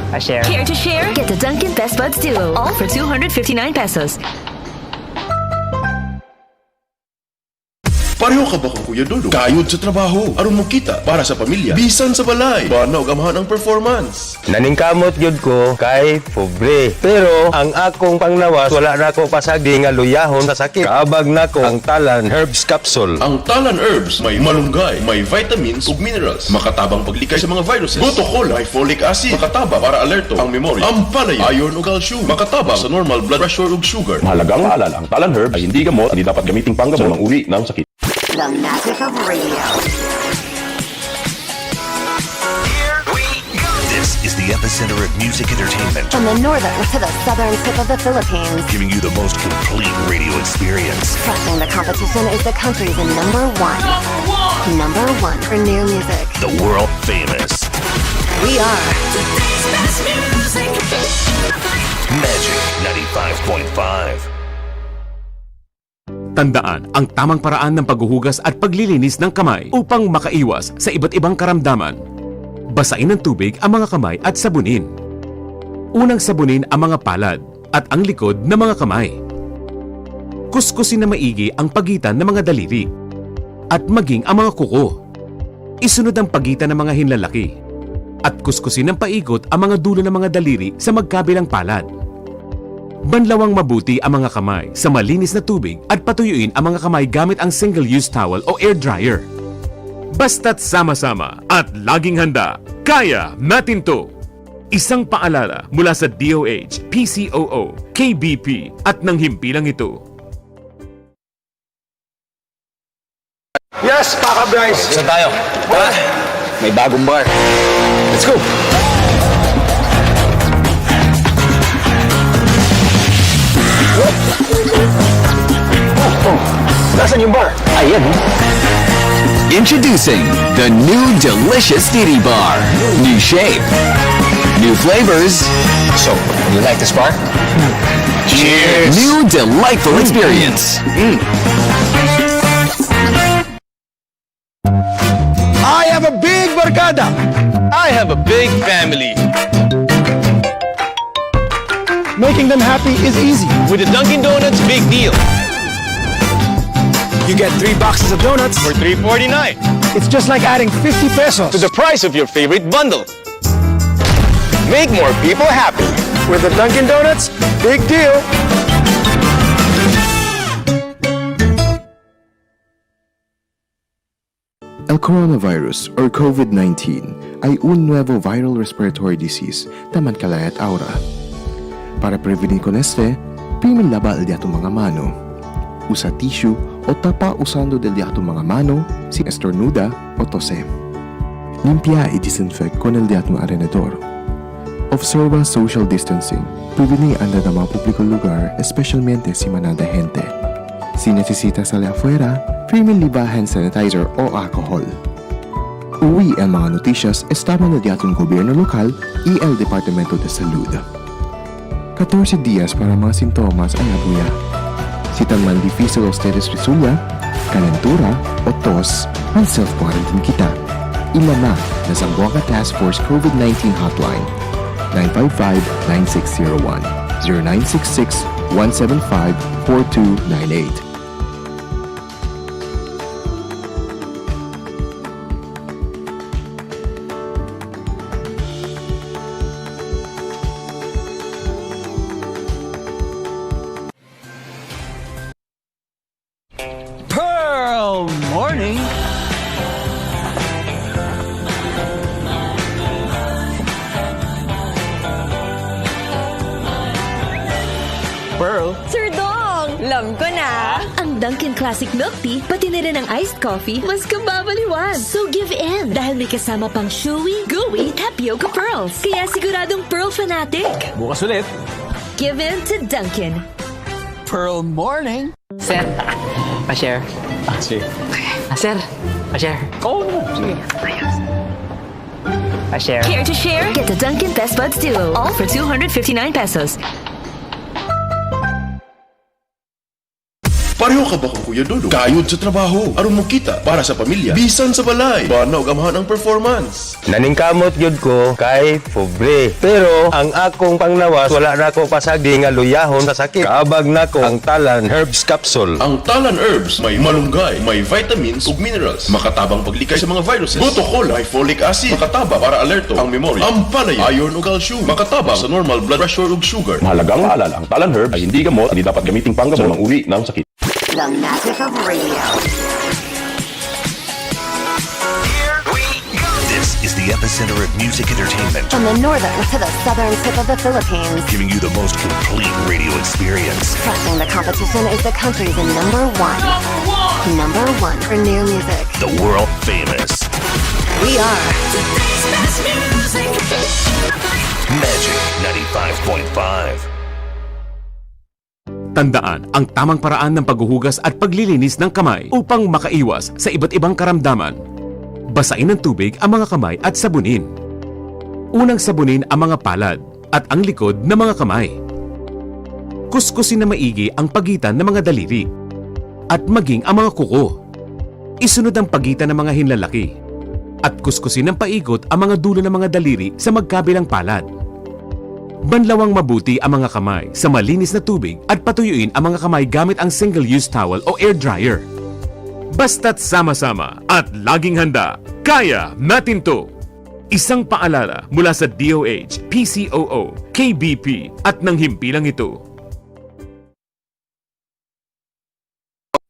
Pa-share. Care to share? Get the Dunkin' Best Buds Duo, all for 259 pesos. Pareho ka ba kang Kuya Dodo? Kayod sa trabaho, aron mo kita para sa pamilya. Bisan sa balay, banaw gamahan ang performance. Naningkamot gyud ko kay pobre. Pero ang akong panglawas wala na ko pasagdi nga luyahon sa sakit. Kaabag na ko ang Talan Herbs Capsule. Ang Talan Herbs may malunggay, may vitamins ug minerals, makatabang paglikay sa mga viruses. Gotokol, may folic acid, makataba para alerto ang memorya. Ang palay, iron ug calcium, makataba sa normal blood pressure ug sugar. Mahalagang maalala, ang Talan Herbs ay hindi gamot at hindi dapat gamiting panggamot ng uri ng sakit. The magic of radio. This is the epicenter of music entertainment, From the northern to the southern tip of the Philippines. giving you the most complete radio experience. Crushing the competition is the country's number one. Number one for new music. The world famous We are Magic 95.5. Tandaan ang tamang paraan ng paghuhugas at paglilinis ng kamay upang makaiwas sa iba't ibang karamdaman. Basain ng tubig ang mga kamay at sabunin. Unang sabunin ang mga palad at ang likod ng mga kamay. Kuskusin na maigi ang pagitan ng mga daliri at maging ang mga kuko. Isunod ang pagitan ng mga hinlalaki at kuskusin ng paikot ang mga dulo ng mga daliri sa magkabilang palad. Banlawang mabuti ang mga kamay sa malinis na tubig at patuyuin ang mga kamay gamit ang single-use towel o air dryer. Basta't sama-sama at laging handa, kaya natin to! Isang paalala mula sa DOH, PCOO, KBP at ng himpilang ito. Yes, Paka Bryce. Saan tayo? Tara, may bagong bar. Let's go! Nasaan yung bar? Ayan. Introducing the new delicious Didi Bar. New shape, new flavors. So, you like this bar? Cheers! New delightful experience. I have a big barkada. I have a big family. Making them happy is easy. With the Dunkin' Donuts Big Deal. You get 3 boxes of donuts For $3.49. It's just like adding 50 pesos To the price of your favorite bundle. Make more people happy. With the Dunkin' Donuts, big deal. El coronavirus or COVID-19 ay un nuevo viral respiratory disease taman kalayat aura. Para prevenir con este, primer lava el diato mga mano. Usa tissue o tapa usando del diato mga mano sin estornuda o tose. Limpia y disinfect con el diato alrededor. Observa social distancing, prevenir anda na mga publikong lugar, especialmente si manada gente. Si necesita salir afuera, primer liba hand sanitizer o alcohol. Uwi ang mga noticias estaba na diatong gobyerno lokal y el Departamento de Salud. 14 días para mga sintomas ay abuya. Si tan man difícil a ustedes resulta, calentura o tos, ang self-quarantine kita. Ilama na Zamboanga Task Force COVID-19 Hotline 955-9601 0966-175-4298. Pearl Morning. Pearl? Sir Dong! Alam ko na! Ang Dunkin' Classic Milk Tea, pati na rin ang iced coffee, mas kababaliwan. So give in, dahil may kasama pang chewy, gooey, tapioca pearls. Kaya siguradong Pearl fanatic. Bukas ulit. Give in to Dunkin'. Pearl Morning. Sir, pa-share. Sige. Sir, pa-share. Oo naman. Sige. Pa-share. Care to share? Get the Dunkin' Best Buds Duo, all for 259 pesos. Pareho ka ba kung Kuya Dodo? Kayod sa trabaho, aron mo kita para sa pamilya, bisan sa balay, banaw gamahan ang performance. Naningkamot yun ko kay pobre. Pero ang akong panglawas, wala na ko pasagi nga luyahon sa sakit. Kaabag na ko ang Talan Herbs Capsule. Ang Talan Herbs may malunggay, may vitamins ug minerals, makatabang paglikay sa mga viruses. Butokol, high folic acid, makataba para alerto ang memory. Ang palaya, iron ug calcium, makataba sa normal blood pressure ug sugar. Mahalagang maalala, ang Talan Herbs ay hindi gamot at hindi dapat gamiting panggamot ng uri ng sakit. The magic of radio. This is the epicenter of music entertainment, From the northern to the southern tip of the Philippines. giving you the most complete radio experience. Crushing the competition is the country's number one. Number one for new music. The world famous We are Magic 95.5. Tandaan ang tamang paraan ng paghuhugas at paglilinis ng kamay upang makaiwas sa iba't ibang karamdaman. Basain ng tubig ang mga kamay at sabunin. Unang sabunin ang mga palad at ang likod ng mga kamay. Kuskusin na maigi ang pagitan ng mga daliri at maging ang mga kuko. Isunod ang pagitan ng mga hinlalaki at kuskusin ng paikot ang mga dulo ng mga daliri sa magkabilang palad. Banlawang mabuti ang mga kamay sa malinis na tubig at patuyuin ang mga kamay gamit ang single-use towel o air dryer. Basta't sama-sama at laging handa, kaya natin to! Isang paalala mula sa DOH, PCOO, KBP at ng himpilang ito.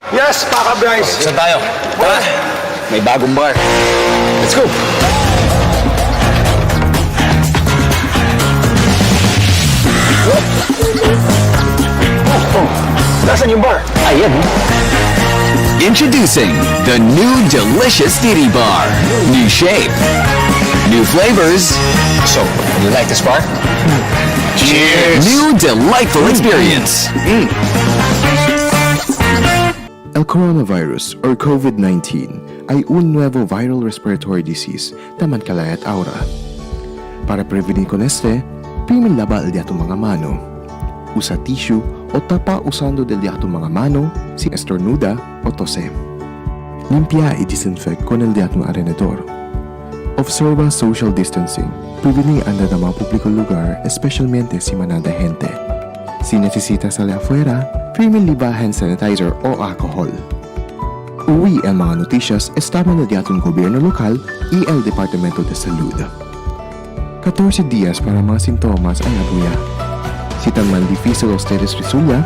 Yes, Paka Bryce. Saan tayo? Tara, may bagong bar. Let's go! Nasaan yung bar? Ayan. Introducing the new delicious Didi Bar. New shape, new flavors. So, you like this bar? Cheers! New delightful experience. El coronavirus or COVID-19 ay un nuevo viral respiratory disease taman kalayat aura. Para prevenir con este, primer lava el diato mga mano. Usa tissue o tapa usando del diato mga mano sin estornuda o tose. Limpia y disinfect con el diato alrededor. Observa social distancing, prevenir anda na mga publikong lugar, especialmente si manada gente. Si necesita salir afuera, primer liba hand sanitizer o alcohol. Uwi ang mga noticias estaba na diatong gobyerno lokal y el Departamento de Salud. 14 días para mga sintomas ay abuya. Si tan man difícil ustedes resulta,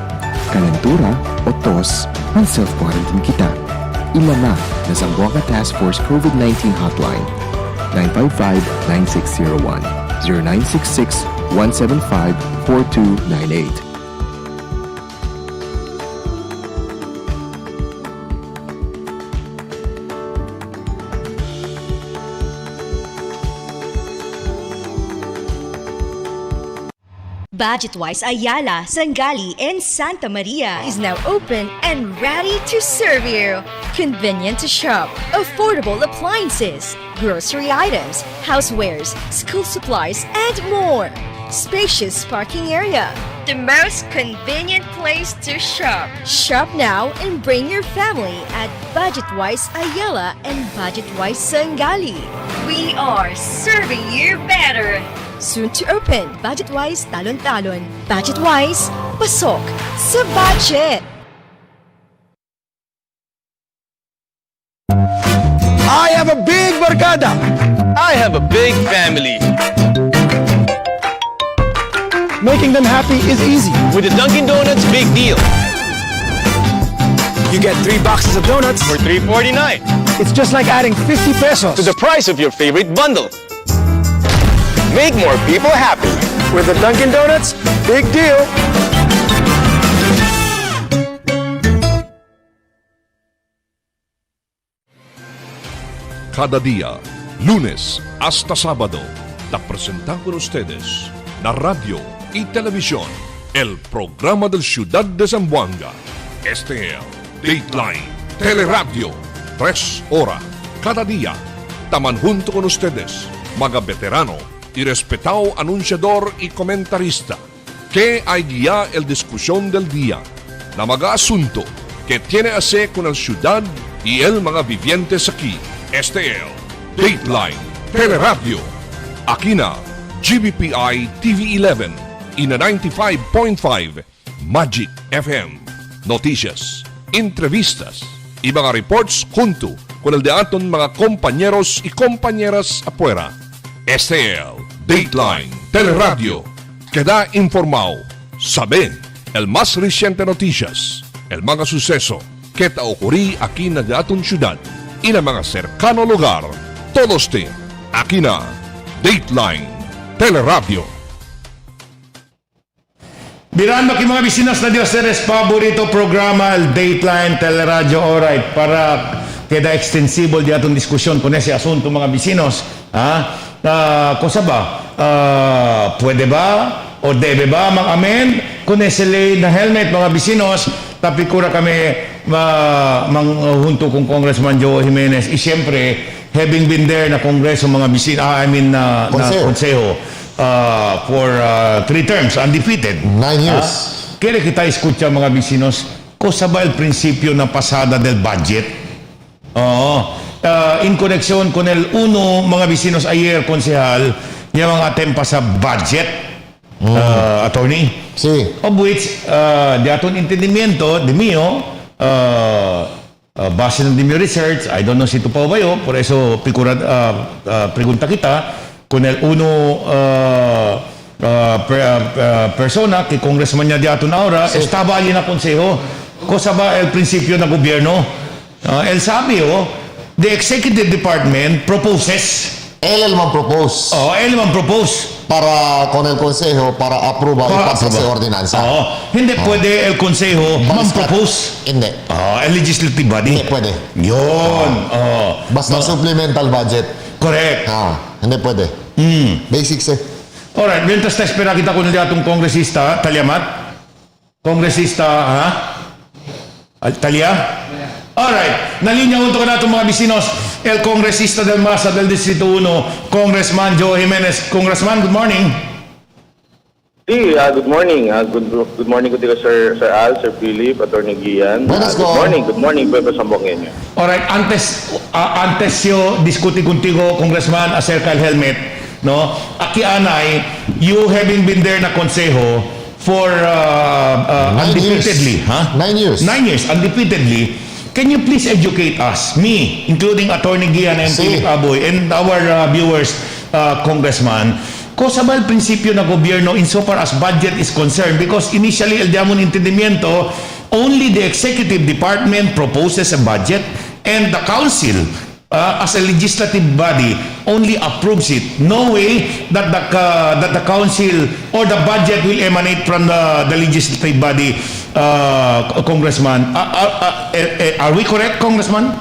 calentura o tos, ang self-quarantine kita. Ilama na Zamboanga Task Force COVID-19 Hotline 955-9601 0966-175-4298. Budget-wise Ayala, Sangali, and Santa Maria is now open and ready to serve you. Convenient to shop, affordable appliances, grocery items, housewares, school supplies, and more. Spacious parking area. The most convenient place to shop. Shop now and bring your family at Budget-wise Ayala and Budget-wise Sangali. We are serving you better. Soon to open, Budget-wise Talon-Talon. Budget-wise, pasok sa budget! I have a big barkada. I have a big family. Making them happy is easy. With the Dunkin' Donuts Big Deal. You get 3 boxes of donuts For $3.49. It's just like adding 50 pesos To the price of your favorite bundle. Make more people happy. with the Dunkin' Donuts Big Deal. Cada día, lunes hasta sábado, la presentan con ustedes la radio y televisión, el programa del Ciudad de Zamboanga. Este es Dateline Teleradyo, 3 horas cada día. Taman junto con ustedes, mga veterano y respetado anunciador y comentarista, que hay guía el discusión del día, na mga asunto que tiene a ver con el ciudad y el mga vivientes aquí. Este es Dateline Teleradyo. Aquí na GBPI TV11 y na 95.5 Magic FM. Noticias, entrevistas y mga reports junto con el de aton mga compañeros y compañeras afuera. Este es Dateline Teleradyo, que da informado, sabe, el más reciente noticias, el mga suceso que ta ocurrí aquí na aton ciudad y na mga cercano lugar. Todos te, aquí na Dateline Teleradyo. Mirando que mga bisinas na Dios eres paborito programa el Dateline Teleradyo. Alright, para queda extensible di atong diskusyon con ese asunto mga bisinos. Kusa ba? Pwede ba o debe ba mag-amend kung ese lay na helmet mga bisinos? Tapikura kami manghunto kong Congressman Joe Jimenez. Y siyempre, having been there na kongreso mga bisinos, na konseho for 3 terms, undefeated. 9 years. Kaya kita escucha mga bisinos, kusa ba el prinsipyo na pasada del budget? In conexión con el uno, mga bisinos ayer, konsehal, niya mga atempa sa budget, attorney. Sí. Of which, de aton entendimiento, de mío, base ng mi research, I don't know si ito pa ba yun, por eso pregunta kita, con el uno persona que congressman niya de aton ahora, estaba allí na konseho, cosa ba el prinsipyo ng gobyerno? El sabio, the executive department proposes. Él el man propose. Él man propose. Para con el consejo, para aprobar y pasar sa ordinansa. Hindi pwede el consejo man propose. Hindi. El legislative body. Hindi pwede. Yun. Basta supplemental budget. Correct. Hindi pwede. Basics eh. Alright, mientras ta espera kita con el atong kongresista, Talyamat. Kongresista, Talya? Alright, nalinya unto ka na itong mga bisinos, el kongresista del Masa del Distrito 1, Congressman Joe Jimenez. Congressman, good morning. Sí, good morning. Good morning ko Sir Al, Sir Philip, Attorney Gian. Good morning, Pueblo Sambuangueño. Alright, antes yo discuti contigo, Congressman, acerca del helmet, no? Aquí anay, you having been there na konseho for undefeatedly, 9 years. 9 years, undefeatedly. Can you please educate us, me, including Attorney Gian and Philip Aboy, and our viewers, Congressman, cosa ba el prinsipyo ng gobyerno insofar as budget is concerned? Because initially, el diamond entendimiento, only the executive department proposes a budget and the council as a legislative body only approves it. No way that the council or the budget will emanate from the legislative body, Congressman. Are we correct, Congressman?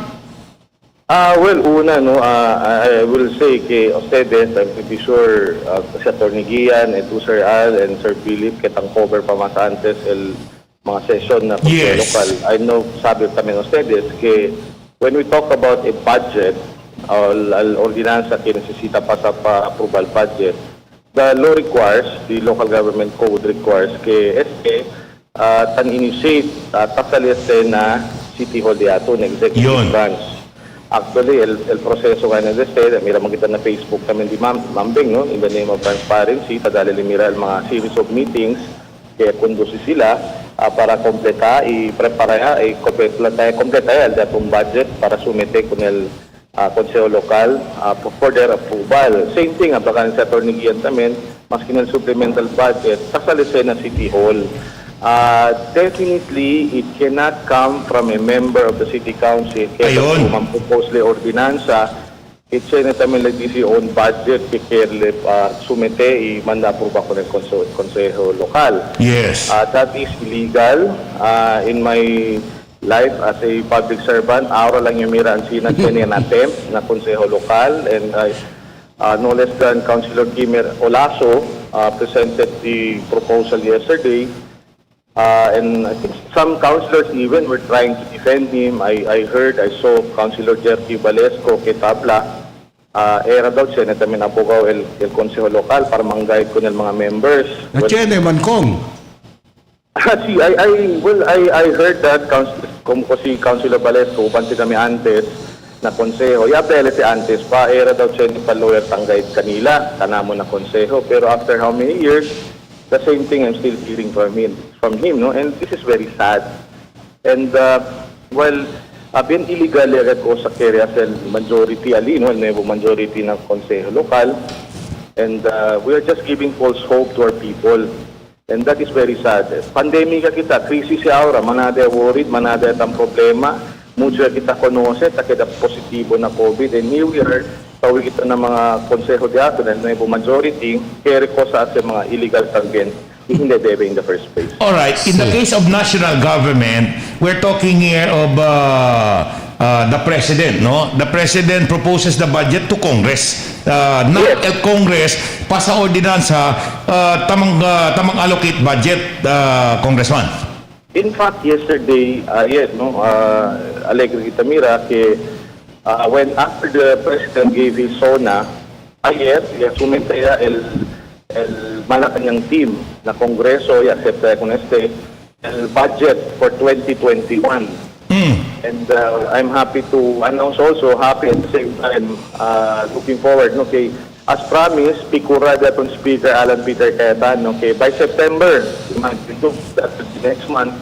Well, una, no, I will say kay ustedes, I'm pretty sure si Atty. Gian, Sir Al, and Sir Philip, kitang cover pa mas antes el mga session na local. I know, sabi kami ustedes, que when we talk about a budget, al ordinansa que necesita pa sa approval budget, the law requires, the local government code requires que tan-initiate, tasaliste na City Hall diato, na executive branch. Actually, el proseso nga na este, mira makita na Facebook kami di Mambing, no? In the name of transparency, tadali mira mga series of meetings, kaya kundusi sila para kompleta, i-prepara, kompleta el datong budget para sumite con el Consejo Local for their approval. Same thing, baka sa Atty. Gian tamen, mas kinal supplemental budget, tasalise na City Hall. Definitely, it cannot come from a member of the City Council. Kaya kung mampropose le ordinansa, it's na tamin like this own budget, kaya sumite, i-manda-approve ako ng Consejo Lokal. Yes. That is illegal. In my life as a public servant, aura lang yung mira ang sinag yan attempt na Consejo Lokal, and no less than Councilor Kimer Olaso presented the proposal yesterday. And I think some councillors even were trying to defend him. I saw Councilor Jerky Valesco Ketabla, era daw siya na tamin abugaw el Consejo Lokal para mang-guide ko ng mga members. Nachene Mankong. I heard that kung si Councilor Valesco, upanti kami antes na konseho, pele si antes pa, era daw siya ni pa-lawyer tang-guide kanila, kanamo na konseho. Pero after how many years, the same thing I'm still hearing from him, no? And this is very sad. And been illegal agad ko sa area sa majority alino, el nuevo majority ng Consejo Lokal, and we are just giving false hope to our people, and that is very sad. Pandemika kita, crisis si aura, manada worried, manada ang problema, mucho kita konose, takeda positibo na COVID, and here we are. Tawag ito ng mga konseho diato na nuevo majority, kaya ko sa mga illegal también, hindi debe in the first place. All right. In the case of national government, we're talking here of the president, no? The president proposes the budget to Congress. Not el Congress, pasa ordinansa, tamang allocate budget, Congressman. In fact, yesterday, Alegre Itamira, when after the president gave his SONA, ayer, sumentaya el Malacanang team na Kongreso, accepta con el budget for 2021. And I'm happy to announce also, happy at the same time, looking forward, okay, as promised, Pikura daton Speaker Alan Peter Cayetano, okay, by September, that next month,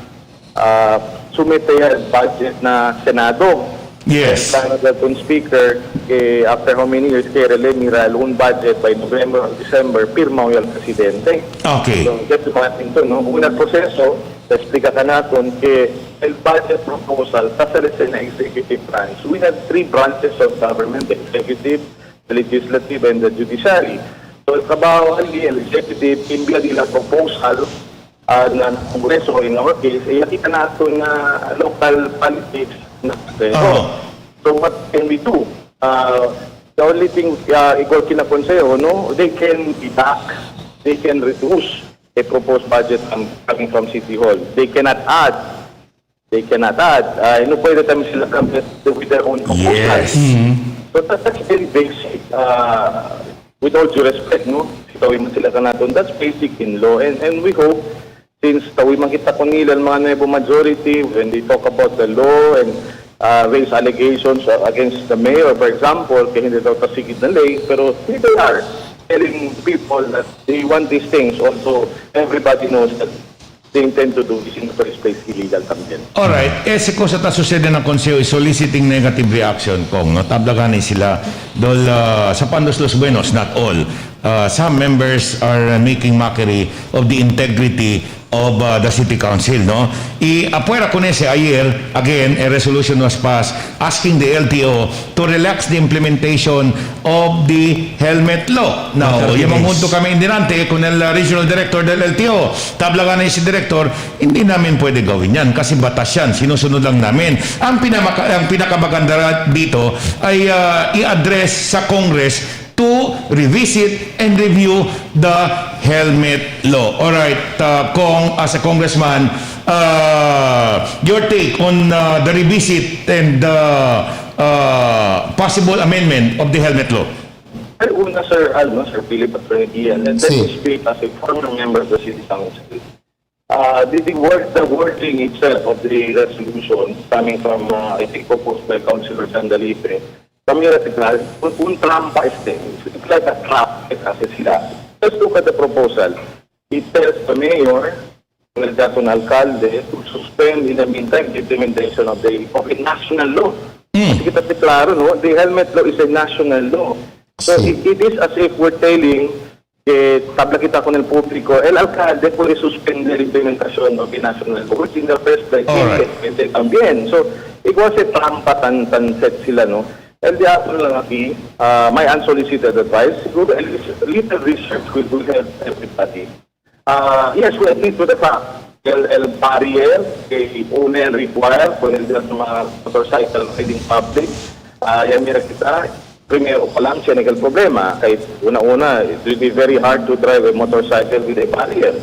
sumetaya el budget na Senado. Yes. Canada Speaker, after how many years kaya mira loan budget by November or December, pirma yung presidente. Okay. So, that's the thing to, no? Unang proseso, explica ka natin el budget proposal sasalise na executive branch. We have three branches of government, the executive, the legislative, and the judiciary. So, el trabaho ang executive, imbia nila proposal na Kongreso, in our case, kita natin na local politics. So what can we do? The only thing igual kinakonseho, no, they can deduct, they can reduce a proposed budget coming from City Hall. They cannot add. No pwede tayo sila with their own proposal. Yes. So that's very basic. With all due respect, no, tawin man sila kanaton. That's basic in law, and we hope, since tawin man kita kung nila mga nuevo majority, when they talk about the law and raise allegations against the mayor, for example, kaya hindi daw kasigit na lay, pero they are telling people that they want these things. Also, everybody knows that they intend to do this in the first place illegal también. Alright, se cosa ta sucede ng Consejo is soliciting negative reaction kung no, tablaganin sila dol sa pandos los buenos, not all. some members are making mockery of the integrity of the city council, no? Afuera con ese ayer, again, a resolution was passed asking the LTO to relax the implementation of the helmet law. Now, yung mamunto kami indinante con el regional director del LTO. Tablagan na si director, hindi namin pwede gawin yan kasi batas yan, sinusunod lang namin. Ang pinakamaganda dito ay i-address sa Congress to revisit and review the helmet law. All right, Kong, as a congressman, your take on the revisit and possible amendment of the helmet law. Una, Sir Philip Attorney, and let me speak as a former member of the City Council. The wording itself of the resolution coming from, I think, proposed by Councilor Sandalipe, kami ratical, un trampa este. It's like a trap kasi sila. Let's look at the proposal. It tells the mayor, kandidato na alkalde, to suspend in the meantime the implementation of a national law. Kasi kita deklaro, no? The helmet law is a national law. So it is as if we're telling, tabla kita con el público, el alcalde puede suspender la implementación of a national law, which in the first place, también. So it was a trampa tan set sila, no? El diato lang aquí, my unsolicited advice, good little research will help everybody. Yes, we agree to the fact. El barrier que une el require por el de mga motorcycle riding public, yan mira kita, primero pa lang siya naging problema. Kahit una-una, it will be very hard to drive a motorcycle with a barrier.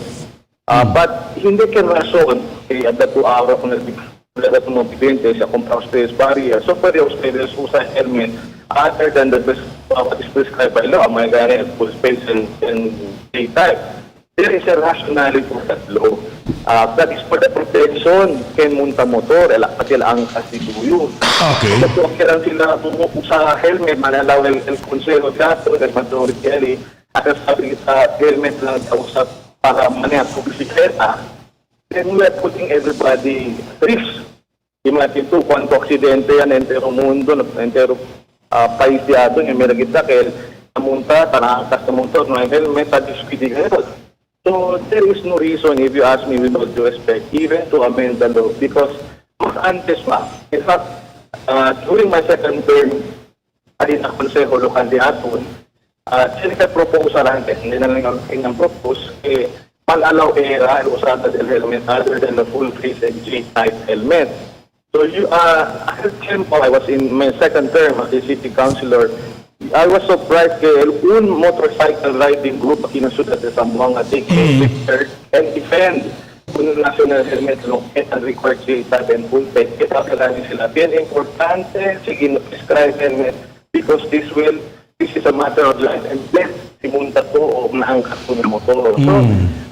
But hindi ka rason, at the 2 hour kung wala itong mga bidente siya kung pa-space barrier. So, pwede auspicious usa helmet other than what is prescribed by law, mga ganyan, full space and daytime. There is a rationality for that law. That is for the protection ken munta motor, pati ang kastituyo. Okay. So, kung sila sa helmet, manalaw el konsero dato, el majority, at sabi sa helmet lang sa para manihat kung bisikleta, then we are putting everybody at risk. Imagine to, kung aksidente yan, entero mundo, entero país diato, yung meron kita, kaya namunta, tanangkas na motor, no helmet, disquidi ganito. So, there is no reason, if you ask me with all due respect, even to amend the law, because mas antes pa. In fact, during my second term, alin na konseho lokal diaton, sinika proposal ang hindi na lang ang propose, mag-allow era, usada del helmet, other than the full face and G-type helmet. So I was in my second term as a city councilor. I was surprised kay un motorcycle riding group kinasudat sa Zamboanga take pictures and defend kung national helmet law and required J-type and full face. Kita kailangan sila. Bien importante, sige, prescribe helmet because this is a matter of life and death. Simunta to o naangkat to ng motor. So,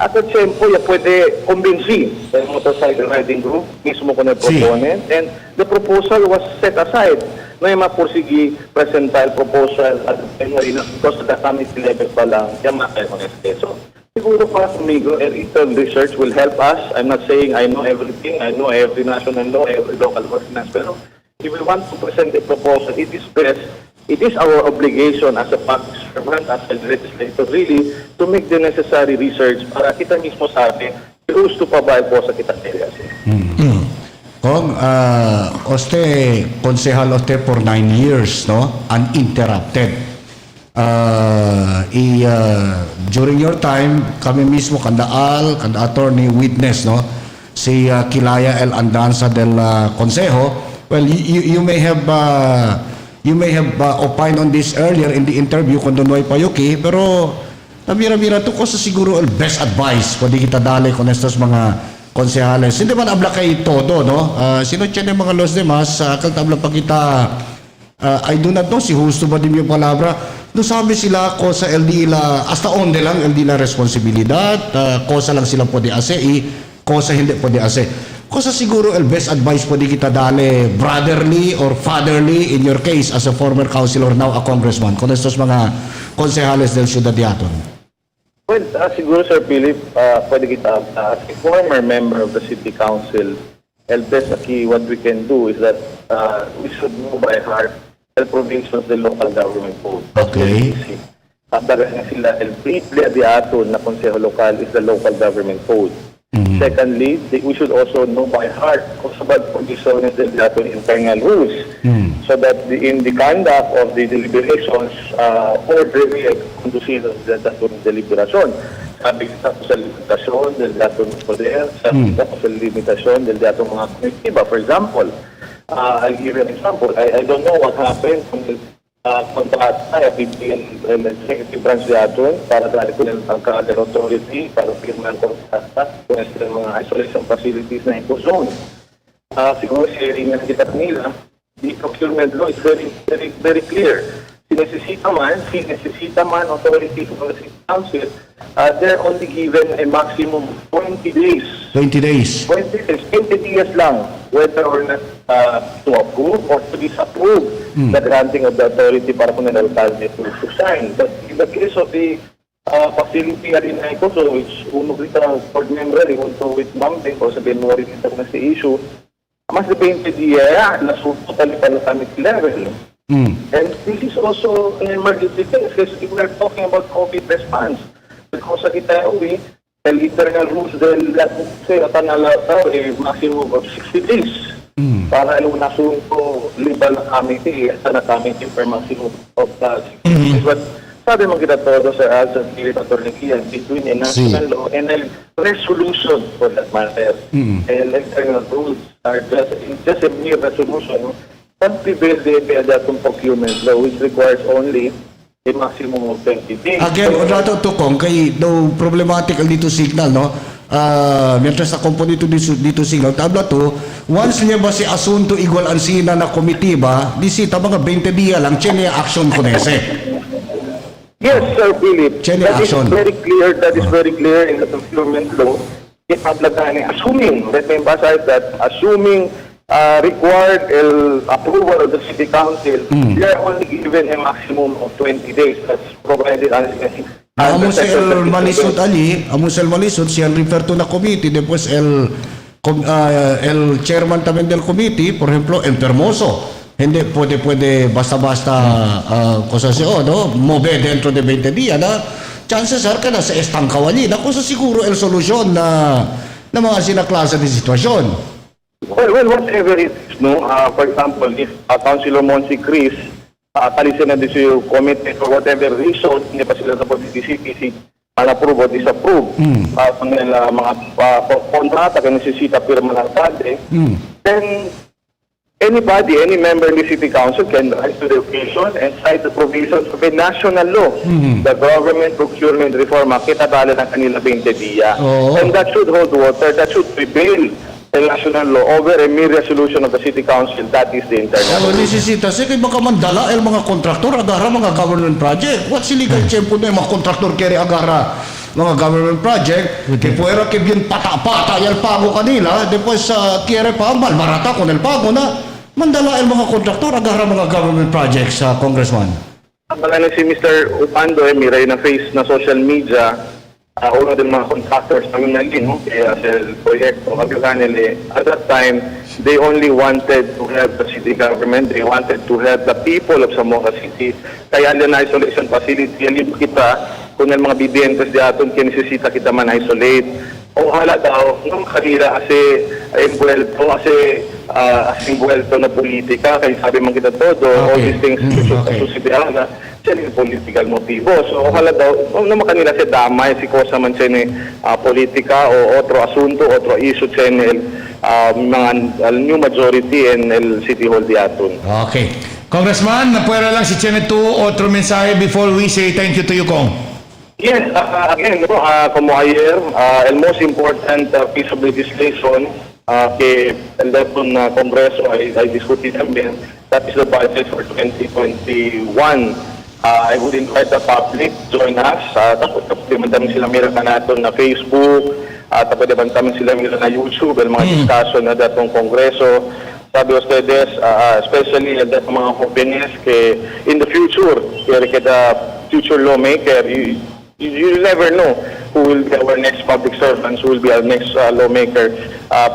at the tempo, pwede kumbinsi ng motorcycle riding group, mismo ko na proponent, and the proposal was set aside. May mapursigi presentile proposal at the because the committee level pa lang, yan makaya ko neste. So, siguro para kumigo, little research will help us. I'm not saying I know everything, I know every national law, every local ordinance, pero if we want to present a proposal, it is best. It is our obligation as a public servant, as a legislator, really, to make the necessary research para kita mismo sabi, gusto pa ba po sa kita areas. Kung, oste, konsehal oste for 9 years, no? Uninterrupted. During your time, kami mismo, kanda attorney witness, no? Si Kilaya El Andanza del Consejo, well, you may have opined on this earlier in the interview kung doon ay payuki, pero nabira-bira to ko sa siguro ang best advice kung di kita dali kung estos mga konsehales. Hindi man abla kay todo, no? Sino tiyan yung mga los demás, kaltabla pa kita, I do not know si husto ba din yung palabra. Doon sabi sila ko sa LD la, hasta onde lang, LD la responsibilidad, kosa lang sila po di ase, kosa hindi po di ase. Kosa siguro el best advice po di kita dali brotherly or fatherly in your case as a former councilor, now a congressman, kung estos mga konsehales del Ciudad Diaton. Well, siguro Sir Philip, pwede kita, as a former member of the City Council, el best aquí what we can do is that we should know by heart the provisions of the local government code. Okay. Talaga sila, el briefly at aton na konseho lokal is the local government code. Secondly, we should also know by heart kung sa bad condiciones del aton internal rules so that in the conduct of the deliberations, orderly and conducive del aton deliberasyon. Sabi kita sa limitasyon del aton poder, sabi kita sa limitasyon del aton mga komitiba. For example, I'll give you an example. I don't know what happened kung kontrata ay bibigyan ng executive branch natin para dahil ko ng Pagka-Other Authority para firman kontrata kung sa mga isolation facilities na eco-zone. Siguro sharing na kita nila, the procurement law is very clear. Sinesisita man authority from the city council, they're only given a maximum of 20 days. 20 days. 20 days lang, whether or not to approve or to disapprove the granting of the authority para kung alcalde to sign. But in the case of the facility arena so which uno kita board member, also with Mambing o sabihin mo rin ito na si issue, mas de 20 diya, nasuto tali pala kami level. And this is also an emergency case because we are talking about COVID response. Because kita uwi, the internal rules del tanalataw maximum of 60 days. Para nasunto libal na committee sa committee per maximum of 60 days. But sabi mo kita todo sa Spirit Attorney between a national law and a resolution for that matter. And internal rules are just a mere resolution. Can prevail the adatong procurement law which requires only a maximum of 20 days. Again, Odrato Tukong, kay no problematical dito signal, no? Mientras sa komponito dito signal, tabla to, once niya ba si asunto igual ansina na komitiba, disita mga 20 diya lang, chene action konese. Yes, Sir Philip. That action. Is very clear in the procurement law. Assuming, let me emphasize that, assuming required approval of the city council, they are only given a maximum of 20 days. That's provided Amo si El Malisod Ali, siya refer to na committee, después el chairman también del committee, por ejemplo, enfermoso. Hindi pwede basta-basta cosa siya, no? Move dentro de 20 días, na chances are ka na sa estangkawali, na kung sa siguro el solusyon na mga sinaklasa de sitwasyon. Well, whatever it is, no? For example, if Councilor Monsi Chris talisin na din siya committee for whatever reason, hindi pa sila sa CPC approve o disapprove kung nila mga kontrata kung nasisita pirma ng alcalde, then anybody, any member of the city council can rise to the occasion and cite the provisions of a national law, the Government Procurement Reform Act, kitabala ng kanila 20 diya. And that should hold water, that should prevail the national law over a mere resolution of the city council. That is the internal. Nisisita siya kay baka mandala el mga kontraktor agara mga government project. What's illegal tempo na yung mga kontraktor kere agara mga government project, que fuera que bien pata-pata el pago kanila, después quiere pa malbarata con el pago na mandala el mga kontraktor agara mga government projects sa Congressman. Pala na si Mr. Upando miray na face na social media, uno din mga contractors namin naging kaya sa proyekto at that time they only wanted to help the city government, they wanted to help the people of Zamora City, kaya na isolation facility alib kita kung mga bibiyentes di aton kinisisita kita man isolate o hala daw nung kanila kasi envuelto na politika kaya sabi man kita todo all these things susibiyaan na siya political motivo. So, ojalá daw, naman kanila si damay, si Kosa man siya ni politika o otro asunto, otro issue siya ni mga new majority in el City Hall di aton. Okay. Congressman, napuwera lang si Chene 2, otro mensahe before we say thank you to you, Kong. Yes, again, como ayer, el most important piece of legislation que el dato na Kongreso ay diskuti namin, that is the budget for 2021. I would invite the public join us. Tapos naman sila meron na natin na Facebook, tapos naman sila meron na YouTube, mga discussion na datong Kongreso. Sabi ustedes, especially datong mga companies, in the future, kaya the future lawmaker, you never know who will be our next public servants, who will be our next lawmaker.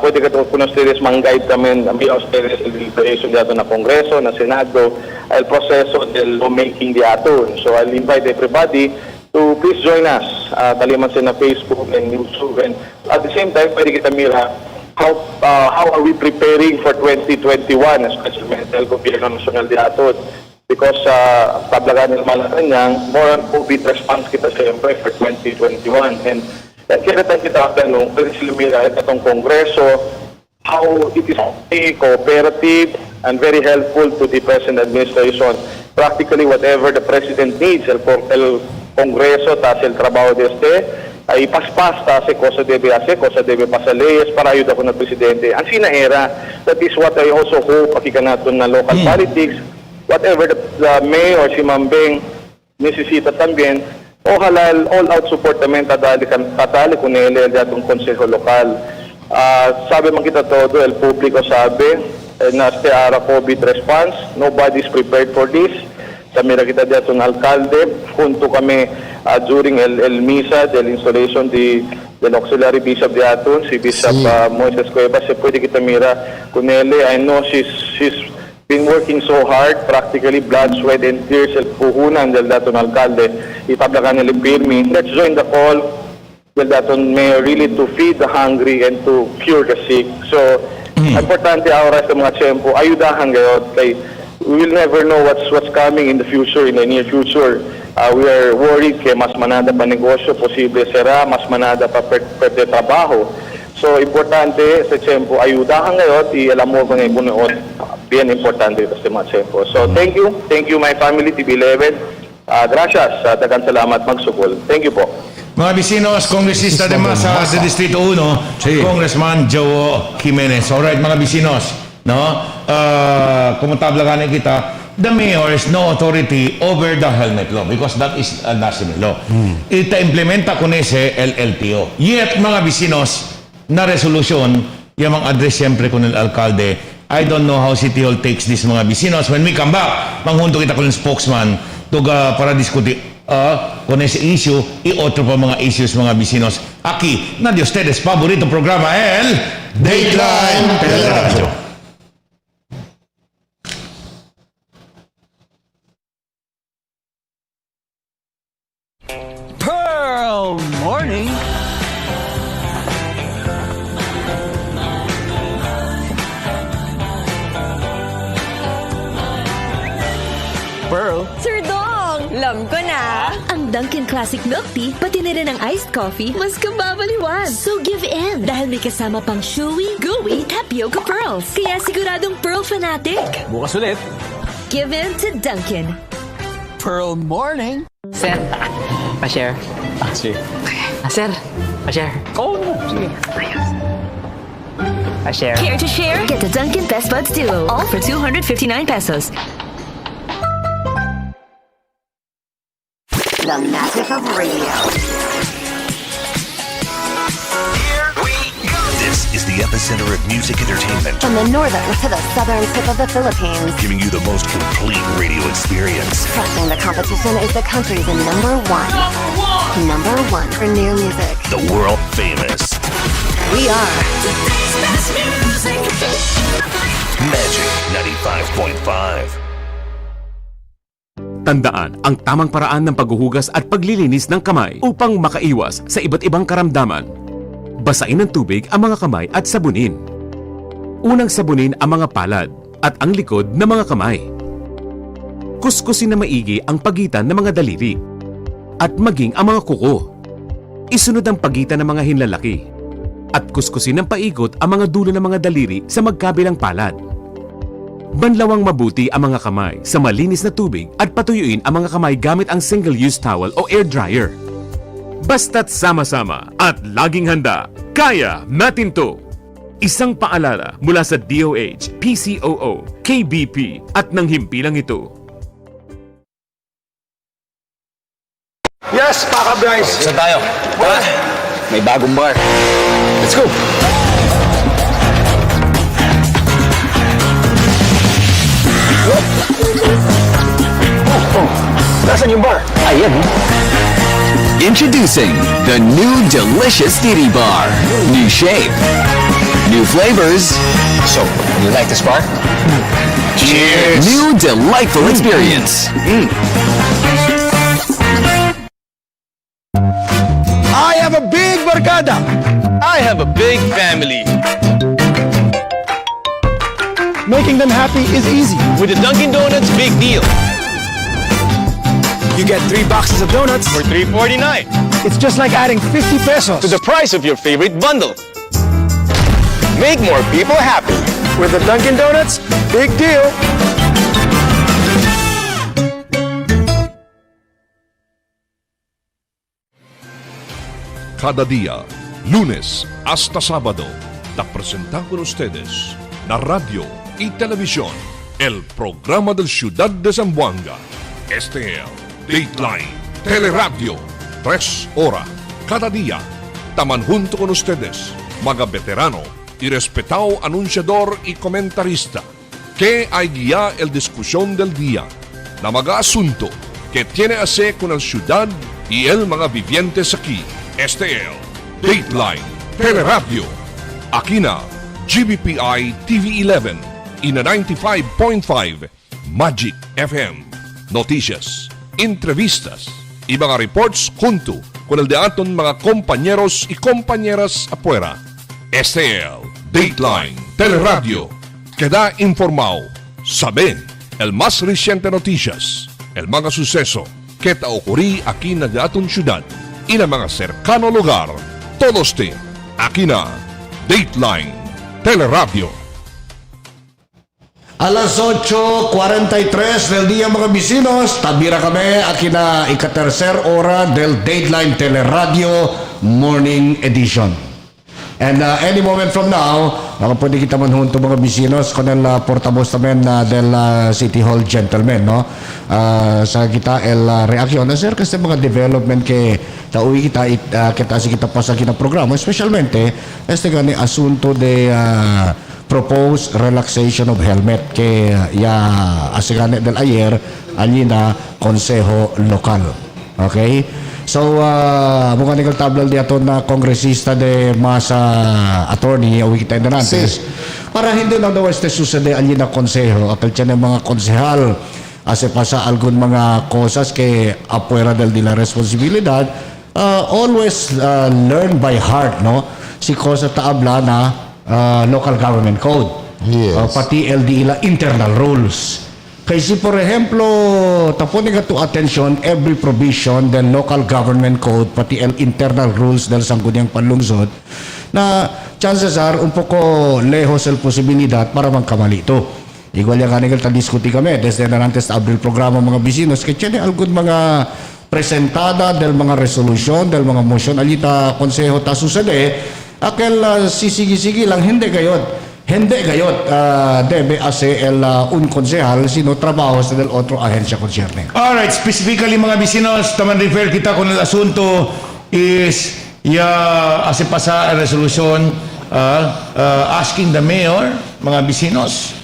Pwede ka po ustedes mang-guide kami a ustedes el deliberation de ato na Kongreso, na Senado, el proceso del lawmaking de ato. So I'll invite everybody to please join us. Taliman sa na Facebook and YouTube. And at the same time, pwede kita mira how are we preparing for 2021, especially mental gobyerno nasyonal de ato. Because tablagan ng Malacanang, more on COVID response kita siyempre for 2021. And kaya tayo kita tanong, pwede sila mira itong Kongreso, how it is cooperative and very helpful to the present administration. Practically whatever the President needs, el Kongreso, tas el trabajo de ay paspas, tas cosa debe pasar leyes para ayuda ko na Presidente. Ang sinaera, that is what I also hope, pakikanaton na local politics, whatever the mayor, si Mambeng, necesita también, ojalá all-out support también tatali con él atong konseho lokal. Sabi man kita todo, el publiko sabi, na este ara COVID response, nobody's prepared for this. Samira kita atong alcalde, junto kami during el misa, del installation del auxiliary bishop de aton, si Bishop Moises Cuevas, pwede kita mira con él. I know she's been working so hard, practically blood, sweat, and tears, el puhunan del daton alcalde, itablakan nila pirmi. Let's join the call del daton mayor really to feed the hungry and to cure the sick. So, importante ahora sa mga tiyempo, ayudahan gayon. Kay, we will never know what's coming in the future, in the near future. We are worried kay mas manada pa negosyo, posible sera, mas manada pa pwede trabaho. So, importante sa tiyempo, ayudahan ngayon, alam mo kung ibunoon, bien importante ito sa mga tiyempo. So, thank you my family, TV11. Gracias, dagan salamat magsugol. Thank you po. Mga bisinos, Kongresista de Masa sa Distrito 1, Congressman Joe Jimenez. Alright, mga bisinos, no? Kumutabla kita, the mayor has no authority over the helmet law because that is a national law. Ita implementa con ese el LTO. Yet, mga bisinos, na resolusyon, yung mga address siyempre con el alcalde. I don't know how City Hall takes this, mga bisinos. When we come back, manghunto kita con el spokesman para diskuti con ese issue y otro pa mga issues, mga bisinos. Aquí, na de ustedes favorito programa, el Dateline Teleradyo. Pearl Morning. Pearl? Sir Dong! Alam ko na! Ang Dunkin' Classic Milk Tea, pati na rin ang iced coffee, mas kababaliwan. So give in, dahil may kasama pang chewy, gooey, tapioca pearls. Kaya siguradong Pearl fanatic. Bukas ulit. Give in to Dunkin'. Pearl Morning. Sir, pa-share. Sige. Sir, pa-share. Oo naman. Sige. Pa-share. Care to share? Get the Dunkin' Best Buds Duo, all for 259 pesos. The magic of radio. This is the epicenter of music entertainment, From the northern to the southern tip of the Philippines. giving you the most complete radio experience. Crushing the competition is the country's number one. Number one for new music. The world famous We are Magic 95.5. Tandaan ang tamang paraan ng paghuhugas at paglilinis ng kamay upang makaiwas sa iba't ibang karamdaman. Basain ng tubig ang mga kamay at sabunin. Unang sabunin ang mga palad at ang likod ng mga kamay. Kuskusin na maigi ang pagitan ng mga daliri at maging ang mga kuko. Isunod ang pagitan ng mga hinlalaki at kuskusin ng paikot ang mga dulo ng mga daliri sa magkabilang palad. Banlawang mabuti ang mga kamay sa malinis na tubig at patuyuin ang mga kamay gamit ang single-use towel o air dryer. Basta't sama-sama at laging handa, kaya natin to! Isang paalala mula sa DOH, PCOO, KBP at ng himpilang ito. Yes, Paka Bryce. Saan tayo? Tara, may bagong bar. Let's go! Nasaan yung bar? Ayan. Introducing the new delicious Didi Bar. New shape, new flavors. So, you like the spark? Cheers! New delightful experience. I have a big barkada. I have a big family. Making them happy is easy. With the Dunkin' Donuts Big Deal. You get 3 boxes of donuts For $3.49. It's just like adding 50 pesos To the price of your favorite bundle. Make more people happy. with the Dunkin' Donuts Big Deal. Cada día, lunes hasta sábado, te presentamos con ustedes la radio y televisión, el programa del Ciudad de Zamboanga. Este es el Dateline Teleradyo, 3 horas cada día. Taman junto con ustedes, mga veterano y respetado anunciador y comentarista, que hay guía el discusión del día, na mga asunto que tiene a hacer con el ciudad y el mga vivientes aquí. Este es Dateline Teleradyo. Aquí na GBPI TV 11 y na 95.5 Magic FM. Noticias, entrevistas y mga reports junto con el de aton mga compañeros y compañeras afuera. Este es Dateline Teleradyo. Queda informado, saben el más reciente noticias, el mga suceso que te ocurrí aquí na de aton ciudad y na mga cercano lugar. Todos te aquí na Dateline Teleradyo. Alas 8:43 del día mga bisinos, tabira kami aquí na ika-tercer ora del Dateline Teleradyo Morning Edition. And any moment from now, pwede kita man junto mga bisinos con el portavoz también del City Hall gentleman, no? Sa kita el reaksyon na sir kasi mga development ke tauwi kita kita si kita pa sa kita programa, especialmente este gani asunto de proposed relaxation of helmet que ya asigane del ayer allí na Consejo Lokal. Okay? So, mukha ni tablal diato na kongresista de masa attorney o kita indanantes para hindi na daw este susede allí na konseho akal tiyan ng mga konsehal ase pa sa algun mga cosas que afuera del de la responsibilidad always learn by heart, no? Si cosa taabla na local government code. Yes. Pati LDI internal rules. Kasi por ejemplo, tapon nga to attention every provision del local government code pati el internal rules del sangguniang panlungsod na chances are un poco lejos el posibilidad para magkamali ito. Igual yung kanil ta-diskuti kami desde na antes abril programa mga bisinos kaya tiyan algún mga presentada del mga resolution del mga motion alita konseho ta susede aquel sisigi-sigi lang hindi gayot debe hacer un concejal sino trabajo sa del otro agencia concierne. Alright, specifically mga bisinos, taman refer kita kung el asunto is hace pasar a resolution asking the mayor, mga bisinos,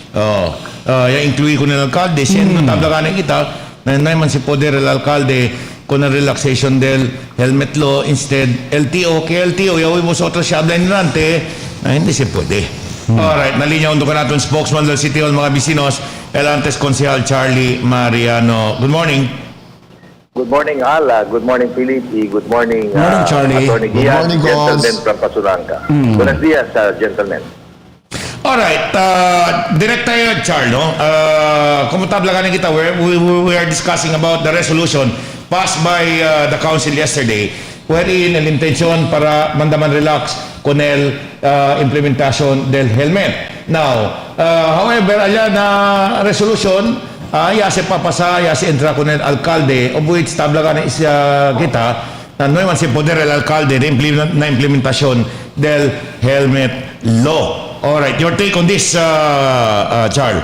incluye con el alcalde, siendo tabla kita, na naman si poder el alcalde con la relaxation del helmet law instead LTO, que LTO, ya huimos otra siya habla inrante, hindi se puede. Alright, nalinya untuk natin spokesman del City Hall mga bisinos, el antes konsehal Charlie Mariano. Good morning. Good morning, Al. Good morning, Philip. Good morning, Charlie. Attorney Good Gian, morning, gentlemen boss. from Pasuranga. Buenos días, gentlemen. Alright, direct tayo, Charles, no? Kumutabla ka kita, we are discussing about the resolution passed by the council yesterday, wherein el intention para mandaman relax con el implementation del helmet. Now, however, allá na resolution, ya se papasa, ya se entra con el alcalde, of which tabla ka na isa kita, na no man si poder el alcalde na implementasyon del helmet law. Alright, your take on this, Charles?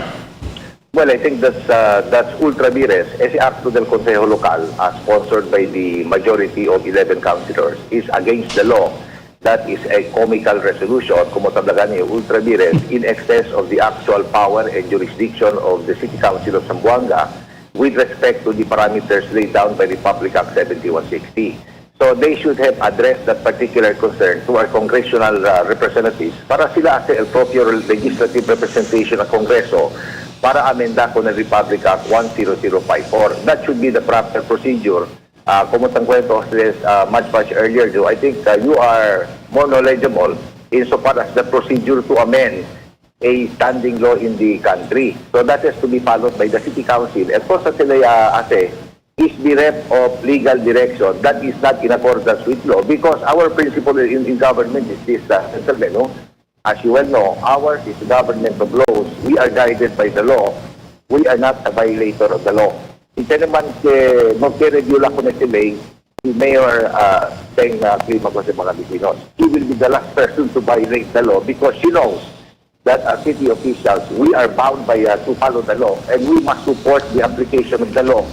Well, I think that's ultra vires. Ese acto del Consejo Local, sponsored by the majority of 11 councilors, is against the law. That is a comical resolution, como tablagan niyo, ultra vires, in excess of the actual power and jurisdiction of the City Council of Zamboanga with respect to the parameters laid down by the Public Act 7160. So they should have addressed that particular concern to our congressional representatives para sila as el propio legislative representation ng Kongreso para amenda ko ng Republic Act 10054. That should be the proper procedure. Kumutang kwento this much earlier, Joe. I think you are more knowledgeable insofar as the procedure to amend a standing law in the country. So that has to be followed by the City Council. At kung sa sila is bereft of legal direction, that is not in accordance with law because our principle in government is this, gentlemen, no? As you well know, ours is the government of laws. We are guided by the law. We are not a violator of the law. Ito naman mag-review lang ko na si Mayor saying na klima ko sa mga Pilipinos. He will be the last person to violate the law because she knows that as city officials, we are bound by to follow the law and we must support the application of the law.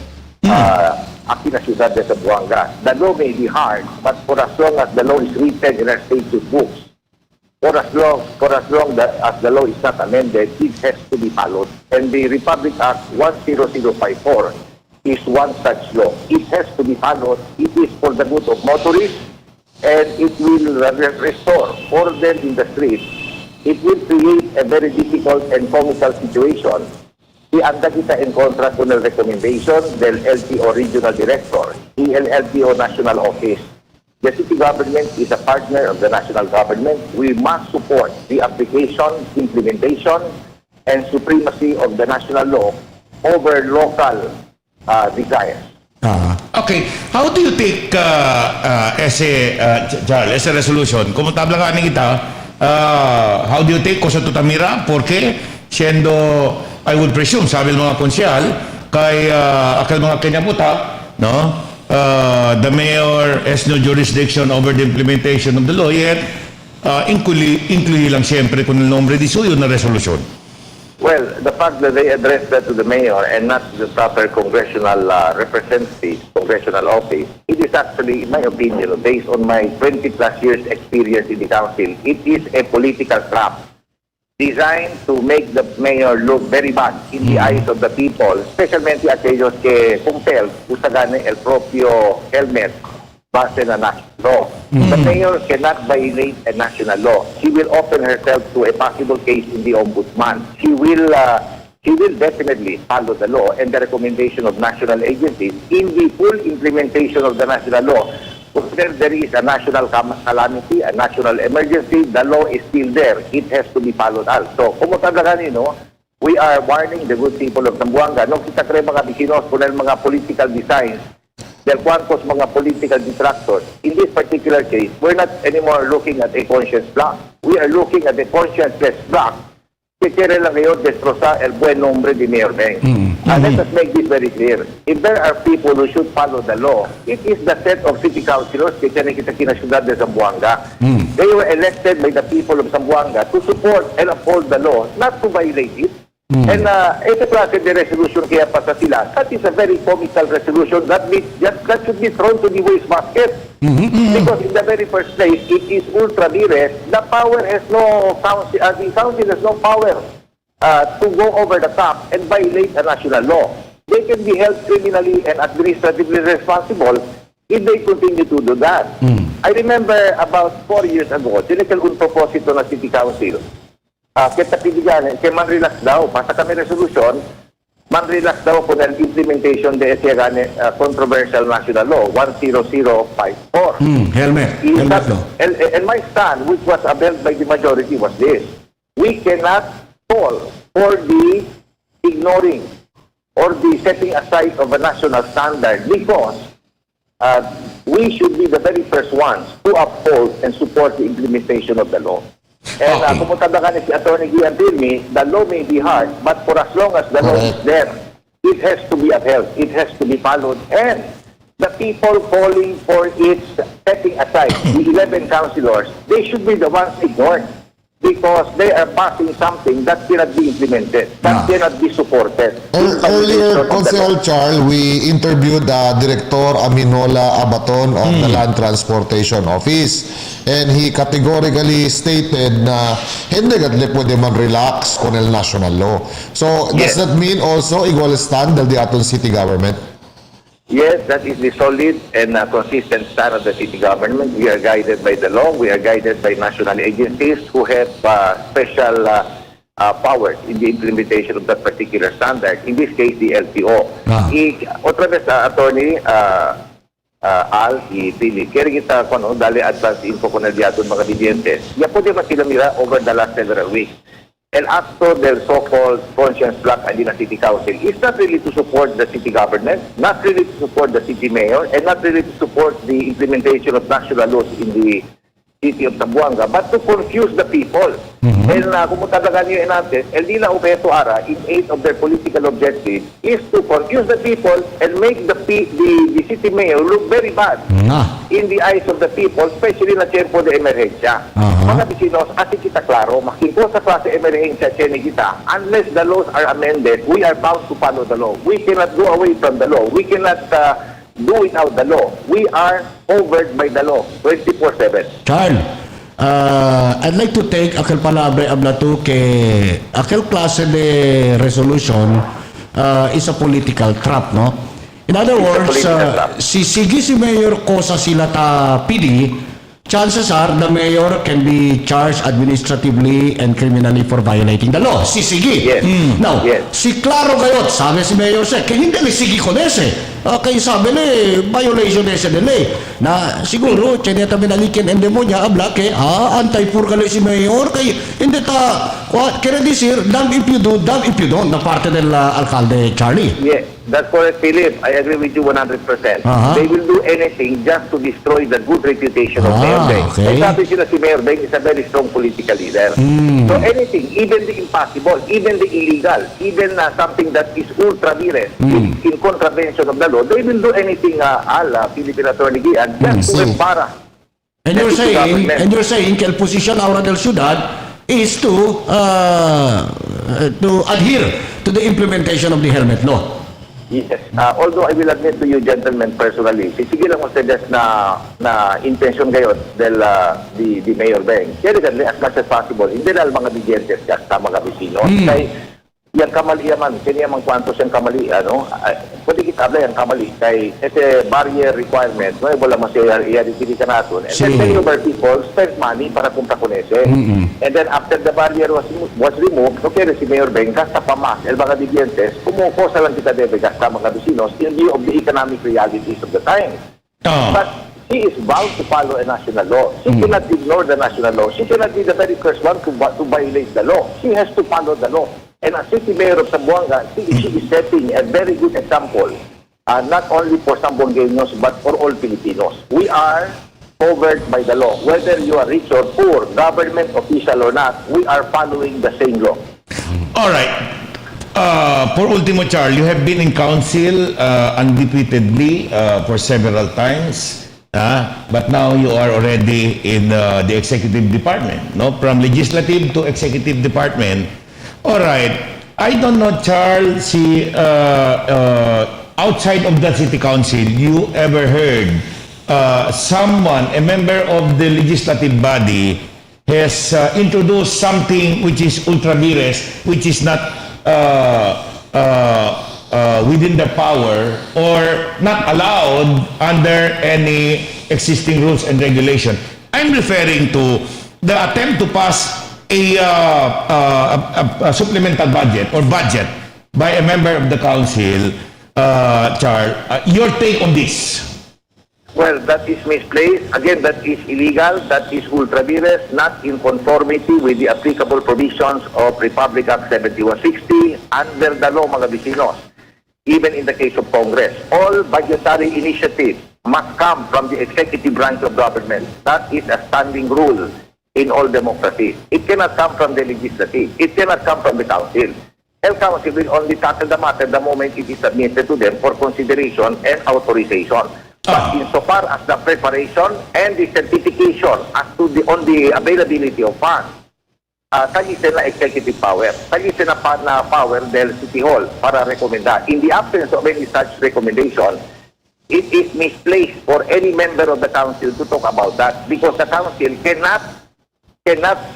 Aquí na Ciudad de Zamboanga. The law may be hard, but for as long as the law is written in our statute books, for as long that as the law is not amended, it has to be followed. And the Republic Act 10054 is one such law. It has to be followed. It is for the good of motorists, and it will restore order in the streets. It will create a very difficult and comical situation. Ianda kita in kontra ko ng recommendation del LTO Regional Director, LTO National Office. The city government is a partner of the national government. We must support the application, implementation, and supremacy of the national law over local desires. Okay, how do you take as a resolution? Como tabla ka kita, how do you take ko sa tutamira? Porque siendo I would presume, sabi ng mga konsyal, kay akal mga Kenyaputa, no? The mayor has no jurisdiction over the implementation of the law, yet incluye lang siyempre kung el nombre di suyo na resolusyon. Well, the fact that they addressed that to the mayor and not to the proper congressional representative, congressional office, it is actually, in my opinion, based on my 20 plus years experience in the council, it is a political trap designed to make the mayor look very bad in the eyes of the people, especialmente aquellos que compelled usagan el propio helmet base na national law. The mayor cannot violate a national law. She will open herself to a possible case in the ombudsman. She will definitely follow the law and the recommendation of national agencies in the full implementation of the national law. If there is a national calamity, a national emergency, the law is still there. It has to be followed out. So, we are warning the good people of Zamboanga. Nung kita kaya mga Bisinos, kung mga political designs, there quantos mga political detractors. In this particular case, we're not anymore looking at a conscience block. We are looking at a conscienceless block. Que quiere lang ngayon destroza el buen nombre de Mayor Meng. Let us make this very clear. If there are people who should follow the law, it is the set of city councilors que tiene kita Ciudad de Zamboanga. They were elected by the people of Zamboanga to support and uphold the law, not to violate it. And ito klase de resolution kaya pasa sila. That is a very comical resolution that should be thrown to the waste basket. Because in the very first place, it is ultra vires. The power has no council. The council has no power to go over the top and violate a national law. They can be held criminally and administratively responsible if they continue to do that. I remember about 4 years ago, tinakal un proposito ng City Council. Kita pilihan, kaya man-relax daw. Basta kami resolution, man-relax daw kung ang implementation de ese controversial national law, 10054. Helmet law. And my stand, which was upheld by the majority, was this. We cannot fall for the ignoring or the setting aside of a national standard because we should be the very first ones to uphold and support the implementation of the law. And kung mutadakan si Atty. Gian Pirmi, the law may be hard, but for as long as the law is there, it has to be upheld, it has to be followed, and the people calling for its setting aside, the 11 councilors, they should be the ones ignored because they are passing something that cannot be implemented, that cannot be supported. Earlier, Consel Charles, we interviewed Director Aminola Abaton of the Land Transportation Office, and he categorically stated na hindi gatli pwede mag-relax kung el national law. So, does that mean also equal stand del di aton city government? Yes, that is the solid and consistent stand of the city government. We are guided by the law. We are guided by national agencies who have special powers in the implementation of that particular standard. In this case, the LTO. Otra vez, attorney, Al, Pili, kaya kita dali advance info ko na diyaton mga didientes. Ya po di ba sila mira over the last several weeks. El acto del so-called conscience block and the city council is not really to support the city government, not really to support the city mayor, and not really to support the implementation of national laws in the city of Zamboanga, but to confuse the people. And kung matalagan nyo natin, el nila upeto ara, in aid of their political objective, is to confuse the people and make the city mayor look very bad in the eyes of the people, especially na tiempo de emerhensya. Mga bisinos, kasi kita klaro, makinpo sa klase emerhensya tiyan kita, unless the laws are amended, we are bound to follow the law. We cannot go away from the law. We cannot do without the law. We are covered by the law 24/7. Charles, I'd like to take aquel palabre hablato que aquel klase de resolution is a political trap, no? In other words, si mayor cosa sila ta PD, chances are the mayor can be charged administratively and criminally for violating the law. Si Sigi. Yes. Now, si Claro Gayot, sabi si mayor siya, kaya hindi ni Sigi ko nese. Kaya sabi ni, violation nese nila na siguro, tiyan yata binalikin and demonya, abla, kaya antay-pur kali si mayor, kaya hindi ta, kaya disir, damn if you do, damn if you don't, na parte del alcalde Charlie. Yes. That's correct, Philip. I agree with you 100%. They will do anything just to destroy the good reputation of Mayor Beng. Okay. Sabi sila si Mayor Beng is a very strong political leader. So anything, even the impossible, even the illegal, even something that is ultra vires, in contravention of the law, they will do anything, Philippine Attorney Gian, just to embarrass. And you're saying que el position ahora del ciudad is to adhere to the implementation of the helmet law. Yes. Although I will admit to you, gentlemen, personally, sige lang ustedes na intention ngayon di Mayor Beng. Kaya as much as possible, hindi lang mga didientes sa mga bisino. Kaya yung kamali man, kanya mang kwanto siyang kamali, pwede kita abla yung kamali. Kaya ito barrier requirement, wala masaya i-aditili ka natin. And then many of our people spend money para punta con ese. And then after the barrier was removed, okay, si Mayor Beng, gasta pa mas, el mga didientes, kumukosa lang kita debe, gasta mga bisinos in view of the economic realities of the time. But she is bound to follow a national law. She cannot ignore the national law. She cannot be the very first one to violate the law. She has to follow the law. And as City Mayor of Zamboanga, she is setting a very good example, not only for Zamboangueños, but for all Filipinos. We are covered by the law. Whether you are rich or poor, government official or not, we are following the same law. All right. For Ultimo Charles, you have been in council undefeatedly for several times. But now you are already in the executive department, no? From legislative to executive department. All right. I don't know, Charles, outside of the city council, you ever heard someone, a member of the legislative body, has introduced something which is ultra vires, which is not within the power or not allowed under any existing rules and regulation? I'm referring to the attempt to pass a supplemental budget or budget by a member of the council. Charles, your take on this? Well, that is misplaced. Again, that is illegal. That is ultra vires, not in conformity with the applicable provisions of Republic Act 7160 under the law, mga bisinos. Even in the case of Congress, all budgetary initiatives must come from the executive branch of government. That is a standing rule in all democracies. It cannot come from the legislative. It cannot come from the council. The council will only tackle the matter the moment it is submitted to them for consideration and authorization. But insofar as the preparation and the certification as to on the availability of funds, tagisen na executive power. Tagisen na power del City Hall para rekomenda. In the absence of any such recommendation, it is misplaced for any member of the council to talk about that because the council cannot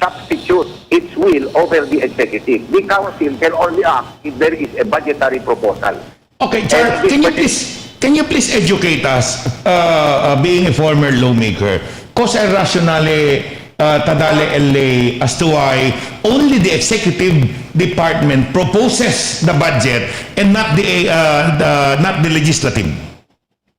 substitute its will over the executive. The council can only act if there is a budgetary proposal. Okay, Charles, Can you please educate us, being a former lawmaker, cosa rationale tadale LA as to why only the executive department proposes the budget and not the legislative?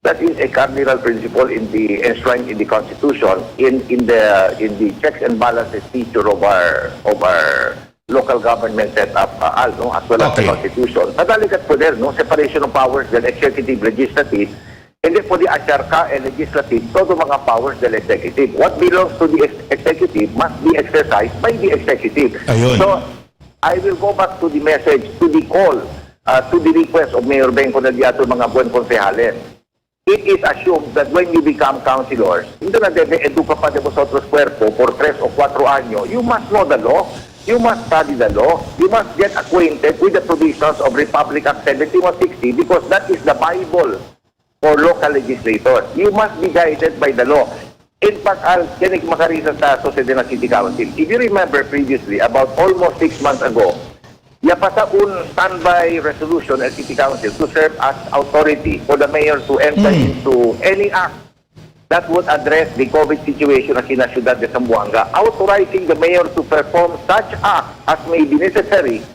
That is a cardinal principle enshrined in the Constitution, in the checks and balances feature of our local government setup, as well as the Constitution. Nadalikat po there, separation of powers del executive, legislative, and then po the asyarka and legislative, todo mga powers del executive. What belongs to the executive must be exercised by the executive. Ayun. So, I will go back to the message, to the call, to the request of Mayor Benco Nadiato, mga buwan konsehales. It is assumed that when you become councilors, hindi na debe-educa pa de vosotros cuerpo por 3 o 4 anyo, you must know the law. You must study the law. You must get acquainted with the provisions of Republic Act 7160 because that is the Bible for local legislators. You must be guided by the law. In fact, kinig makarisa sa Sociedad ng City Council. If you remember previously, about almost 6 months ago, yapasa un standby resolution at City Council to serve as authority for the mayor to enter into any act that would address the COVID situation in the Ciudad de Zamboanga, authorizing the mayor to perform such acts as may be necessary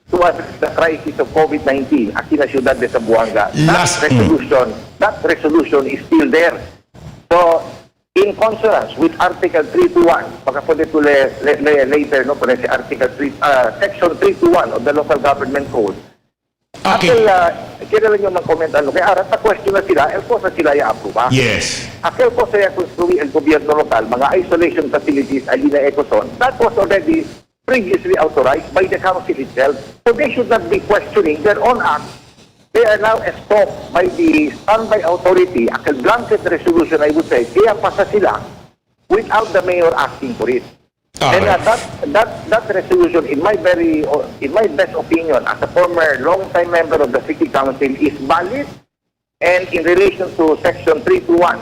to address the crisis of COVID-19 in the Ciudad de Zamboanga. That resolution is still there. So, in consonance with Article 321, pagkapunit to later, no, si Article 3, Section 321 of the Local Government Code, kailan nyo mag-comment kaya arat na question na sila, el po sa sila i-approve. Yes. Aquel po sa construir el gobyerno lokal, mga isolation facilities, alina Ecozone, that was already previously authorized by the council itself. So they should not be questioning their own act. They are now stopped by the standby authority, aquel blanket resolution, I would say, kaya pasa sila without the mayor asking for it. And that resolution, in my best opinion, as a former long-time member of the City Council, is valid. And in relation to Section 321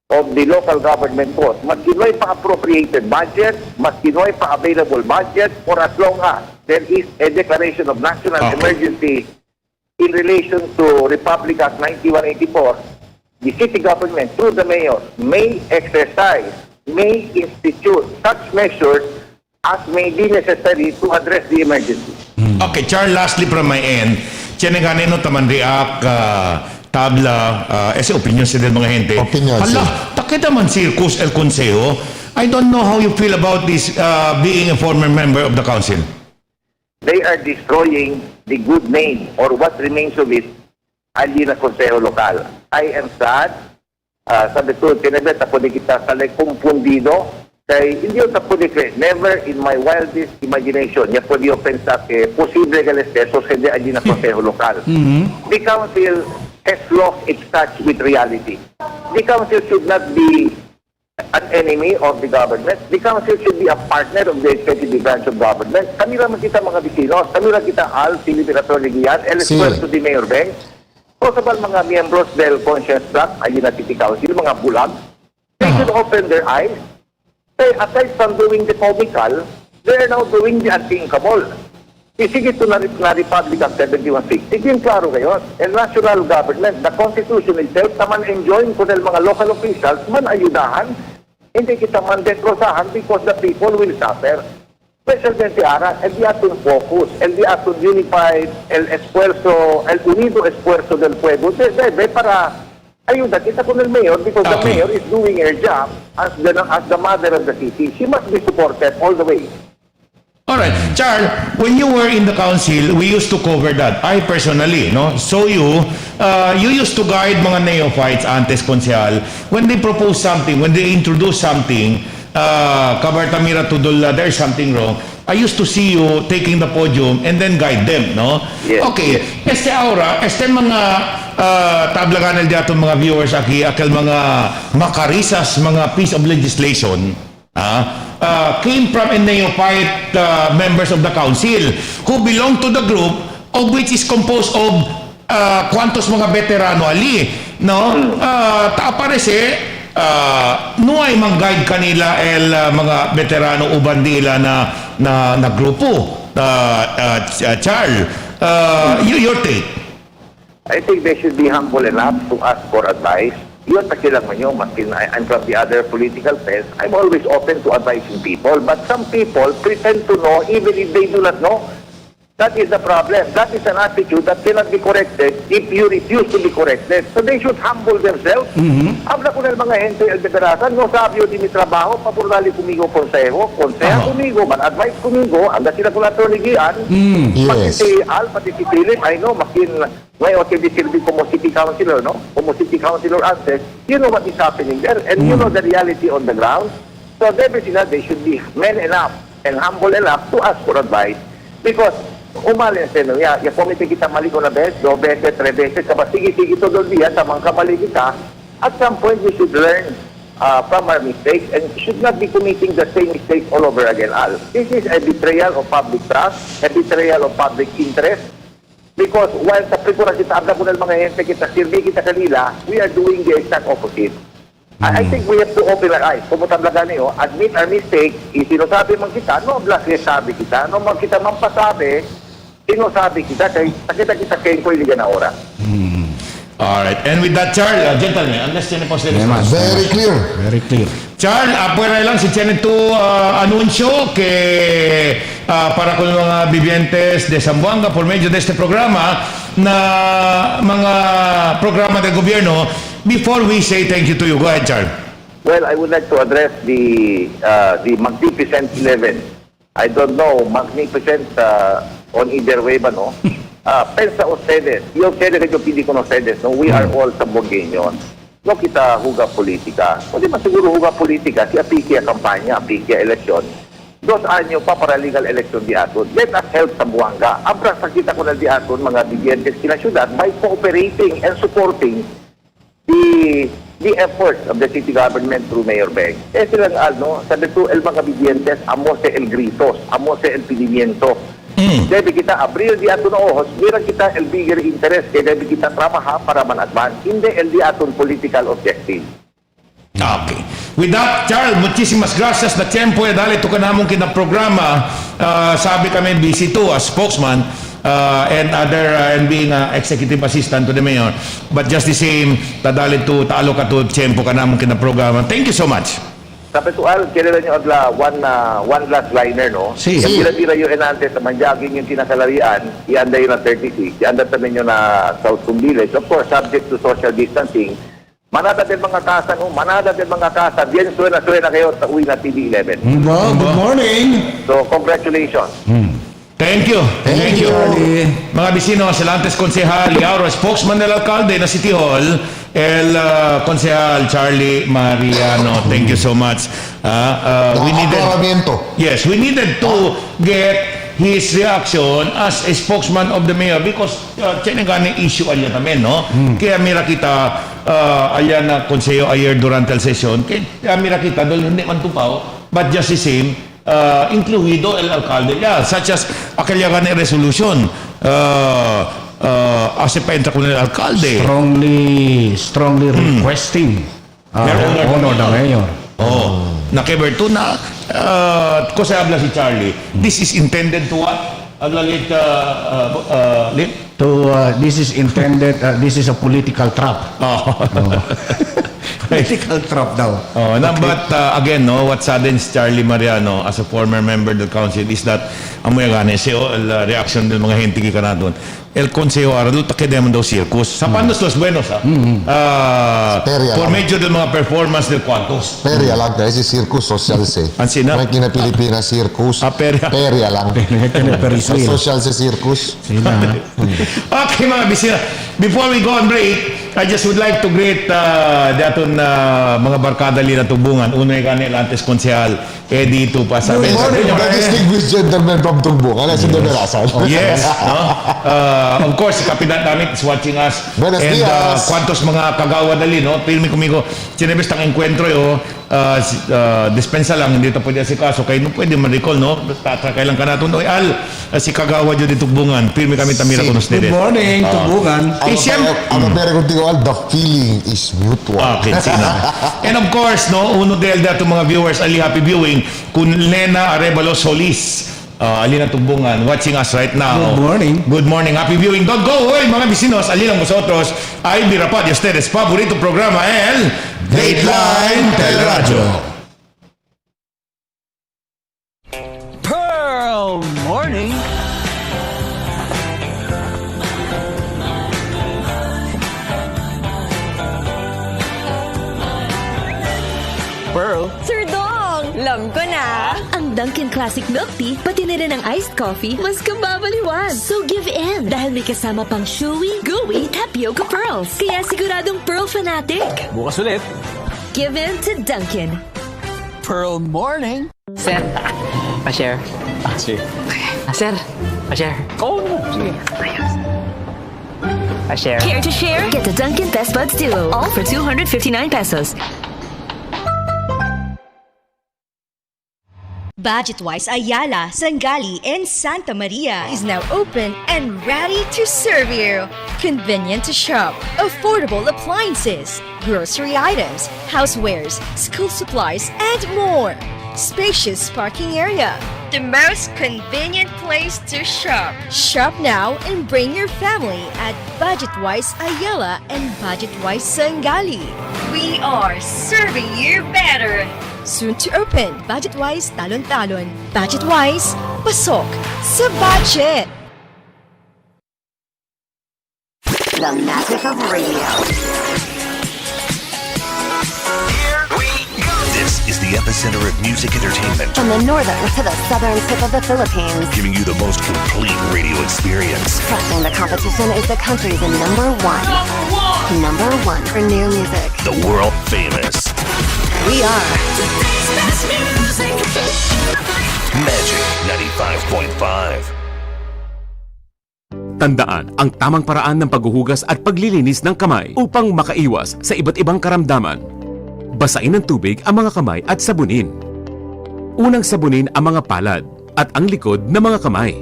of the Local Government Code, mas kinoy pa appropriated budget, mas kinoy pa available budget for as long as there is a declaration of national emergency in relation to Republic Act 9184. The city government, through the mayor, may institute such measures as may be necessary to address the emergency. Okay, Charles, lastly from my end, tiyanaganin no taman react, tabla, ese opinion sila mga gente. Opinion, hala, takita man circus el consejo. I don't know how you feel about this being a former member of the council. They are destroying the good name or what remains of it ali na konseho lokal. I am sad. Sabi ko, tinabet ako di kita sa kumpundido kay hindi yung tapo di kre. Never in my wildest imagination niya po di opensa ke posible galeste so sede ali na konseho lokal. The council has lost its touch with reality. The council should not be an enemy of the government. The council should be a partner of the executive branch of government. Kami naman kita mga vecinos, kami lang kita al Philippine Attorney Gian, el esfuerzo di Mayor Beng. Possible mga miyembros del conscience track, ayun na City Council, mga bulag, they should open their eyes. They, aside from doing the comical, they are now doing the unthinkable. Isigit to na Republic Act 7160, hindi klaro ngayon. And national government, the Constitution itself, naman enjoying ko ng mga local officials, man ayudahan, hindi kita man detrosahan because the people will suffer. Especialmente ahora, el día atun focus, el día atun unified, el unido esfuerzo del pueblo, debe para ayuda kita con el mayor because the mayor is doing her job as the mother of the city. She must be supported all the way. Alright, Charles, when you were in the council, we used to cover that. I personally, no? So you used to guide mga neophytes, antes konsyal, when they propose something, when they introduce something, Kabartamira Tudul, there's something wrong. I used to see you taking the podium and then guide them, no? Yes. Okay. Este ahora, mga tablagan dito mga viewers aki, akal mga makarisas, mga piece of legislation, came from a neophyte members of the council who belong to the group of which is composed of kwantos mga veterano ali, no? Aparece no ay mag-guide kanila el mga veterano uban nila na grupo. Charles, your take? I think they should be humble enough to ask for advice. Yun pa lang man yun. I'm from the other political fence. I'm always open to advising people. But some people pretend to know even if they do not know. That is the problem. That is an attitude that cannot be corrected if you refuse to be corrected. So they should humble themselves. Habla ko na mga hente albederasan, no sabio di mi trabaho, papurnali kumigo konseho, konseha kumigo, man-advise kumigo, anda sila kung nato ligian, pati si Al, pati si Philip, I know, makin, ngayon, di silbi como city councilor, no? Como city councilor answers, you know what is happening there, and you know the reality on the ground. So definitely they should be men enough and humble enough to ask for advice. Because umalis no ya komite kita mali ko na beses, 2 beses, 3 beses, kaba sige todo dia tamang kamali kita. At some point we should learn from our mistakes and should not be committing the same mistakes all over again. Al, this is a betrayal of public trust, a betrayal of public interest. Because while sa prikura kita abda ko ng mga hente kita sirbi kita kanila, we are doing the exact opposite. I think we have to open our eyes. Pumutablagan niyo, admit our mistake, isinosabi man kita, no blas sabi kita, no man kita mampasabi, sinosabi kita, kay kita kayo ko iligan na ora. Alright, and with that, Charles, gentlemen, unless tiene po ustedes más. Very clear. Very clear. Charles, afuera lang si tiene tu anuncio que para con mga vivientes de Zamboanga por medio de este programa na mga programa del gobierno. Before we say thank you to you, go ahead, Charles. Well, I would like to address the Magnificent 11. I don't know, magnificent on either way ba, no? Pensa ustedes, yo ustedes que yo pidi con ustedes, no? We are all Zamboangueños. No kita huga politika. O di ba siguro huga politika, si apiki a kampanya, apiki a eleksyon. 2 anyo pa para legal election di aton. Let us help Zamboanga. Abra sa kita ko na di aton, mga bigyantes kina syudad, by cooperating and supporting the efforts of the city government through Mayor Beng. Eh silang ano, sabi to el mga bigyantes, amo se el gritos, amo se el pedimiento. Debe kita abril di aton ojos, mira kita el bigger interest, kaya debe kita trabaha para man-advance, hindi el di aton political objective. Okay. With that, Charles, muchísimas gracias na tiempo dali to kanamong kinaprograma. Sabi kami busy too as spokesman and other and being executive assistant to the mayor. But just the same, tadali to taalo ka to tiempo kanamong kinaprograma. Thank you so much. Sabi to Al, kailan nyo adla one last liner, no? Si. Yung tira-tira yung enante sa manjaging yung tinakalarian, ianda yun na 36, ianda tamin yun na South Cumbiles. Of course, subject to social distancing. Manada din mga kasa, no? Manada din mga kasa. Bien suena kayo sa uwi na TV11. Well, good morning. So, congratulations. Thank you. Thank you. Mga bisino, Salantes Konsehal Yauro, spokesman del alcalde na City Hall, el Konsehal Charlie Mariano. Thank you so much. We needed to get his reaction as a spokesman of the mayor because tinagani issue alya tamen, no? Kaya mira kita ayan na konseyo ayer durante el session. Kaya mira kita dahil hindi man tupaw, but just the same, incluido el alcalde, such as aquella gana resolution hace pa entra con el alcalde Strongly requesting honor ng mayor. Nakiberto na ko sa habla si Charlie, this is intended to what? This is intended, this is a political trap. Political trap daw. But again, no, what saddens Charlie Mariano as a former member del council is that amoy gani el reaction del mga gente ka na doon. El consejo aradul takedem daw circus. Sa panos los buenos por medio del mga performance del cuantos. Peria lang, ese circus social se. Ansina? May kina Pilipinas circus. Peria lang. Social se circus. Okay mga bisina, before we go on break, I just would like to greet daton mga barkada li na tubungan. Uno gani Lantes Konsehal Eddie to pa sa Good morning, the distinguished gentleman from Tubungan. Yes. Yes, no? Of course, si Kapitan Damit is watching us. Buenos and dias. Cuantos mga kagawa dali, no? Pirmi kumigo, sinibes tang encuentro yo, dispensa lang, hindi ito pwede si kaso, kaya no pwede man-recall, no? Tatrakay lang ka natin, no? Al, si kagawa dyan di Tubungan, pirmi kami tamira con ustedes. Good morning, Tubungan. Ako pero contigo, Al, the feeling is mutual. Okay, and of course, no, uno del dato mga viewers, ali happy viewing, kun Lena Arevalo Solis, Alina Tubungan, watching us right now. Good morning. Good morning. Happy viewing. Don't go away, mga vecinos. Alilang vosotros ay birapad y ustedes favorito programa, el Dateline Teleradyo. Pearl Morning. Pearl? Sir Dong! Alam ko na! Ang Dunkin' Classic Milk Tea, pati na rin ang iced coffee, mas kababaliwan. So give in! Dahil may kasama pang chewy, gooey, tapioca pearls. Kaya siguradong Pearl fanatic. Bukas ulit. Give in to Dunkin'. Pearl Morning. Sir, pa-share. Sige. Sir, pa-share. Oo naman. Sige. Pa-share. Care to share? Get the Dunkin' Best Buds Duo, all for 259 pesos. Budget-wise Ayala, Sangali, and Santa Maria is now open and ready to serve you. Convenient to shop, affordable appliances, grocery items, housewares, school supplies, and more. Spacious parking area. The most convenient place to shop. Shop now and bring your family at Budget-wise Ayala and Budget-wise Sangali. We are serving you better. Soon to open, Budget-wise Talon-Talon. Budget-wise, pasok sa budget! The magic of radio. This is the epicenter of music entertainment, From the northern to the southern tip of the Philippines. giving you the most complete radio experience. Crushing the competition is the country's number one. Number one for new music. The world famous We are Magic 95.5. Tandaan ang tamang paraan ng paghuhugas at paglilinis ng kamay upang makaiwas sa iba't ibang karamdaman. Basain ng tubig ang mga kamay at sabunin. Unang sabunin ang mga palad at ang likod ng mga kamay.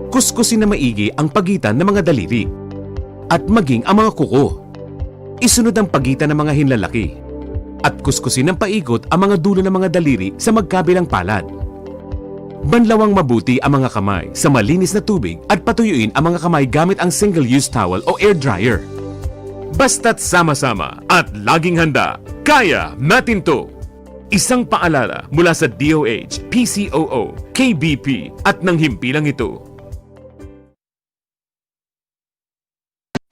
Kuskusin na maigi ang pagitan ng mga daliri at maging ang mga kuko. Isunod ang pagitan ng mga hinlalaki at kuskusin ng paikot ang mga dulo ng mga daliri sa magkabilang palad. Banlawang mabuti ang mga kamay sa malinis na tubig at patuyuin ang mga kamay gamit ang single-use towel o air dryer. Basta't sama-sama at laging handa, kaya natin to! Isang paalala mula sa DOH, PCOO, KBP at ng himpilang ito.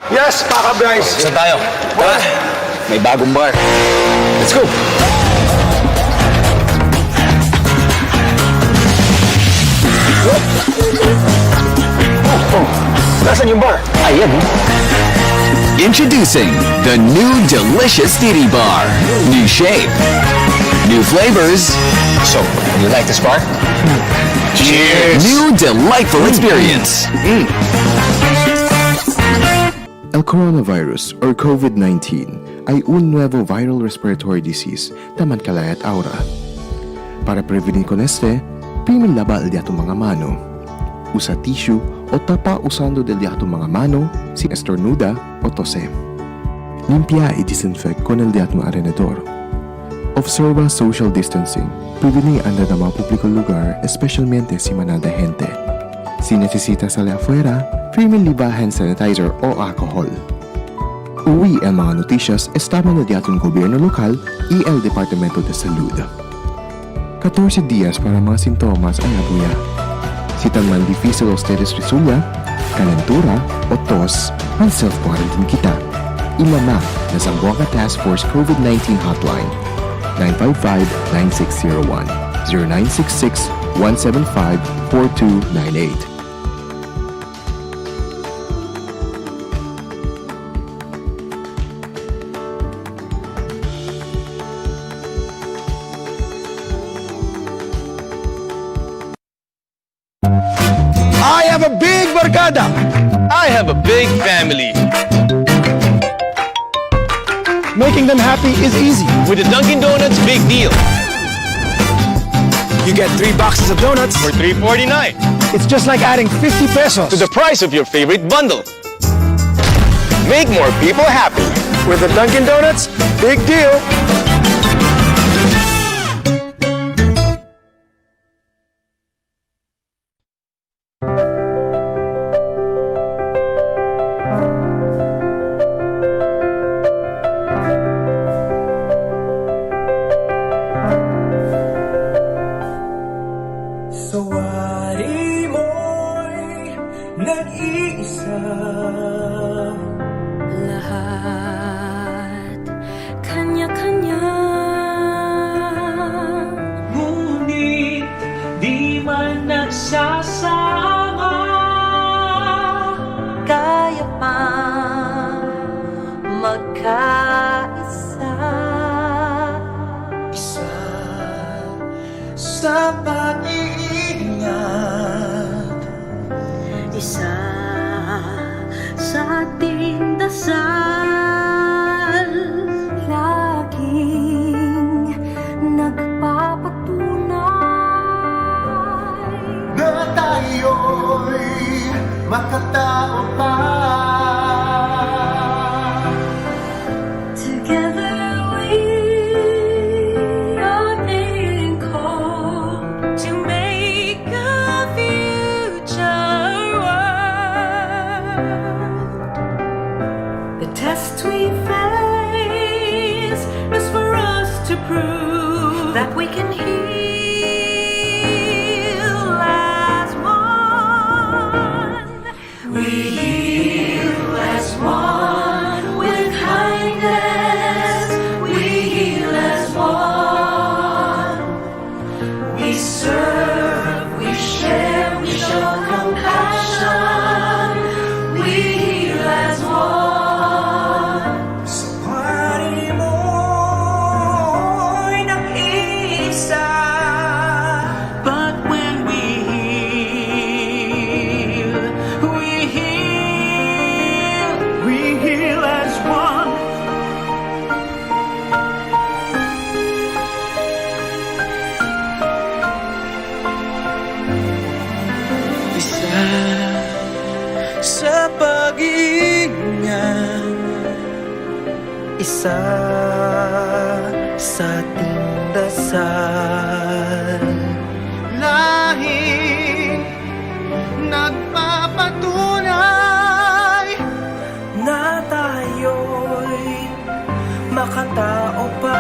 Yes, Paka-Bryce! Saan tayo? Tara! May bagong bar. Let's go! Nasaan yung bar? Ayan. Introducing the new delicious Didi Bar. New shape. New flavors. So, you like this bar? Cheers! New delightful experience. El coronavirus or COVID-19 ay un nuevo viral respiratory disease taman kalayat aura. Para prevenir con este, primin lava el diato mga mano. Usa tissue o tapa usando del diato mga mano si estornuda o tose. Limpia y disinfect con el diato alrededor. Observa social distancing, prevenir anda na mga publikong lugar, especialmente si manada gente. Si necesita salir afuera, primin liba hand sanitizer o alcohol. Uwi ang mga noticias estaba na diatong gobyerno lokal y el Departamento de Salud. 14 días para mga sintomas ang abuya. Si tan man difícil ustedes resulta, calentura o tos, ang self-quarantine kita. Ilama na Zamboanga Task Force COVID-19 Hotline 955-9601 0966-175-4298. I have a big barkada. I have a big family. Making them happy is easy. With the Dunkin' Donuts Big Deal. You get 3 boxes of donuts For $3.49. It's just like adding 50 pesos To the price of your favorite bundle. Make more people happy. with the Dunkin' Donuts Big Deal. Sa wari mo'y nag-iisa. Lahat kanya-kanya, Ngunit di man nagsasama. kaya pa magkaisa. Isa sa pag-iingat, Isa sa ating dasal, laging nagpapatunay na tayo'y makatao pa. Together we are being called to make a future world. The test we face is for us to prove that we can heal as one. We heal as one with kindness. We heal as one. We serve, we share, we show compassion. We heal as one. Sa wari mo'y nag-iisa. But when we heal, we heal as one. Isa sa pag-iingat, isa sa ating dasal, lahing nagpapatunay na tayo'y makatao pa.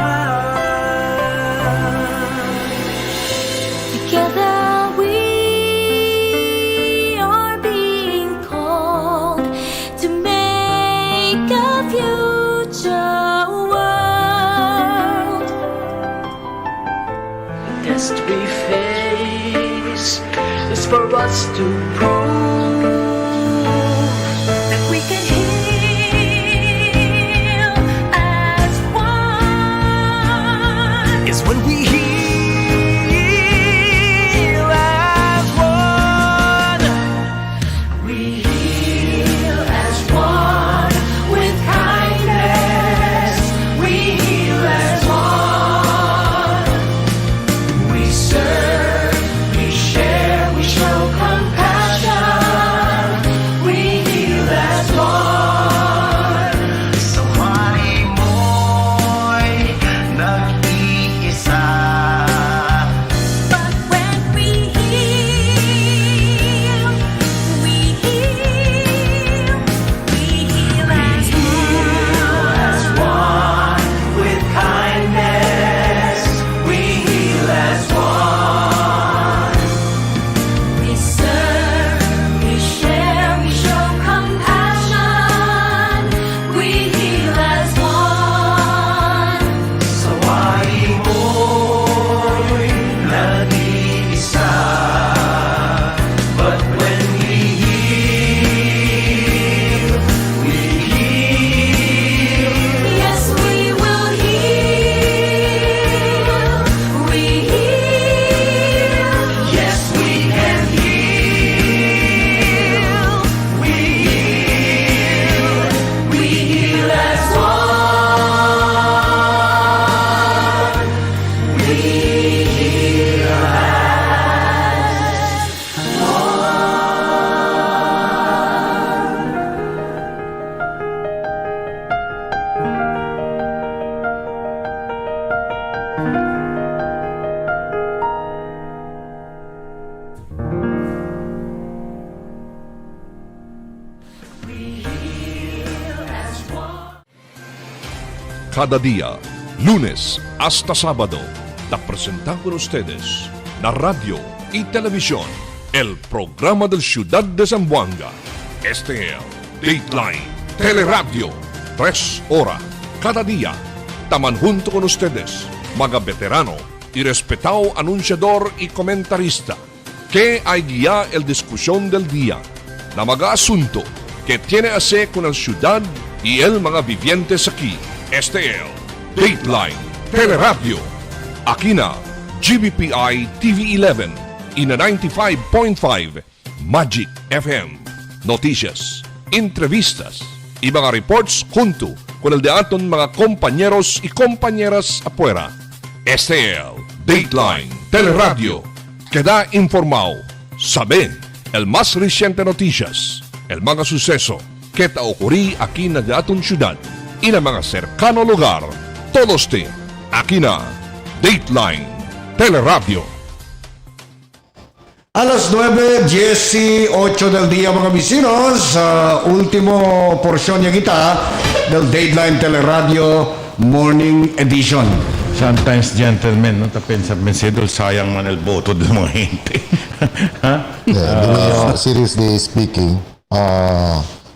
together we are being called to make a future world. The test we face is for us to prove That we can heal as one. is when we heal as one. We heal as one with kindness. We heal as one. We serve, we share, we show compassion. We heal as one. Sa wari mo'y nag-iisa. But when we heal, we heal as one with kindness. We heal as one. We serve, we share, we show compassion. We heal as one. Sa wari mo'y nag-iisa. But when we heal, Yes, we will heal. We heal. yes, we can heal. We heal as one. We heal Cada día, lunes hasta sábado, la presentamos con ustedes la radio y Televisión, el programa del Ciudad de Zamboanga. STL, Dateline Teleradyo, 3 horas cada día. Taman junto con ustedes, mga veterano y respetado anunciador y comentarista, que hay guía el discusión del día, na mga asunto que tiene a ver con el ciudad y el mga vivientes aquí. STL, Dateline Teleradyo, aquí na GBPI TV11 y na 95.5 Magic FM. Noticias, entrevistas y mga reports junto con el de aton mga compañeros y compañeras afuera. STL, Dateline Teleradyo, queda informado, sabe el más reciente noticias, el mga suceso que ta ocurrí aquí na de aton ciudad y na mga cercano lugar. Todos te aquí na Dateline Teleradyo. Alas 9:18 del día mga vecinos, ultimo porsyon niya kita del Dateline Teleradyo Morning Edition. Sometimes, gentlemen, no, tapensa pensedol, sayang man el boto del mga gente. Seriously speaking,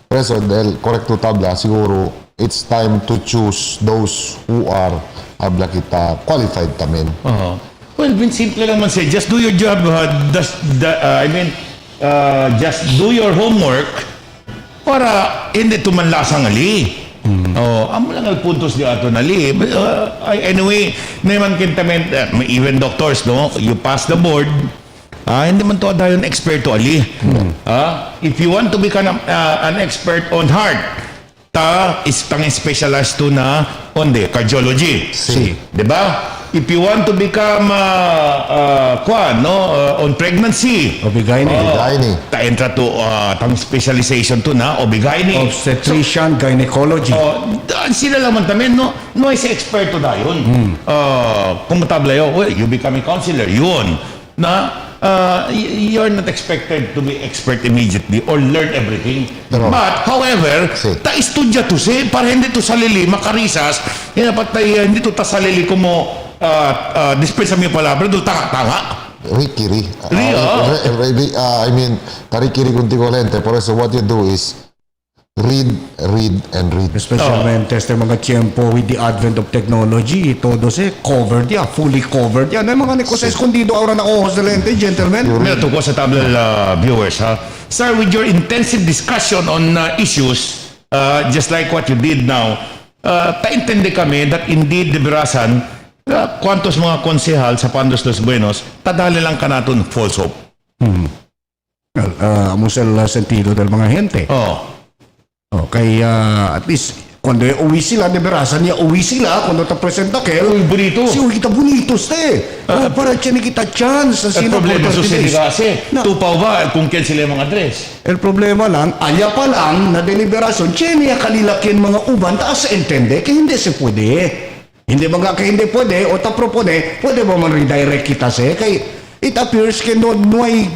Preso, del correcto tabla, siguro, it's time to choose those who are habla kita qualified tamen. Well, simple lang man siya. Just do your job. Just do your homework para hindi tumanlasang ali. Amo lang ang puntos di ato nali. Anyway, naman kintamen, even doctors, no? You pass the board, hindi man to dayon eksperto ali. If you want to become an expert on heart, is tang specialized to na on the cardiology. Diba? If you want to become on pregnancy, Obigyne. Ta-entra to tang specialization to na obigyne. Obstetrician, gynecology. Sila lang man tamen, no is eksperto dayon. Kung matabla yo, well, you become a counselor, yun. You're not expected to be expert immediately or learn everything. But, however, ta-estudya to para hindi to salili, makarisas, hindi to ta salili como dispensa mi palabra, doon tanga-tanga. Rikiri. Tarikiri kuntikolente. Por eso what you do is read, and read. Especialmente sa mga tiempo with the advent of technology, todo covered yan, fully covered yan. Ay mga neko sa escondido aura na ojos de lente, gentlemen. Mira, to ko sa tabla viewers, Sir, with your intensive discussion on issues, just like what you did now, taintindi kami that indeed, de Berasan, kwantos mga konsehal sa Pandos Los Buenos, tadali lang ka natin false hope. Amo sa sentido del mga gente. Kaya at least cuando uwi sila de Berasan, uwi sila cuando ta presenta que bonito. Si uwi kita bonitos para tiene kita chance. El problema sucede kasi tupaw ba kung ken sila mga address. El problema lang, aya pa lang na deliberasyon, tiene kalilakin mga uban taas entende que hindi se puede. Hindi mga kaya hindi pwede o ta propone, pwede ba man redirect kita kay it appears que no hay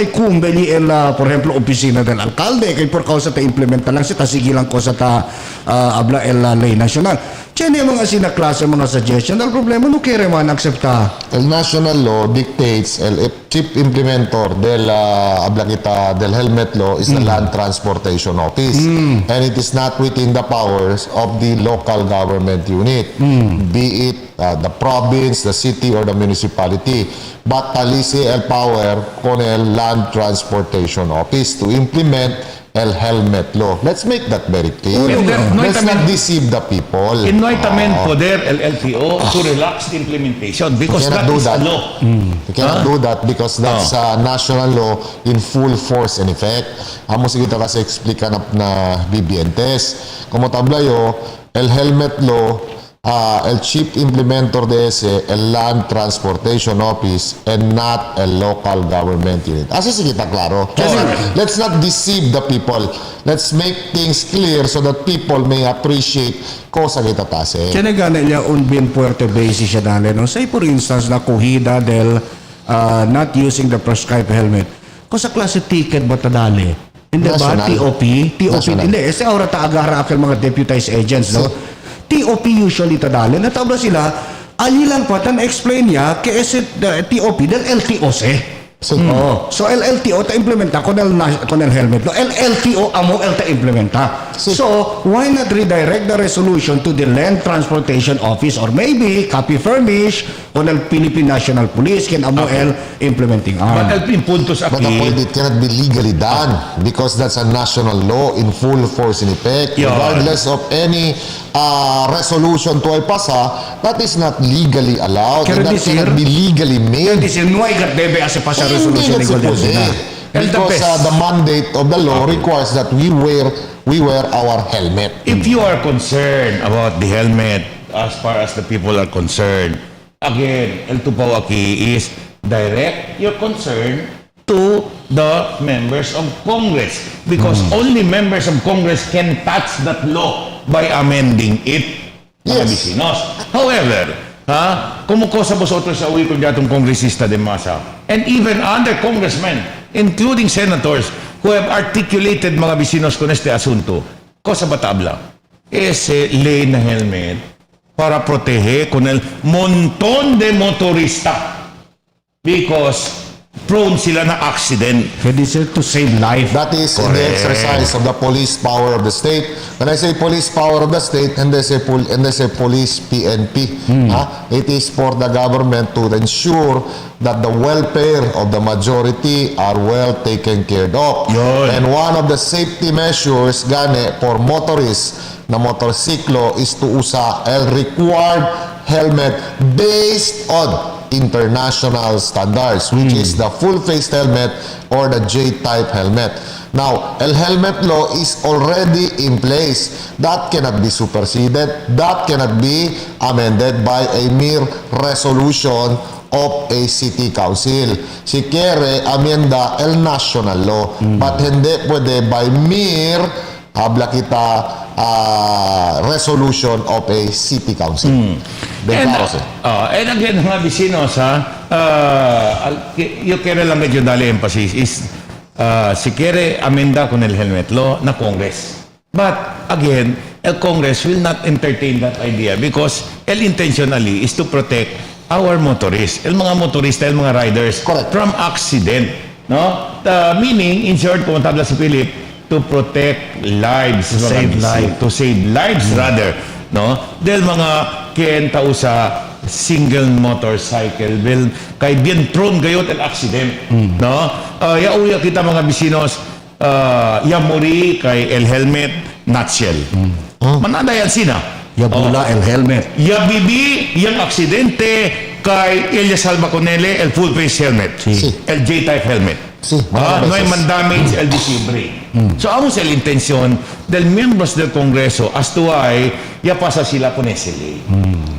cumbeli por ejemplo oficina del alcalde kay por causa ta implementa lang ta sigilang ko sa ta habla la ley nacional. Tiene mga sinaklase mga suggestion. El problema no quiere man acepta. El national law dictates el chief implementor del habla kita del helmet law is the Land Transportation Office, and it is not within the powers of the local government unit, be it the province, the city, or the municipality, but talisi el power con el Land Transportation Office to implement el helmet law. Let's make that very clear. Let's not deceive the people. In no tamen poder el LTO to relax the implementation because that is a law. You cannot do that because that's national law in full force and effect. Amo sige ta kasi explica na bibientes. Como tablayo, el helmet law, el chief implementor de ese, el Land Transportation Office, and not a local government unit. Así sige ta klaro. Let's not deceive the people. Let's make things clear so that people may appreciate cosa kita tase. Tiene gana niya un bien fuerte basis siya dali, no? Say for instance, la kuhida del not using the prescribed helmet. Cosa klase ticket ba ta dali? Hindi ba? TOP? Hindi. Ese aura ta agara akil mga deputized agents, no? TOP usually tadali. Natabla sila, Allí lang po, explain niya que es TOP del LTO So el LTO ta implementa con el helmet. No, el LTO amo el ta implementa. So why not redirect the resolution to the Land Transportation Office or maybe copy furnish con el Philippine National Police can amo el implementing arm. But el puntos But the aquí, point, it cannot be legally done because that's a national law in full force in effect. Yeah. Regardless of any resolution to ay pasa, that is not legally allowed. And that cannot be legally made. No hay que debe hacer pasar resolution Hindi legal kasi na. pwede. Because the mandate of the law requires that we wear our helmet. if you are concerned about the helmet as far as the people are concerned, again, el tupaw aquí is direct your concern to the members of Congress because only members of Congress can touch that law by amending it. Mga bisinos. However, kumukosa vosotros sa uwi kung datong kongresista de masa and even other congressmen, including senators who have articulated mga bisinos con este asunto, cosa batabla, ese ley na helmet para proteger con el montón de motorista because prone sila na accident. To save life. That is in the exercise of the police power of the state. When I say police power of the state, and they say police PNP, it is for the government to ensure that the welfare of the majority are well taken care of. And one of the safety measures gani for motorists na motorsiklo is to usa el required helmet based on international standards, which is the full-face helmet or the J-type helmet. Now, el helmet law is already in place. That cannot be superseded. That cannot be amended by a mere resolution of a city council. Si quiere amenda el national law, but hindi pwede by mere habla kita resolution of a city council. And again, mga bisinos, yo quiero lang medyo dali emphasis is si quiere amenda con el helmet law na Congress. But again, el Congress will not entertain that idea because el intentionally is to protect our motorists, el mga motorista, el mga riders from accident. No? Meaning, in short, kung tabla si Philip, to protect lives, to save lives rather, no? Dahil mga ken tao sa single motorcycle will kay bien prone gayot el accident, no? Yauya kita mga bisinos, yamuri kay el helmet nutshell. Manada yan sina? Yabula el helmet. Yabibi yung aksidente kay Elia Salva Conele el full face helmet, el J-type helmet. No hay man damage el diciembre. So amo sa intention del miembros del Kongreso as to why yapasa sila con SLA.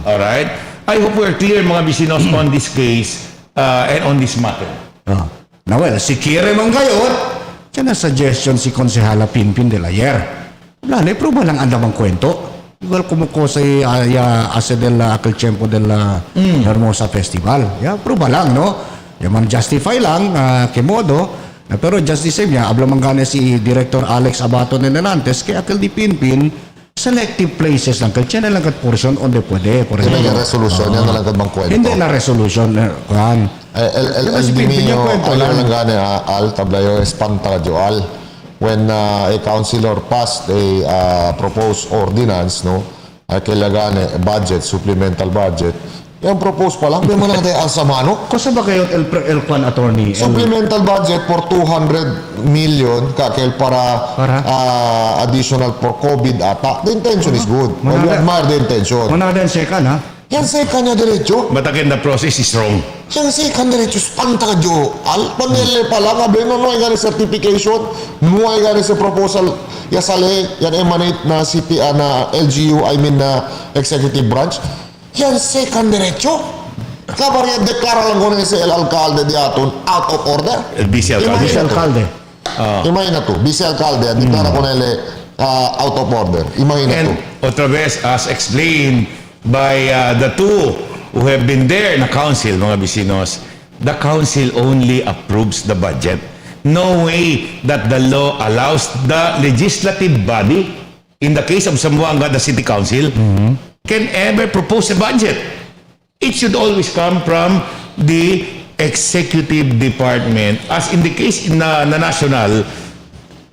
Alright? I hope we're clear mga bisinos on this case and on this matter. Now, well, si Kire Manggayot, yan ang suggestion si Konsehala Pinpin de la Yer. Wala, na-approve lang ang damang kwento. Igual kumuko sa ase del aquel tiempo del Hermosa Festival. Ya, approve lang, no? Yaman justify lang, que modo. Pero just the same niya, habla mangane si Director Alex Abato Nenantes, kaya akal di Pinpin, selective places lang. Kaya na lang kat portion onde pwede. Hindi na resolution, yan na lang kat bang kwento. Hindi na resolution. El Diminyo, ayaw lang gane, al tablayo, espanta joal. When a councilor passed a proposed ordinance, no, kailangan budget, supplemental budget, yung propose pa lang, di man natin ang samano. Kasi ba kayo el Kwan attorney? Supplemental budget for 200 million kakil para additional for COVID ata. The intention is good. We admire the intention. Manada yung second, ha? Yan second niya diretso. But again, the process is wrong. Yan second diretso, spanta ka jo. Panele pa lang, abay no ay gani certification, no ay gani sa proposal, yasale, yan emanate na city, na LGU, I mean na executive branch. Yan second diretso. Kabar yan deklara lang ko na sa el alcalde di aton out of order. El vice alcalde. Imagina to, vice alcalde, deklara ko na out of order. Imagina to. And otra vez, as explained by the two who have been there na council, mga bisinos, the council only approves the budget. No way that the law allows the legislative body, in the case of Zamboanga, the city council, can ever propose a budget. It should always come from the executive department. As in the case na national,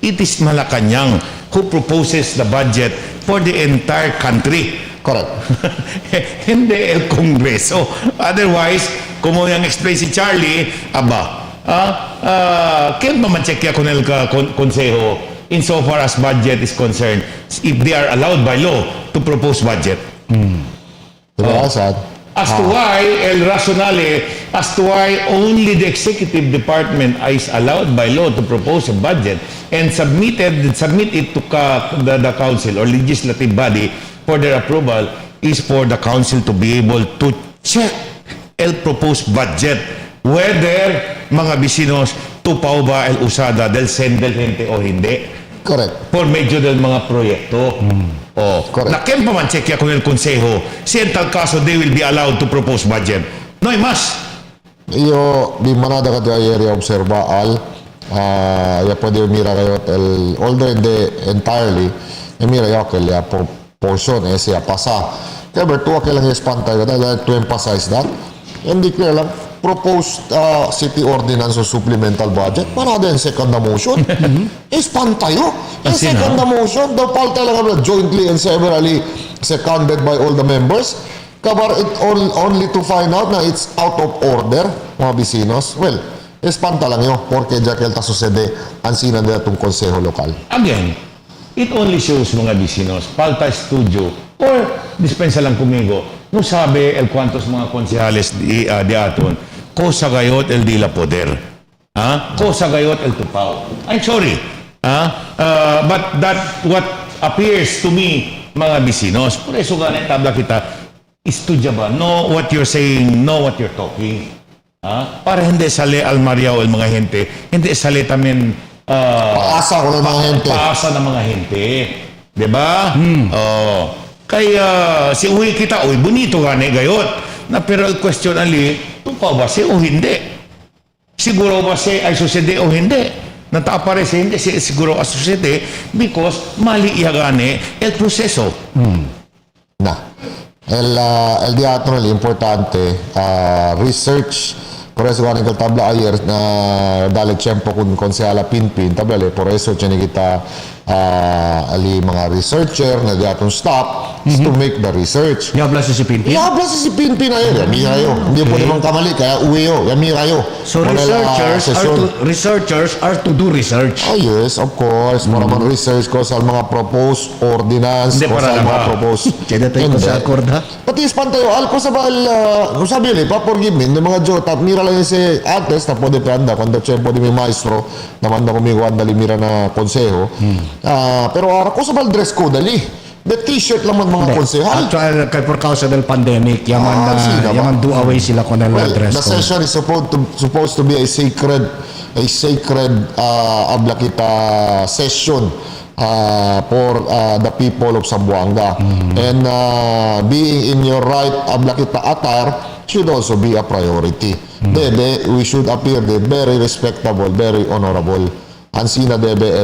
it is Malacanang who proposes the budget for the entire country. Correct. Hindi el Kongreso. Otherwise, como yung explain si Charlie, kaya mamancheck ako ng konseho insofar as budget is concerned if they are allowed by law to propose budget. As to why, el rationale, as to why only the executive department is allowed by law to propose a budget and submit it to the council or legislative body for their approval is for the council to be able to check el proposed budget whether mga bisinos tupaw ba el usada del sendel gente o hindi. Correct. Por medio del mga proyekto. Correct. Na kaya pa man check con el consejo si en tal caso they will be allowed to propose budget. No hay más. Io di manada ka di area observa ya pwede mira kayo although hindi entirely mira yo que la portion siya pasa kaya bertua kailang espantay ka dahil to emphasize that hindi clear lang proposed city ordinance or supplemental budget para din second na motion espantayo second na motion daw pal talaga jointly and severally seconded by all the members kabar it only to find out na it's out of order mga bisinos. Well, espanta lang yun porque Jaquel ta sucede ang sinan nila itong konseho lokal. Again, it only shows mga bisinos palta studio or dispensa lang kumigo no sabe el cuantos mga konsehales di aton cosa gayot el di la poder cosa gayot el tupaw. I'm sorry but that what appears to me mga bisinos por eso ganit tabla kita istudya ba know what you're saying, know what you're talking para hindi sali al Maria o el mga gente hindi sali tamen paasa ko ng mga gente. Paasa ng mga gente. Diba? Kaya si uwi kita, uy, bonito gani gayot. Na pero el question ali, tupaw ba si o hindi? Siguro ba si ay susede o hindi? Nataapare si hindi, siguro ay susede because mali iya gani el proseso. El teatro es importante research por eso galing kang tabla ayer na dali tiyempo kung konsehala pinpin tabla por eso tiyan kita ali mga researcher na diatong stop to make the research. Yabla si Pinpin? Yabla si Pinpin ayer. Yami kayo. Hindi po naman kamali kaya uwi yo. Yami kayo. So researchers are to do research. Oh yes, of course. Para research ko sa mga proposed ordinance ko sa mga proposed. Kaya tayo ko sa accord ha? Pati espantayo alko sa bal kung sabi ni paporgimin ng mga jota mira lang si ates na pwede panda kung tiyempo di may maestro naman na kumigo andali mira na konseho. Pero ako sa bal dress code dali. The t-shirt lang mga konsehal. Actually, kay por causa del pandemic, yaman do away sila con el dress code. The session is supposed to be a sacred ablakita session for the people of Zamboanga. And being in your right ablakita attire should also be a priority. Debe, we should appear very respectable, very honorable. Ansina debe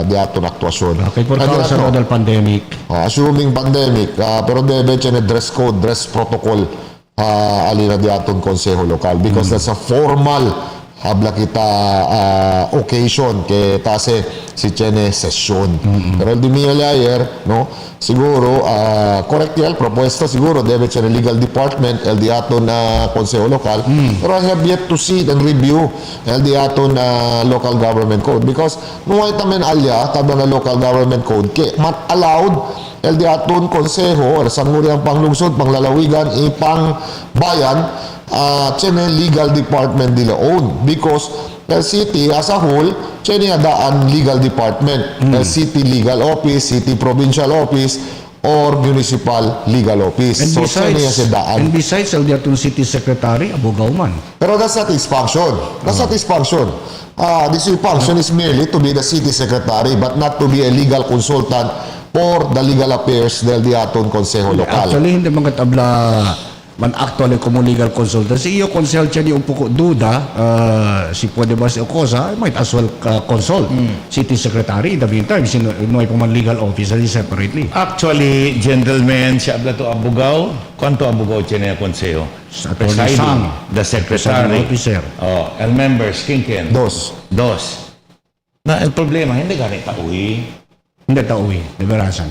di aton actuasyon. Okay, por causa del pandemic. Assuming pandemic, pero debe tiyan dress code, dress protocol alina di aton konseho lokal because that's a formal habla kita occasion ke tase si tiene session. Pero di mi ayer, no? Siguro correct yan propuesta siguro debe tiyan legal department el di aton konseho lokal. Pero I have yet to see and review el di aton local government code because nuway tamen alya tabla na local government code ke mat allowed el di aton konseho or sangguniang panglungsod panglalawigan ipang bayan tiene legal department nila own because the city as a whole tiene daan legal department the city legal office, city provincial office or municipal legal office. And So besides el diatong city secretary abogaw man. Pero that's not his function. That's not his function. This function is merely to be the city secretary but not to be a legal consultant for the legal affairs del diaton konseho lokal. Actually hindi mga tabla man actually como legal consultant. Si io consult siya di un poco duda, si pwede ba si Okosa, might as well consult city secretary in the meantime, sino ay man legal officer separately. Actually, gentlemen, siya abla to abogao, kwanto abogao siya niya konseyo? Attorney Sang, the secretary, officer. el members, kinken? Dos. Na, el problema, hindi ganit tauhi. Hindi tauhi, liberasan.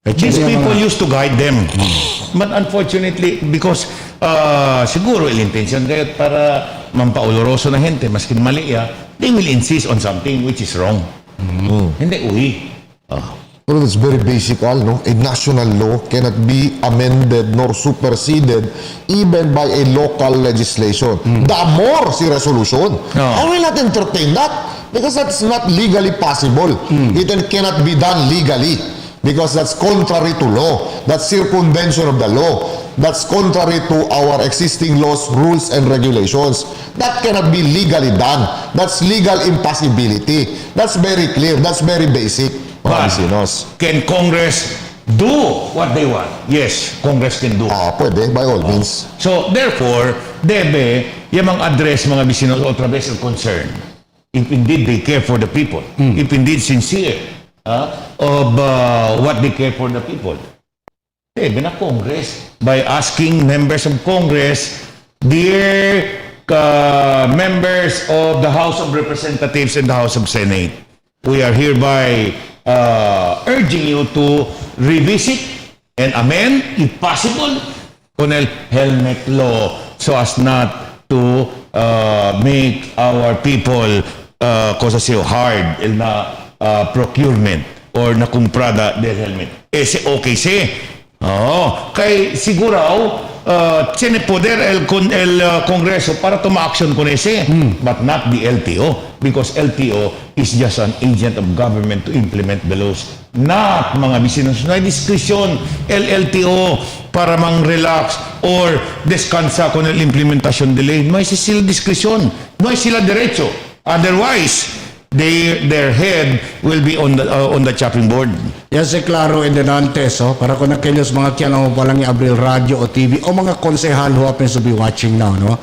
These people used to guide them. But unfortunately, because siguro il-intention kayo para mampauloroso na gente, maskin mali they will insist on something which is wrong. Hindi uwi. Well, it's very basic, no? A national law cannot be amended nor superseded even by a local legislation. The more si resolution. I will not entertain that because that's not legally possible. It cannot be done legally because that's contrary to law. That's circumvention of the law. That's contrary to our existing laws, rules, and regulations. That cannot be legally done. That's legal impossibility. That's very clear. That's very basic. Can Congress do what they want? Yes, Congress can do. Pwede, by all means. So, therefore, debe, yung mga address mga vecinos otra vez ang concern. If indeed they care for the people. If indeed sincere of what they care for the people. Debe na Congress. By asking members of Congress, dear members of the House of Representatives and the House of Senate, we are hereby urging you to revisit and amend, if possible, Colonel Helmet Law so as not to make our people hard na procurement or na comprada del helmet. Okay kay siguro tiene poder el Congreso para toma action con ese, but not the LTO, because LTO is just an agent of government to implement the laws. Not mga vecinos. No hay discretion el LTO para mang-relax or descansa con el implementation delay. No hay sila discretion. No hay sila derecho. Otherwise, their head will be on the chopping board. Yan si Claro Endenantes, para kung nakilos mga tiyan mo palang i-Abril Radio o TV o mga konsehal who happens to be watching now, no?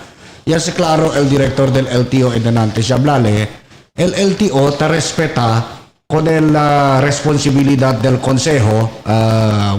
Yan si Claro, el director del LTO Endenantes, hablale, el LTO ta respeta con la responsabilidad del consejo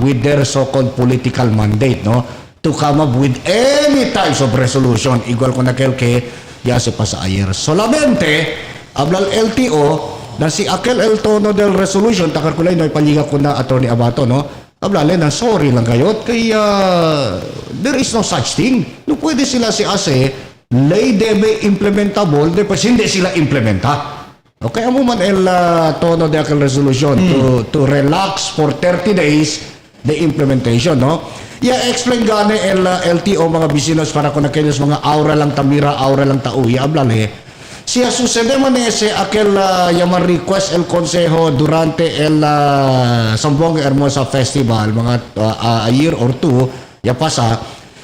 with their so-called political mandate, no? To come up with any types of resolution, igual kung nakil que ya se pasa ayer. Solamente habla el LTO na si aquel el tono del resolution takar kulay no ipaliga ko na Attorney Abato, no? Habla na sorry lang kayo kaya there is no such thing. No pwede sila si ase lay debe implementable depois hindi sila implementa. Okay, amo man el tono de aquel resolution to relax for 30 days the implementation, no? Explain gane el LTO mga bisinos para kung nakilos mga aura lang tamira, aura lang tauhi, hablale. Si sucede man ese aquel llaman request el consejo durante el Zamboanga Hermosa Festival mga a year or two ya pasa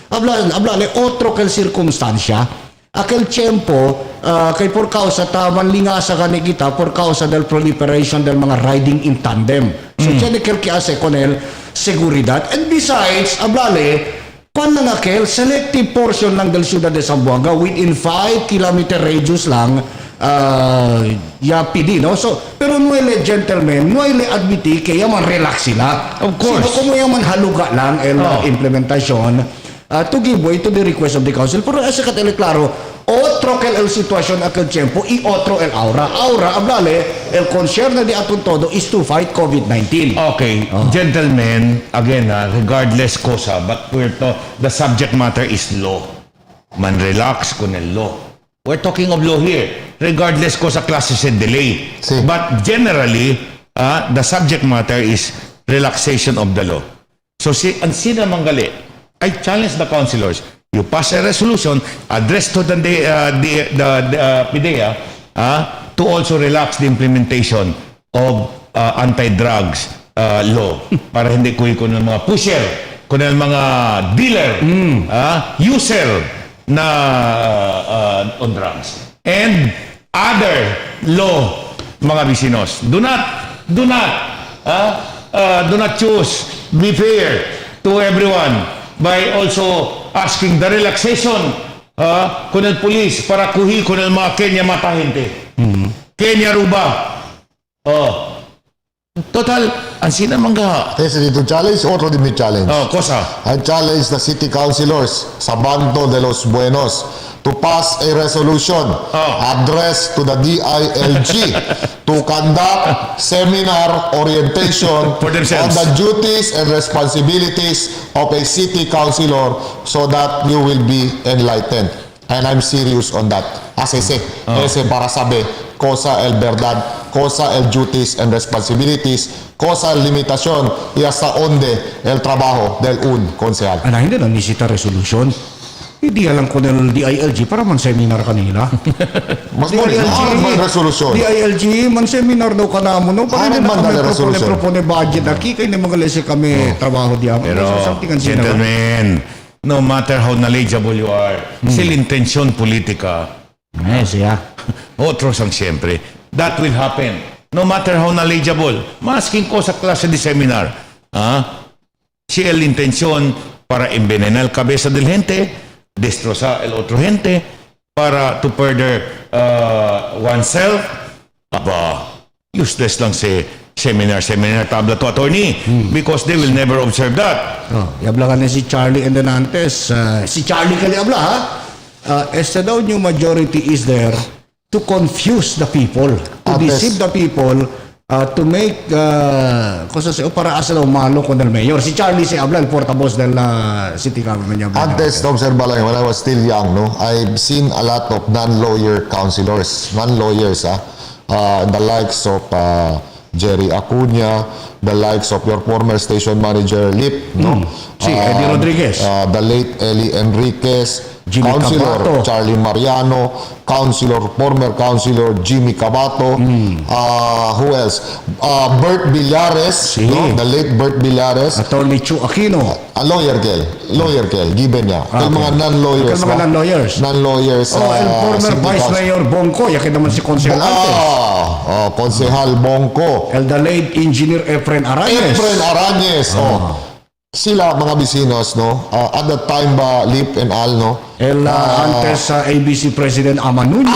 hablale otro que el circunstancia aquel tiempo kay por causa ta manlingasa gani kita por causa del proliferation del mga riding in tandem so tiene que hace con el seguridad and besides hablale pananakil, selective portion lang del Ciudad de Zamboanga within 5 kilometer radius lang PD, no? So, pero nuele gentlemen, nuele admiti kaya man relax sila. Of course. So, kung yaman haluga lang el implementation to give way to the request of the council. Pero asa katele klaro, otro que el situación aquel tiempo y otro el aura. Aura, hablale, el concern de atun todo is to fight COVID-19. Okay, gentlemen, again, regardless cosa, but the subject matter is law. Man relax con el law. We're talking of law here. Regardless cosa classes and delay. Sí. But generally, the subject matter is relaxation of the law. So, ang sino manggali, I challenge the councilors, you pass a resolution addressed to the PIDEA to also relax the implementation of anti-drugs law para hindi kuhi ko ng mga pusher, ko ng mga dealer, user na on drugs. And other law, mga bisinos. Do not choose, be fair to everyone. by also asking the relaxation con el police para kuhi con el mga Kenya mata gente. Kenya ruba. Total, ang sinamangga. Yes, to challenge or to be challenge? Cosa? I challenge the city councilors sa Banto de los Buenos to pass a resolution addressed to the DILG to conduct seminar orientation for on the duties and responsibilities of a city councilor so that you will be enlightened. And I'm serious on that. As I say, para sabi, cosa el verdad, cosa el duties and responsibilities, cosa el limitación y hasta onde el trabajo del un konsehal. Hindi na nisita resolution. Hindi alam ko ng DILG para man-seminar kanila. Mas man resolution. DILG, man-seminar daw ka na mo. No? Para man na resolution. Propone budget aki, kayo na mga lesi kami trabaho diyan. Pero, gentlemen, no matter how knowledgeable you are, still intensyon politika. Otros ang siyempre. That will happen. No matter how knowledgeable. Masking ko sa klase di seminar. Si el intensyon para envenenar el cabeza del gente, destrozar el otro gente, para to further oneself. Useless lang si seminar tabla to attorney because they will never observe that. Yabla ka na si Charlie and Nantes. Si Charlie kali abla ha? Este daw yung majority is there to confuse the people, to deceive the people, to make para asa daw malo con el mayor. Si Charlie si abla el portavoz del city government. Antes na obserba lang, when I was still young, no, I've seen a lot of non-lawyer councilors, non-lawyers, the likes of Jerry Acuña, the likes of your former station manager Lip, no? Si Eddie Rodriguez, the late Eli Enriquez, Jimmy Councilor Cabato, Charlie Mariano, former Councilor Jimmy Cabato, who else? Bert Villares, no? The late Bert Villares, Attorney Chu Aquino, lawyer kel, given niya. Yung mga non-lawyers. Mga non-lawyers. Non-lawyers. El former Vice Mayor Bongko, yakin naman si Konsehal antes. Konsehal Bongko. El the late Engineer Efren Arañez. Sila mga bisinos, no? At that time ba, Lip and Al, no? Antes sa ABC President Amanulio.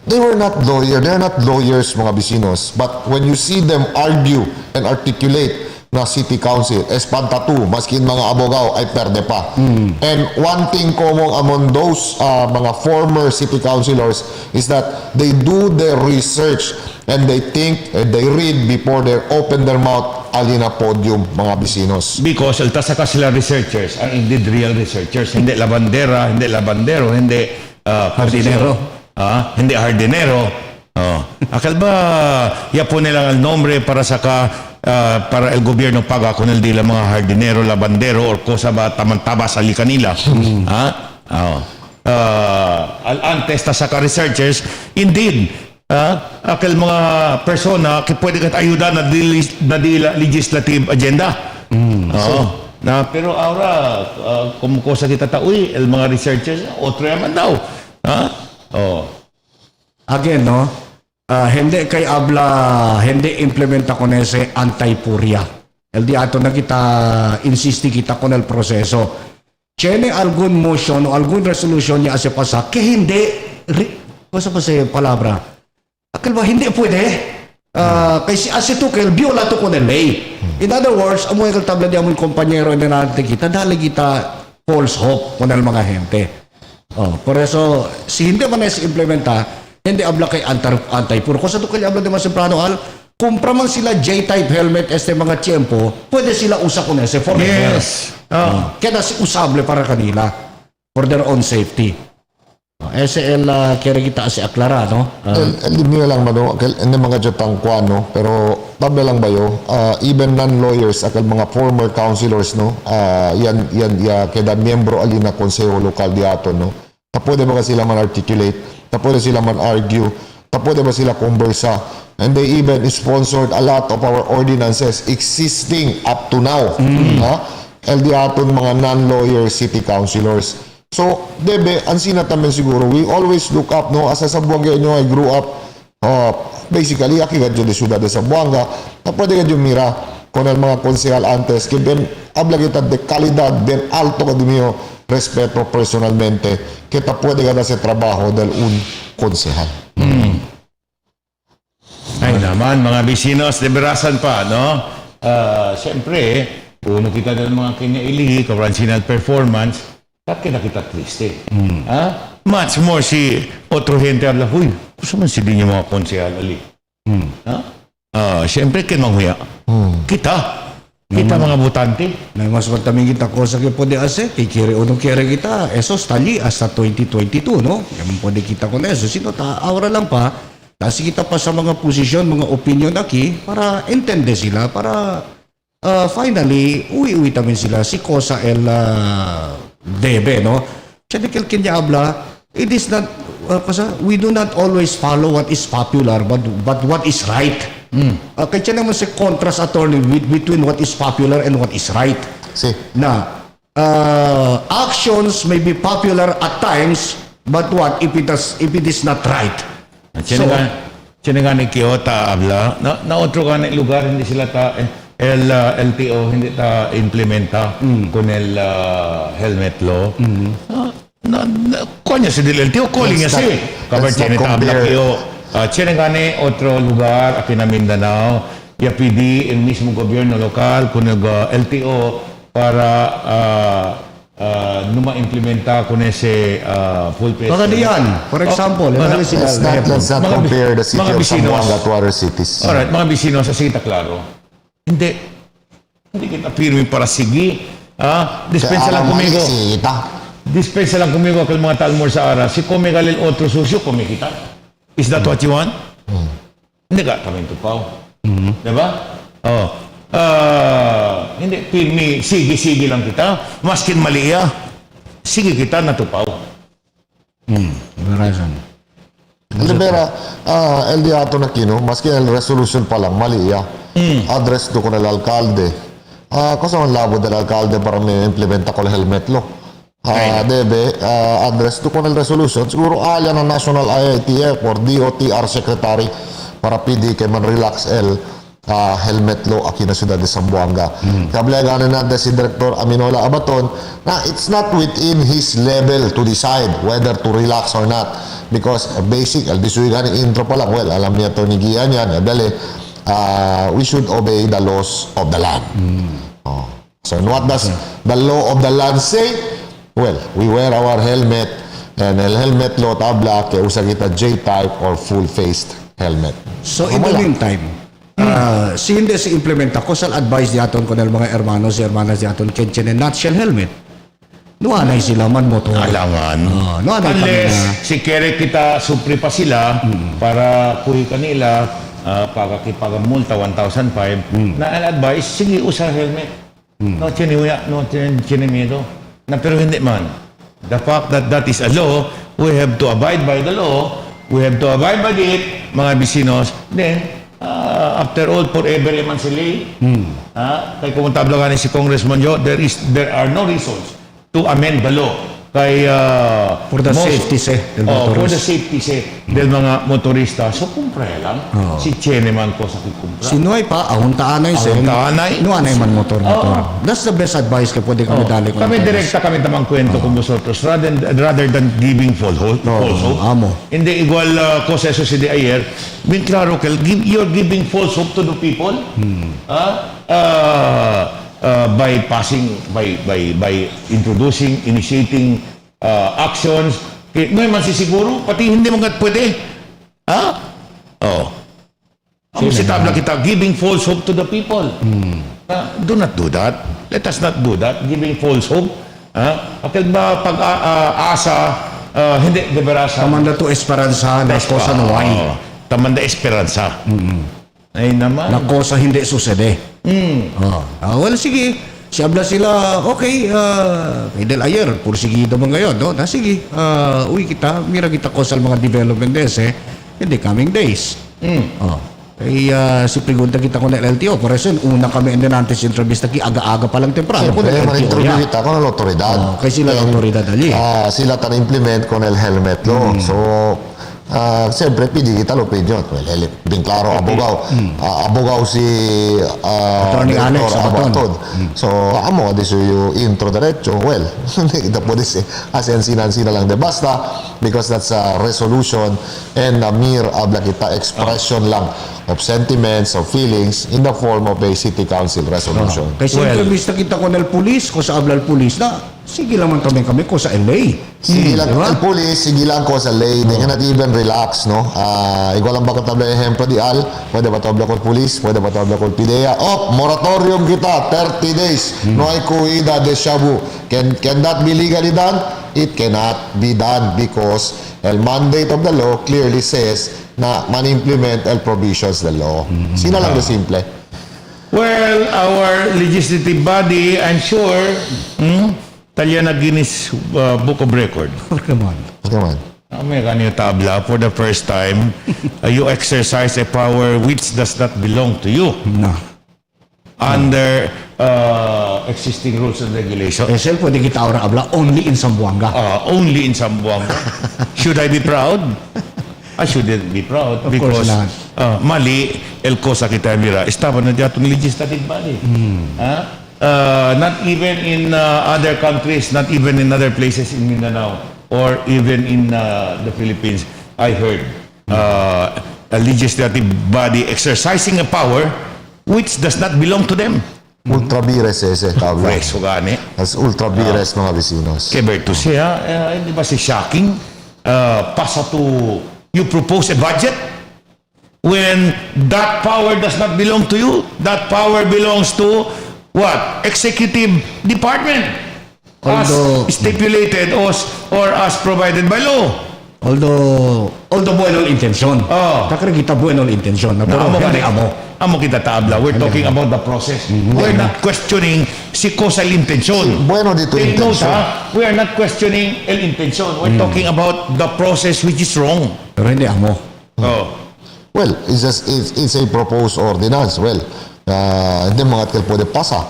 They were not lawyers. They're not lawyers, mga bisinos. But when you see them argue and articulate na city council, espantatu, maskin mga abogao ay perde pa. And one thing common among those mga former city councilors is that they do their research and they think and they read before they open their mouth alina podium, mga bisinos. Because altasaka sila researchers, ang indeed real researchers, hindi labandera, hindi labandero, hindi hardinero. Hindi hardinero. Akal ba yapon nila ang nombre para para el gobierno paga con el dila mga hardinero, labandero or cosa ba tamantaba sa kanila. Antes ta saka researchers, indeed, akal mga persona que pwede kat ayuda na legislative agenda. Pero ahora como cosa kita taui, el mga researchers otro yaman daw. Again, no? Hindi kay abla, hindi implementa con ese anti-puria. El di ato na kita, insisti kita con el proceso. Tiene algún motion o algún resolution niya ase pasa que hindi, cosa pa sa palabra? Akal ba, hindi pwede. Kasi ase to kay viola to con el ley. In other words, amoy kal tabla di amoy kompanyero na natin kita, dali kita false hope con el mga gente. Por eso, si hindi man na implementa, hindi abla kay anti-puro. Kung sa ito kaya abla di mas semprano kumpra man sila J-type helmet este mga tiempo, pwede sila usa ko nese for kaya si usable para kanila for their own safety. Ese el kaya kita si aklara, no? Hindi lang mano, hindi mga jotang kwano, pero tabi lang ba yo, even non-lawyers, akal mga former councilors, no? Yan kaya miyembro alina konseho lokal di ato, no? Pwede ba sila man-articulate, pwede sila man-argue, pwede ba sila conversa, and they even sponsored a lot of our ordinances existing up to now. El di aton mga non-lawyer city councilors. So, debe, ang sinatamin siguro, we always look up, no? Asa sa Buanga nyo, I grew up, basically, aki gadyo de syudad de Zamboanga, na pwede gadyo mira, con el mga konsehal antes que ben habla kita de calidad, ben alto que mío respeto personalmente que ta puede ganar ese trabajo del un konsehal. Ay naman, mga bisinos, deberasan pa, no? Siyempre, puno kita ng mga kinaili, conventional performance, bakit kita triste? Much more si otro gente habla, huy, gusto man si din yung mga konsehal, ali. Siyempre, kinmanghuya. Kita mga butante. Na mas también kita cosa que puede hacer, que quiere o no quiere kita, eso está allí hasta 2022, no? Kaya puede kita con eso. Sino ahora lang pa, kasi kita pa sa mga posisyon, mga opinion aquí, para entender sila, para finally, uwi-uwi tamin sila, si cosa el debe, no? Siya que el kanya habla, it is not, we do not always follow what is popular, but what is right. Kaya naman si contrast attorney between what is popular and what is right. Na, actions may be popular at times, but what if it is not right? Siya nga ni Kyoto habla, na otro ka na lugar, hindi sila LTO, hindi ta implementa con el helmet law. Coño, si del LTO, calling niya si. Kabar siya ni tabla Kyo. Siya nga ni otro lugar, aquí na Mindanao, ya PD, el mismo gobierno local, con el LTO, para numa-implementa con ese full face. Baka diyan, for example, let's not compare the city of Zamboanga to other cities. Alright, mga bisinos, sa kita klaro. Hindi kita firme para sige. Dispensa lang kumigo. Dispensa lang kumigo kay mga talmor sa ara. Si come galil otro sucio, come kita. Is that what you want? Hindi ka kami tupaw. Diba? Hindi, pirmi, sige lang kita. Maskin maliya, sige kita natupaw. Razon. Libera, el día ato na kino, maski el resolution pa lang, mali ya. Address do con el alcalde. Cosa man labo del alcalde para me implementa con el helmet law. Debe address do con el resolution. Siguro alya ng National IITF or DOTR Secretary para PD kay man relax el helmet law aquí na Ciudad de Zamboanga. Kableganan natin si Director Aminola Abaton na it's not within his level to decide whether to relax or not because basic, disuy gani intro pa lang, well, alam niya to ni Gian yan, we should obey the laws of the land. So what does the law of the land say? Well, we wear our helmet and el helmet law tabla que usa kita J-type or full-faced helmet. So in the meantime, si hindi si implementa ko sa advice diaton ko ng mga hermanos diaton kenchen and nutshell helmet. Nuanay sila man motor. Alangan. Unless si kere kita supri pa sila para kuhi kanila pagkakipagamulta 1,500 na advice, sige usa helmet. No tiene miedo. Na pero hindi man. The fact that is a law, we have to abide by the law, we have to abide by it, mga bisinos, then after all, forever man sila. Kaya kung tabla si Congressman Jo, there are no reasons to amend the law. Kay for the safety del motorista. For the safety del mga motorista. So kumpra lang. Si Chene man ko sa kumpra. Si Noy pa, ahuntaanay nuanay man motor. That's the best advice ka pwede kami dali ko. Kami direkta kami tamang kwento kung nosotros rather than giving false hope. Hindi igual ko sa eso si de ayer. Bin klaro que you're giving false hope to the people. By introducing, initiating actions. Ngayon man sisiguro, pati hindi mo nga pwede. Ang sitabla kita, giving false hope to the people. Do not do that. Let us not do that. Giving false hope. Kapag ba pag-asa, hindi, deberasa. Tamanda to esperanza, na cosa no hay. Tamanda esperanza. Ay naman. Na cosa hindi susede. Well, sige. Siyabla sila, okay, del ayer, pursigido mo ngayon, no? Sige, uwi kita, mira kita ko sa mga development in the coming days. Si pregunta kita ko na LTO, por eso, una kami natin sa entrevista ki aga-aga pa lang temprano. Siyempre, man-interview kita con el autoridad. Kaya sila ang autoridad ali. Sila tan implement con el helmet law. So, Siyempre, pidi kita lo pedi yun. Well, bien klaro, abogao si Attorney Alex Abaton. So, amo, adesso yung intro diretso, well, hindi kita pwede asiansinan lang de basta, because that's a resolution and a mere kita expression lang of sentiments, of feelings in the form of a city council resolution. Kasi entrevista kita ko ng pulis, ko sa abla pulis na, sige lang man kami ko sa LA. Sige lang el pulis, sige lang ko sa LA. They cannot even relax, no? Igual lang ba katabla ejemplo di Al, pwede ba tabla ko pulis, pwede ba tabla ko PIDEA. Moratorium kita, 30 days. No hay cuida de shabu. Can that be legally done? It cannot be done because el mandate of the law clearly says na man-implement el provisions of the law. Sino lang de simple. Well, our legislative body, I'm sure, talya na Guinness Book of Record. Come on. May kanyo tabla, for the first time, you exercise a power which does not belong to you. No. Under existing rules and regulations. Esel, pwede kita ora abla only in Zamboanga. Only in Zamboanga. Should I be proud? I shouldn't be proud Of because course mali el cosa kita mira estaba na diatong legislative body. Not even in other countries, not even in other places in Mindanao or even in the Philippines, I heard a legislative body exercising a power which does not belong to them. Ultra vires ese, tabla. Preso gani. As ultra vires mga vecinos. Kaya Berto siya, hindi ba si shocking? Pasa to, you propose a budget when that power does not belong to you. That power belongs to what? Executive department. Although, as stipulated or as provided by law. Although buenol intention. Takre kita buenol intention. Na pero amo kita tabla. We're talking about the process. We're not questioning si cosa el intention. Bueno dito intention. We are not questioning el intention. We're talking about the process which is wrong. Pero hindi amo. Well, it's a proposed ordinance. Well, hindi mga tel pwede pasa.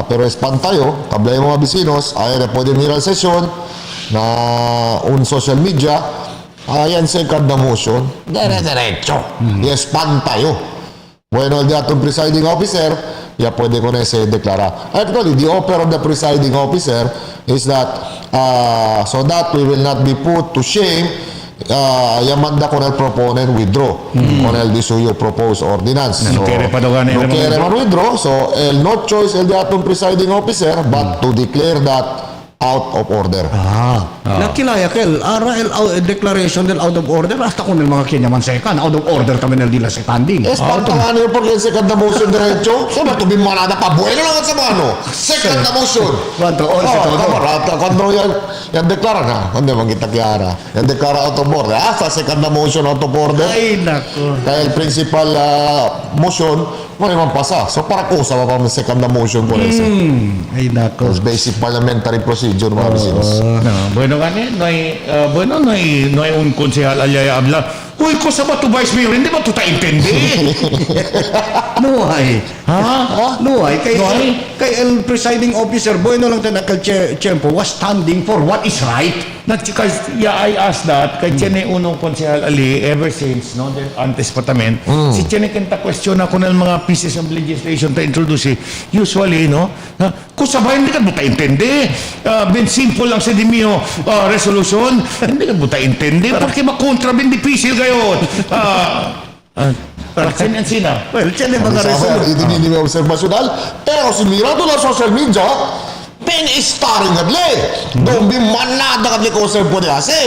Pero espantayo, tabla yung mga bisinos, ay na pwede mirar sesyon na un social media, ayan sa ikad na motion, dire-diretso. Espantayo. Bueno, el datong presiding officer, ya pwede ko na ese deklara. Actually, the offer of the presiding officer is that so that we will not be put to shame, manda con el proponent withdraw con el disuyo proposed ordinance. No quiere man withdraw, so el no choice el datong presiding officer but to declare that out of order. Nakilaya kel ara el declaration del out of order hasta con el mga kinyaman second out of order kami nel dila seconding. Espantahan yung pag second na motion diretso. So ba tubi manada pa bueno lang sa mano. Second na motion. Quanto onse todo. Kamarata cuando yan deklara na. Hindi man kita kiara. Yan deklara out of order. Sa second na motion out of order. Ay nako. Kaya el principal motion mo naman pasa. So para ko sa pa second na motion po ese. Ay nako. It's basic parliamentary procedure mga business. Bueno, no hay un concejal allá habla. Uy, cosa ba to Vice Mayor? Hindi ba to taintindi? No hay. No hay. Kay el presiding officer, bueno lang tayo Tiempo was standing for what is right. I asked that kay Tiene unong concejal ali ever since antes patament. Si Tiene kanta question ako ng mga pieces of legislation to introduce. Usually, kung sabay hindi ka mo taintindi. Ben simple lang sa di mio resolution. Hindi ka mo taintindi. Porque makontra ben difícil gayon. Sina? Well, tiene mga resolution. Hindi may observasyonal. Pero si mira to na social media, pen starring adle. Dombi manada kadle ko sa pwede kasi.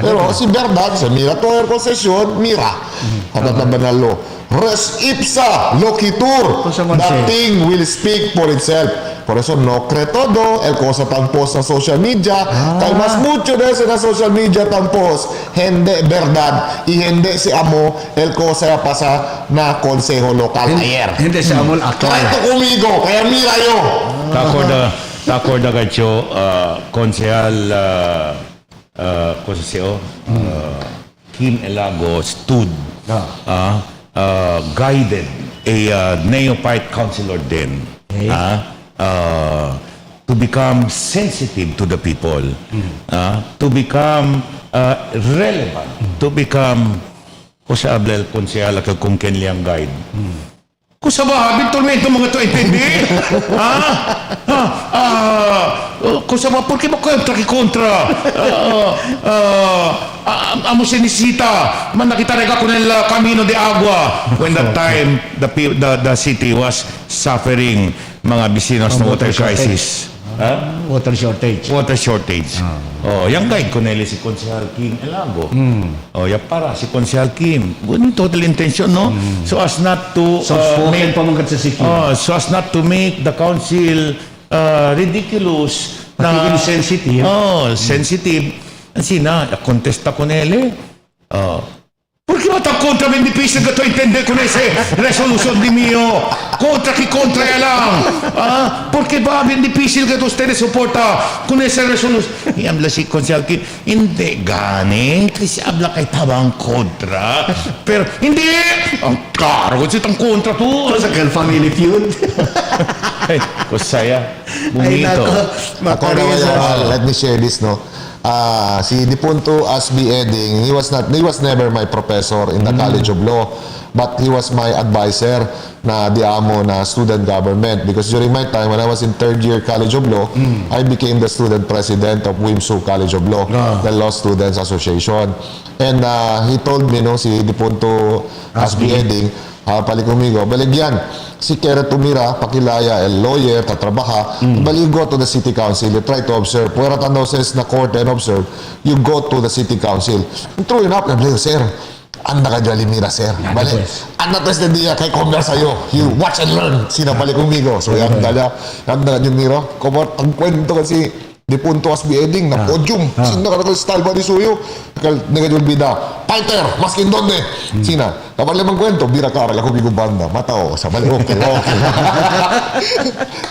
Pero si verdad, sa mira to er concession, mira. Banalo. Res ipsa loquitur. The thing will speak for itself. Por eso no cree todo el cosa tan post sa social media. Kay mas mucho de eso na social media tan post. Hindi verdad. Y hindi si amo el cosa ya pasa na consejo local ayer. Hindi si amo actual. Kaya conmigo. Kaya mira yo. Takorda kayo, konsehal Kim Elago stood, guided a neophyte councilor then to become sensitive to the people, to become relevant to become kusabla el konsehal at kung kenliang guide. Kusaba, bintulmento mga to intindi? Kusaba, por que mo kontra? Amo sinisita, man nakita rega ko nila camino de agua. When that time, the city was suffering mga bisinos ng water crisis. Water shortage. Water shortage. Yung guide ko nila si Konsehal Kim Elago. Yung para si Konsehal Kim. Good total intention, no? So as not to so as not to make the council ridiculous na insensitive. Sensitive. Sina, contesta ko nila. Perché mata contra ben difficile che tu intende con ese resolución di mio contra chi contra lang perché va ben difficile che tu stai supporta con ese resolución y habla si konsehal ki hindi gani kasi habla kay tabang kontra pero hindi ang karo kasi tang kontra tu sa kal family feud kusaya bumito ako let me share this, no. Si Dipunto Asbi Eding, he was never my professor in the College of Law, but he was my advisor na diamo na student government, because during my time when I was in third year College of Law, I became the student president of WIMSU College of Law, the Law Students Association. And he told me, no, si Dipunto Asbi Eding, pali conmigo, baligyan, si Kera Tumira, pakilaya, a lawyer, tatrabaha, bali you go to the city council, you try to observe, puwera tandaw says na court and observe, you go to the city council. And true enough, sir, anda ka dyan limira, sir. Bali, anda tres na diya, kay converse sa'yo, you watch and learn, sinabali conmigo. So yan, anda ka dyan mira, kumot, ang kwento kasi, Dipunto Asbi Eding na podium. Sino ka style ba di suyo? Nagajulbida. Fighter, maskin donde? Sina. Kapag limang kwento, bira ka, ako bigo banda. Matao, sa bali, okay.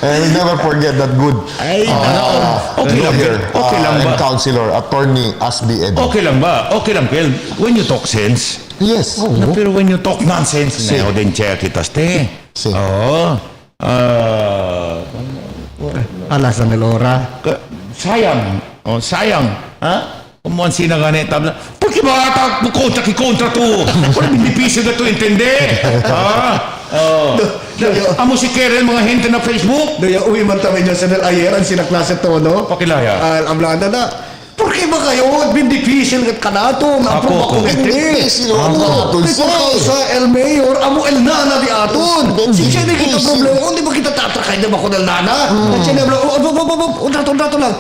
And we never forget that good lawyer and counselor, attorney Asbi Eding. Okay lang ba? Okay lang, Kel. When you talk sense. Yes. Pero when you talk nonsense, na din check kita, ste. Alasan ni Laura. Sayang. Sayang. Kumuhan sina ganit. Porque ba kontra tu? Por difícil na to intende. Amo si Keren, mga gente na Facebook. Daya uwi man tayo niya sa ayer, ang sinaklase to, no? Pakilaya. Amlanda na. Porque ba kayo? Bin difícil kat kanato. Naproba ko hindi. Sa El Mayor, amo El Nana di aton. Siya di kita problema. Di ba kita tatrakay na ba ko El Nana? Siya na rato lang.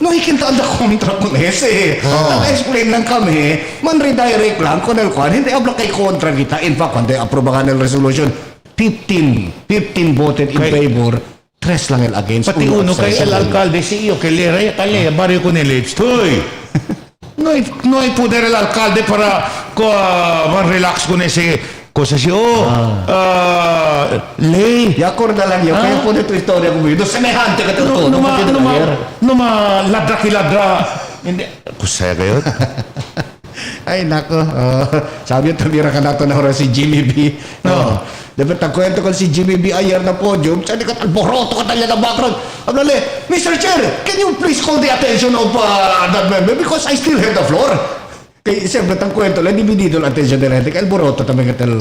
No, hikintaan na kontra ko nese. Naka-explain lang kami. Man redirect lang kung kwan. Hindi abla kay kontra kita. In fact, hindi aprobahan ng resolution. 15 voted in favor. Tres lang el against. Pati uno kay el alcalde, si iyo, kay Lera, kaya barrio ko nilits. Hoy! No hay poder el alcalde para relax con ese cosa siya. Ley. Yakorda lang yun. Kaya po nito istorya ko dito. Semehante ka ito. Ladra ki ladra. Hindi. Kusaya kayo? Ay, nako. Sabi yung tumira ka nato na oras si Jimmy B. No. Dapat nagkwento ko si Jimmy B. ayer na podium. Sabi ka, alboroto ka talaga ng background. Ablale, Mr. Chair, can you please call the attention of that member because I still have the floor. Kaya siyempre, ang kwento lang, dividido ang attention nila. Alboroto tamang katal.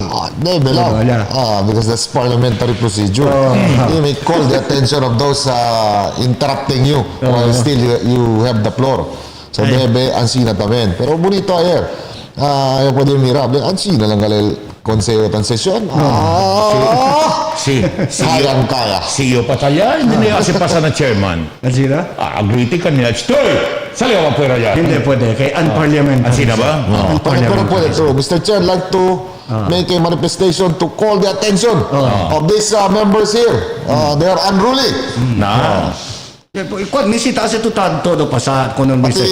Because that's parliamentary procedure. You may call the attention of those interrupting you while still you have the floor. So, bebe, ansina tamen. Pero bonito ayer. Ayaw po din mirable. Ansina lang galil konseyo tan sesyon. Sayang kaya. Siyo patalya. Hindi niya kasi pasa na chairman. Ansina? Agree ka niya. Stoy! Sali ako pwera yan. Hindi pwede. Kay unparliamentary. Ansina ba? Pero pwede to. Mr. Chair, like to make a manifestation to call the attention of these members here. They are unruly. Ikuan, nisita sa tutad todo pa sa kuno Mr.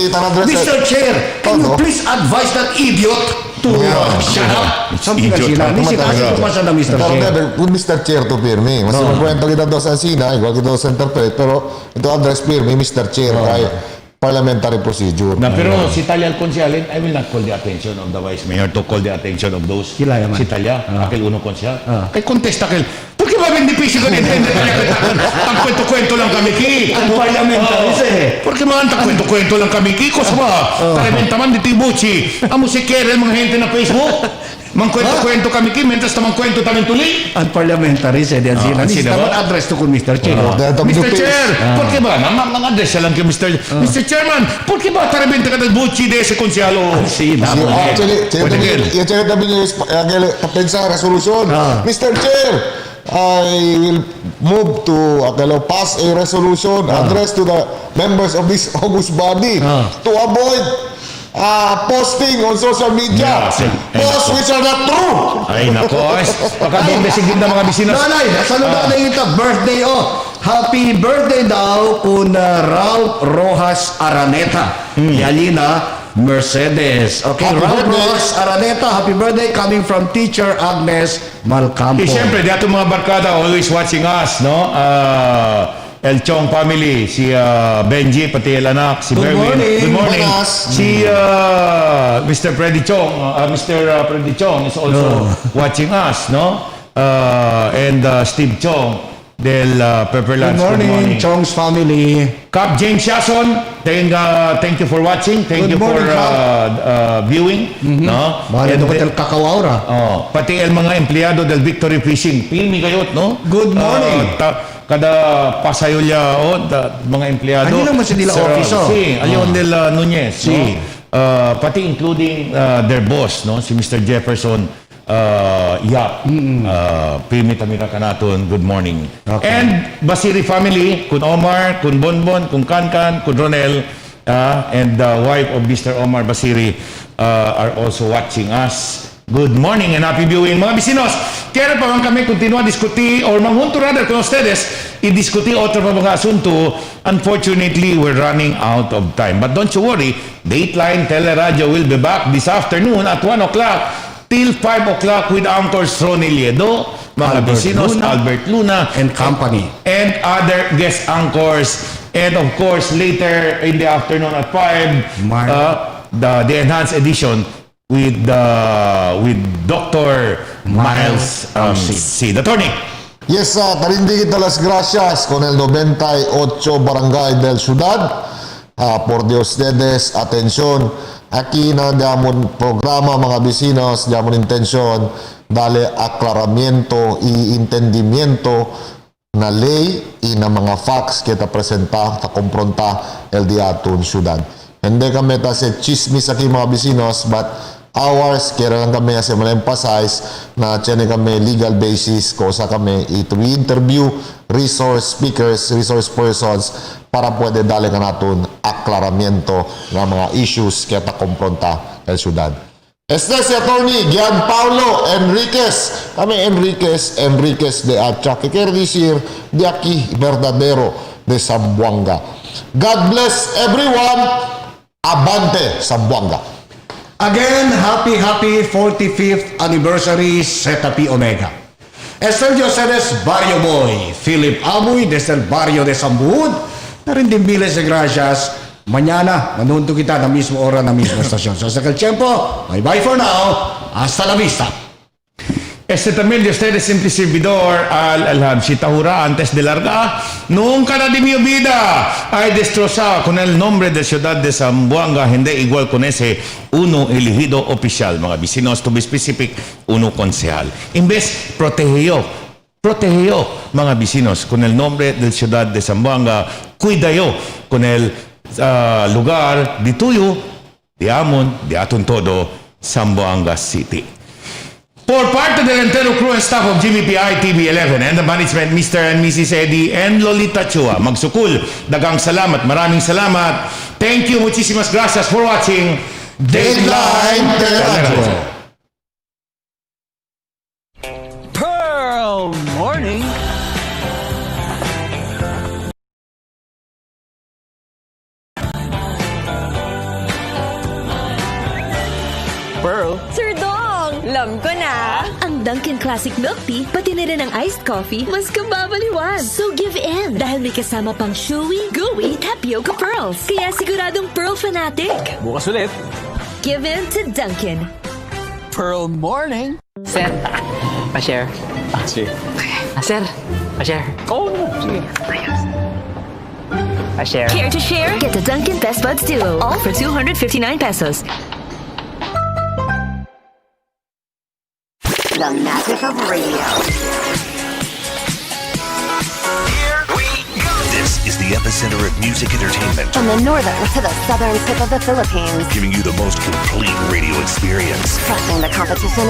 Chair, can you please advise that idiot to shut up? Something na sila. Nisita sa pa sa Mr. Chair. Kung Mr. Chair to pirmi. Mas magkwento kita doon sa Sina, ikaw kita sa interpret, pero ito address pirmi, Mr. Chair, ay parliamentary procedure. Pero si Talia Alconcial, I will not call the attention of the Vice Mayor to call the attention of those. Si Talia, akil uno konsyal. Kay contest akil. Perché va ben difficile con intendere ang kwento-kwento lang kami ki? Ang parlamentaris Perché man ang kwento-kwento lang kami ki? Cosa ba? Tarimenta man dito ibuchi. Ang musikere, mga gente na Facebook. Mang kwento-kwento kami ki, mentas tamang kwento tamang tuli. Ang parliamentaries diyan sila. sino Sila ba? address to kun Mr. Che. Mr. Chair, perché ba? Nang-address lang kay Mr. Chairman, perché ba tarimenta ka ng buchi de ese konsyalo? Sì, Actually, io c'è da pensare resolution. Mr. Chair, I will move to pass a resolution addressed to the members of this august body to avoid posting on social media posts which are not true. Ay, nako. Pagka-bombesigid na mga bisinas. Nanay, nasunod na ito. Birthday, Happy birthday daw kun Ralph Rojas Araneta. Yalina Mercedes. Okay, Happy Ralph birthday. Rojas Araneta, happy birthday coming from teacher Agnes Malcampo. Siyempre, di ato mga barkada always watching us, no? El Chong family, si Benji, pati el anak, si Good Berwin. morning. Good morning. Buenas. Si Mr. Freddy Chong, Mr. Freddy Chong is also watching us, no? And Steve Chong del Pepper Good Lunch. morning, Chong's family. Cap James Shason, thank you for watching. Thank Good you for morning, viewing. No? Bahala And daw el Kakawaura. pati el mga empleyado del Victory Fishing. Pilmi kayot, no? Good morning. Kada pasayolya mga empleyado. Ano naman si nila office, Si Leon del Nunez. Si pati including their boss, no? Si Mr. Jefferson Yap. Pilmi tamira kanaton. Good morning. Okay. And Basiri family, kun Omar, kun Bonbon, kun Kankan, kun Ronel, and the wife of Mr. Omar Basiri are also watching us. Good morning and happy viewing. Mga bisinos, quiero pa man kami continua diskuti or manghunto rather con ustedes i-diskuti otro pa mga asunto. Unfortunately, we're running out of time. But don't you worry, Dateline Teleradyo will be back this afternoon at 1 o'clock till 5 o'clock with anchors Ronnie Liedo, mga Albert bisinos, Luna, Albert Luna, and company. and other guest anchors. And of course, later in the afternoon at 5, the enhanced edition with Dr. Miles C. Attorney. Yes, tarindigit las gracias con el 98 Barangay del Ciudad por de ustedes atención. Aquí na diamond programa mga vecinos, diamond intention, dale aclaramiento y entendimiento na ley y na mga facts kita presenta, ta kompronta el diatun syudad. Hindi kami ta se chismis aquí mga vecinos, but ours, kaya lang kami kasi mal-emphasize na tiyan kami legal basis ko sa kami ito interview resource speakers, resource persons para pwede dali ka natin aklaramiento ng mga issues kaya ta kompronta kay syudad. Este si Attorney Gianpaolo Enriquez. Kami Enriquez de Acha. Que quiere decir de aquí verdadero de Zamboanga. God bless everyone. Abante Zamboanga. Again, happy 45th anniversary Zeta Pi Omega. Esther Josedes Barrio Boy, Philip Abuy desde el barrio de Sambuud, na rin din miles de gracias. Mañana, manunto kita na mismo hora na mismo estasyon. So, sa tiempo, bye-bye for now. Hasta la vista. Este también de ustedes, simple servidor, al si Tahura, antes de largar, nunca na de mi vida ay destrozado con el nombre de ciudad de Zamboanga, hindi igual con ese uno elegido oficial, mga vecinos, to be specific, uno concejal. Imbes, protegió, mga vecinos, con el nombre de ciudad de Zamboanga, cuidayo con el lugar de tuyo, de Amon, de Atun Todo, Zamboanga City. For parte del entero crew and staff of GBPI TV11 and the management, Mr. and Mrs. Eddie and Lolita Chua, magsukul, dagang salamat, maraming salamat. Thank you, muchísimas gracias for watching Dateline Teleradyo. Pearl Morning. Pearl? Sir Dong! Alam ko na! Ang Dunkin' Classic Milk Tea, pati na rin ang iced coffee, mas kababaliwan. So give in, dahil may kasama pang chewy, gooey, tapioca pearls. Kaya siguradong Pearl fanatic. Bukas ulit. Give in to Dunkin'. Pearl Morning. Sir, pa-share. Sige. Sir, pa-share. Oo naman, sige. Pa-share. Care to share? Get the Dunkin' Best Buds Duo, all for 259 pesos. The magic of radio. This is the epicenter of music entertainment, From the northern to the southern tip of the Philippines. giving you the most complete radio experience. Crushing the competition